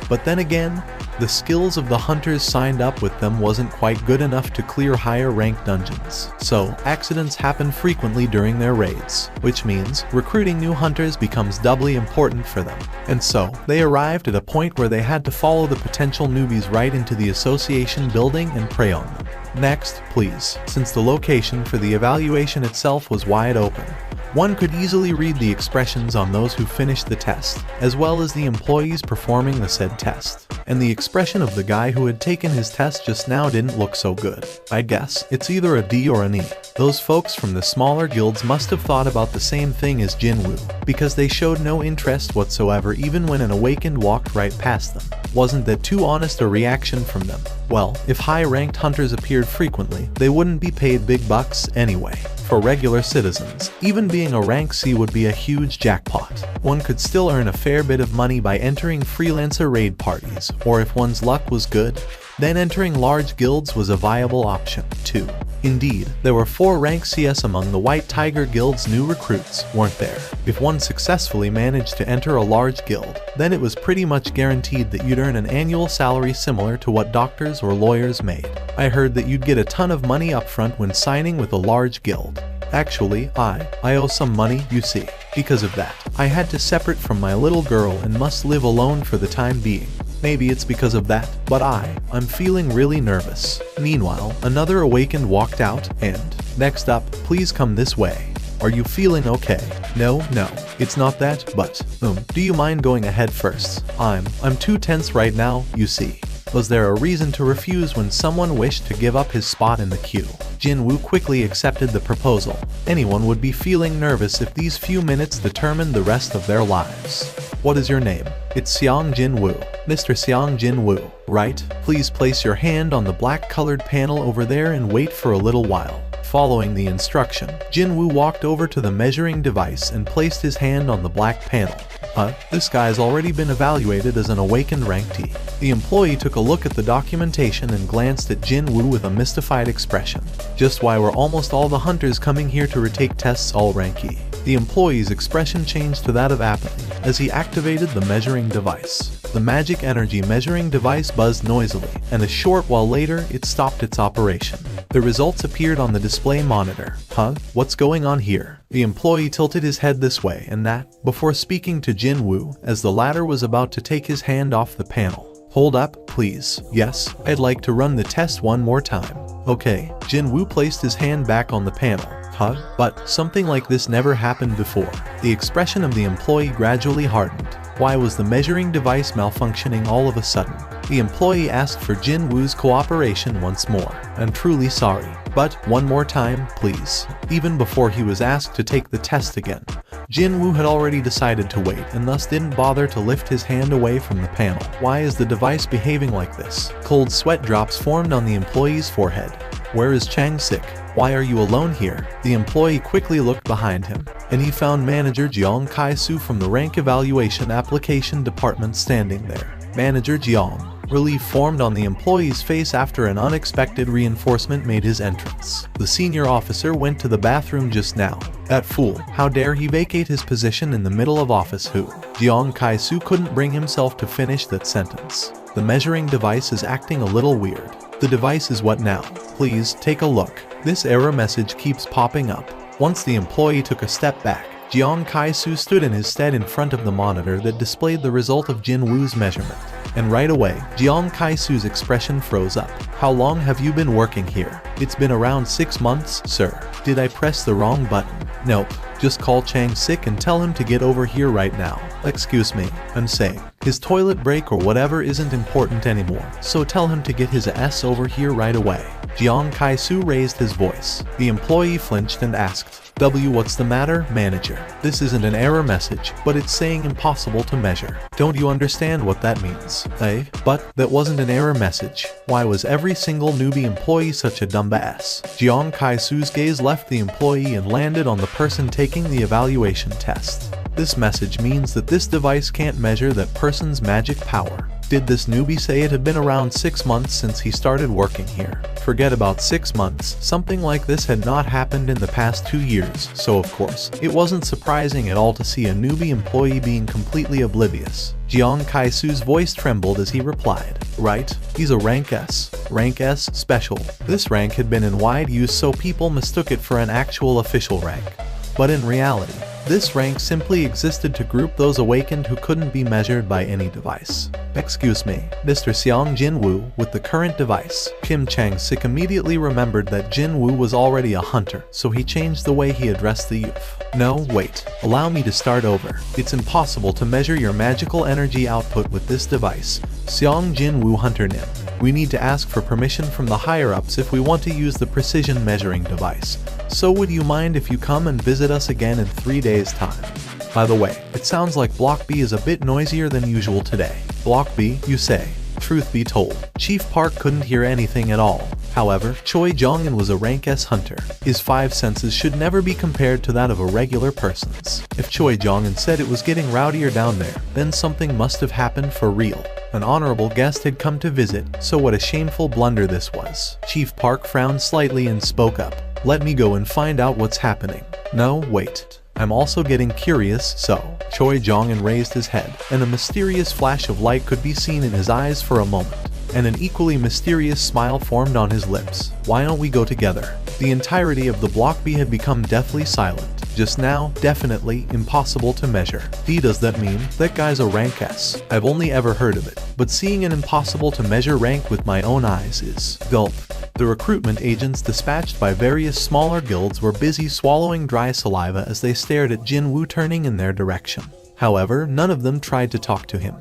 But then again, the skills of the hunters signed up with them wasn't quite good enough to clear higher ranked dungeons. So, accidents happen frequently during their raids, which means recruiting new hunters becomes doubly important for them. And so, they arrived at a point where they had to follow the potential newbies right into the association building and prey on them. Next, please, since the location for the evaluation itself was wide open. One could easily read the expressions on those who finished the test, as well as the employees performing the said test. And the expression of the guy who had taken his test just now didn't look so good. I'd guess it's either a D or an E. Those folks from the smaller guilds must have thought about the same thing as Jinwoo, because they showed no interest whatsoever even when an awakened walked right past them. Wasn't that too honest a reaction from them? Well, if high-ranked hunters appeared frequently, they wouldn't be paid big bucks anyway. For regular citizens, even being a rank C would be a huge jackpot. One could still earn a fair bit of money by entering freelancer raid parties, or if one's luck was good, then entering large guilds was a viable option, too. Indeed, there were 4 rank CS among the White Tiger Guild's new recruits, weren't there? If one successfully managed to enter a large guild, then it was pretty much guaranteed that you'd earn an annual salary similar to what doctors or lawyers made. I heard that you'd get a ton of money upfront when signing with a large guild. Actually, I owe some money, you see. Because of that, I had to separate from my little girl and must live alone for the time being. Maybe it's because of that, but I'm feeling really nervous. Meanwhile, another awakened walked out, and, next up, please come this way. Are you feeling okay? No, it's not that, but, do you mind going ahead first? I'm too tense right now, you see. Was there a reason to refuse when someone wished to give up his spot in the queue? Jinwoo quickly accepted the proposal. Anyone would be feeling nervous if these few minutes determined the rest of their lives. What is your name? It's Seong Jinwoo. Mr. Seong Jinwoo, right? Please place your hand on the black-colored panel over there and wait for a little while. Following the instruction, Jinwoo walked over to the measuring device and placed his hand on the black panel. This guy's already been evaluated as an awakened rank T. The employee took a look at the documentation and glanced at Jinwoo with a mystified expression. Just why were almost all the hunters coming here to retake tests all rank E? The employee's expression changed to that of apathy as he activated the measuring device. The magic energy measuring device buzzed noisily, and a short while later it stopped its operation. The results appeared on the display monitor. What's going on here? The employee tilted his head this way and that, before speaking to Jinwoo, as the latter was about to take his hand off the panel. Hold up, please. Yes, I'd like to run the test one more time. Okay, Jinwoo placed his hand back on the panel. But something like this never happened before. The expression of the employee gradually hardened. Why was the measuring device malfunctioning all of a sudden? The employee asked for Jin Woo's cooperation once more. "I'm truly sorry, but one more time, please." Even before he was asked to take the test again, Jin Woo had already decided to wait and thus didn't bother to lift his hand away from the panel. Why is the device behaving like this? Cold sweat drops formed on the employee's forehead. Where is Chang Sik? Why are you alone here? The employee quickly looked behind him, and he found manager Jeong Kai-soo from the rank evaluation application department standing there. Manager Jeong. Relief formed on the employee's face after an unexpected reinforcement made his entrance. The senior officer went to the bathroom just now. That fool, how dare he vacate his position in the middle of office who? Jeong Kai-soo couldn't bring himself to finish that sentence. The measuring device is acting a little weird. The device is what now? Please, take a look. This error message keeps popping up. Once the employee took a step back, Jeong Kai-soo stood in his stead in front of the monitor that displayed the result of Jin Woo's measurement. And right away, Jeong Kai-soo's expression froze up. "How long have you been working here?" "It's been around 6 months, sir." "Did I press the wrong button?" "Nope. Just call Chang Sik and tell him to get over here right now." "Excuse me, I'm saying. His toilet break or whatever isn't important anymore, so tell him to get his ass over here right away." Jeong Kai-soo raised his voice. The employee flinched and asked, "What's the matter, manager? This isn't an error message, but it's saying impossible to measure. Don't you understand what that means?" But that wasn't an error message. Why was every single newbie employee such a dumbass? Jeong Kai-soo's gaze left the employee and landed on the person taking the evaluation test. This message means that this device can't measure that person's magic power. Did this newbie say it had been around 6 months since he started working here? Forget about 6 months, something like this had not happened in the past 2 years, so of course, it wasn't surprising at all to see a newbie employee being completely oblivious. Jeong Kai-soo's voice trembled as he replied, "Right, he's a rank S. Rank S special." This rank had been in wide use so people mistook it for an actual official rank. But in reality, this rank simply existed to group those awakened who couldn't be measured by any device. "Excuse me, Mr. Seong Jin Woo, with the current device." Kim Chang Sik immediately remembered that Jin Woo was already a hunter, so he changed the way he addressed the youth. "No, wait. Allow me to start over. It's impossible to measure your magical energy output with this device. Seong Jin Woo Hunter Nim. We need to ask for permission from the higher-ups if we want to use the precision measuring device. So would you mind if you come and visit us again in 3 days' time? By the way, it sounds like Block B is a bit noisier than usual today." "Block B, you say?" Truth be told, Chief Park couldn't hear anything at all. However, Choi Jong-in was a rank S hunter. His 5 senses should never be compared to that of a regular person's. If Choi Jong-in said it was getting rowdier down there, then something must have happened for real. An honorable guest had come to visit, so what a shameful blunder this was. Chief Park frowned slightly and spoke up. "Let me go and find out what's happening." "No, wait. I'm also getting curious, so." Choi Jong-in raised his head, and a mysterious flash of light could be seen in his eyes for a moment, and an equally mysterious smile formed on his lips. "Why don't we go together?" The entirety of the Block B had become deathly silent. Just now, definitely impossible to measure. Does that mean that guy's a rank S? I've only ever heard of it, but seeing an impossible to measure rank with my own eyes is... Gulp. The recruitment agents dispatched by various smaller guilds were busy swallowing dry saliva as they stared at Jin Woo turning in their direction. However, none of them tried to talk to him.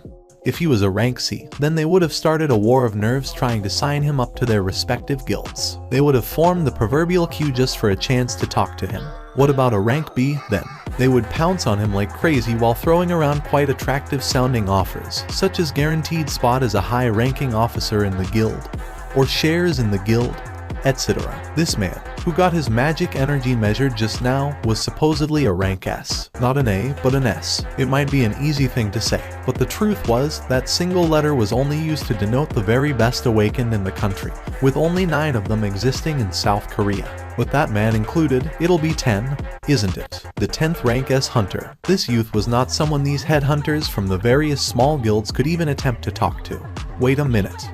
If he was a rank C, then they would have started a war of nerves trying to sign him up to their respective guilds. They would have formed the proverbial queue just for a chance to talk to him. What about a rank B, then? They would pounce on him like crazy while throwing around quite attractive sounding offers, such as guaranteed spot as a high-ranking officer in the guild, or shares in the guild, etc. This man, who got his magic energy measured just now, was supposedly a rank S. Not an A, but an S. It might be an easy thing to say, but the truth was, that single letter was only used to denote the very best awakened in the country, with only 9 of them existing in South Korea. With that man included, it'll be 10, isn't it? The 10th rank S hunter. This youth was not someone these headhunters from the various small guilds could even attempt to talk to. Wait a minute.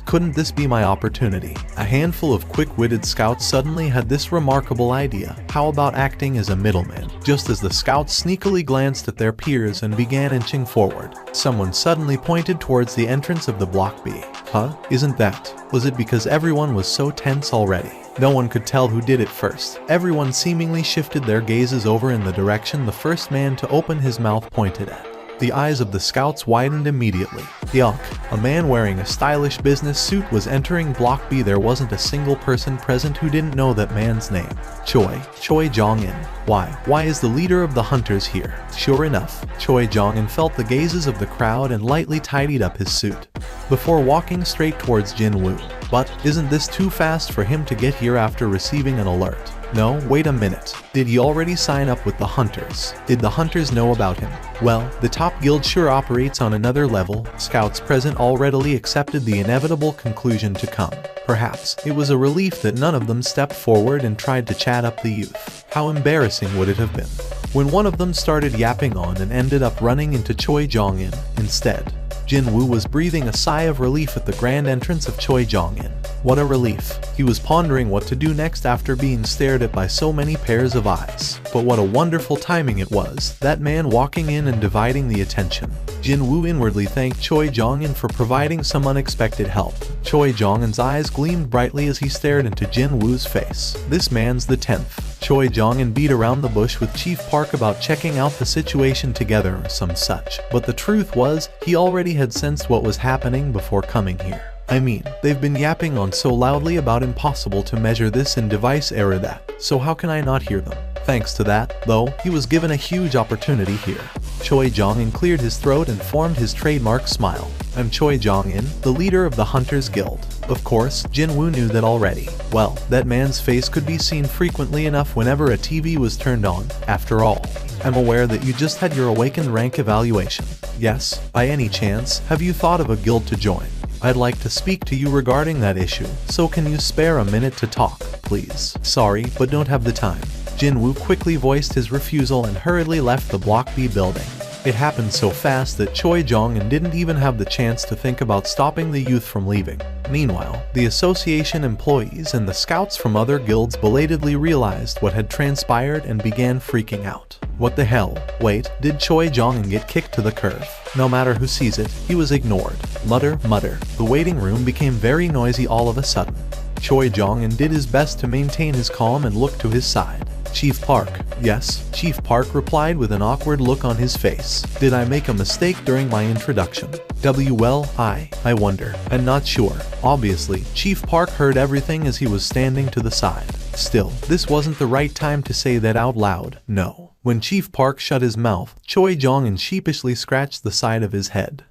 Couldn't this be my opportunity? A handful of quick-witted scouts suddenly had this remarkable idea. How about acting as a middleman? Just as the scouts sneakily glanced at their peers and began inching forward, someone suddenly pointed towards the entrance of the Block B. Huh? Isn't that? Was it because everyone was so tense already? No one could tell who did it first. Everyone seemingly shifted their gazes over in the direction the first man to open his mouth pointed at. The eyes of the scouts widened immediately. Yuck. A man wearing a stylish business suit was entering Block B. There wasn't a single person present who didn't know that man's name. Choi Jong-in. Why is the leader of the hunters here? Sure enough, Choi Jong-in felt the gazes of the crowd and lightly tidied up his suit before walking straight towards Jin-woo. But isn't this too fast for him to get here after receiving an alert? No, wait a minute. Did he already sign up with the hunters? Did the hunters know about him? Well, the top guild sure operates on another level. Scouts present all readily accepted the inevitable conclusion to come. Perhaps it was a relief that none of them stepped forward and tried to chat up the youth. How embarrassing would it have been when one of them started yapping on and ended up running into Choi Jong-in instead. Jin-woo was breathing a sigh of relief at the grand entrance of Choi Jong-in. What a relief. He was pondering what to do next after being stared at by so many pairs of eyes. But what a wonderful timing it was, that man walking in and dividing the attention. Jin-woo inwardly thanked Choi Jong-in for providing some unexpected help. Choi Jong-in's eyes gleamed brightly as he stared into Jin-woo's face. This man's the 10th. Choi Jong-in beat around the bush with Chief Park about checking out the situation together or some such. But the truth was, he already had sensed what was happening before coming here. I mean, they've been yapping on so loudly about impossible to measure this in device error that, so how can I not hear them? Thanks to that, though, he was given a huge opportunity here. Choi Jong-in cleared his throat and formed his trademark smile. I'm Choi Jong-in, the leader of the Hunters Guild. Of course, Jin-woo knew that already. Well, that man's face could be seen frequently enough whenever a TV was turned on. After all, I'm aware that you just had your awakened rank evaluation. Yes, by any chance, have you thought of a guild to join? I'd like to speak to you regarding that issue, so can you spare a minute to talk, please? Sorry, but don't have the time. Jin-woo quickly voiced his refusal and hurriedly left the Block B building. It happened so fast that Choi Jong-in didn't even have the chance to think about stopping the youth from leaving. Meanwhile, the association employees and the scouts from other guilds belatedly realized what had transpired and began freaking out. What the hell? Wait, did Choi Jong-in get kicked to the curb? No matter who sees it, he was ignored. Mutter. The waiting room became very noisy all of a sudden. Choi Jong-in did his best to maintain his calm and looked to his side. Chief Park. Yes, Chief Park replied with an awkward look on his face. Did I make a mistake during my introduction? Well, I wonder. I'm not sure. Obviously, Chief Park heard everything as he was standing to the side. Still, this wasn't the right time to say that out loud. No. When Chief Park shut his mouth, Choi Jong-in sheepishly scratched the side of his head.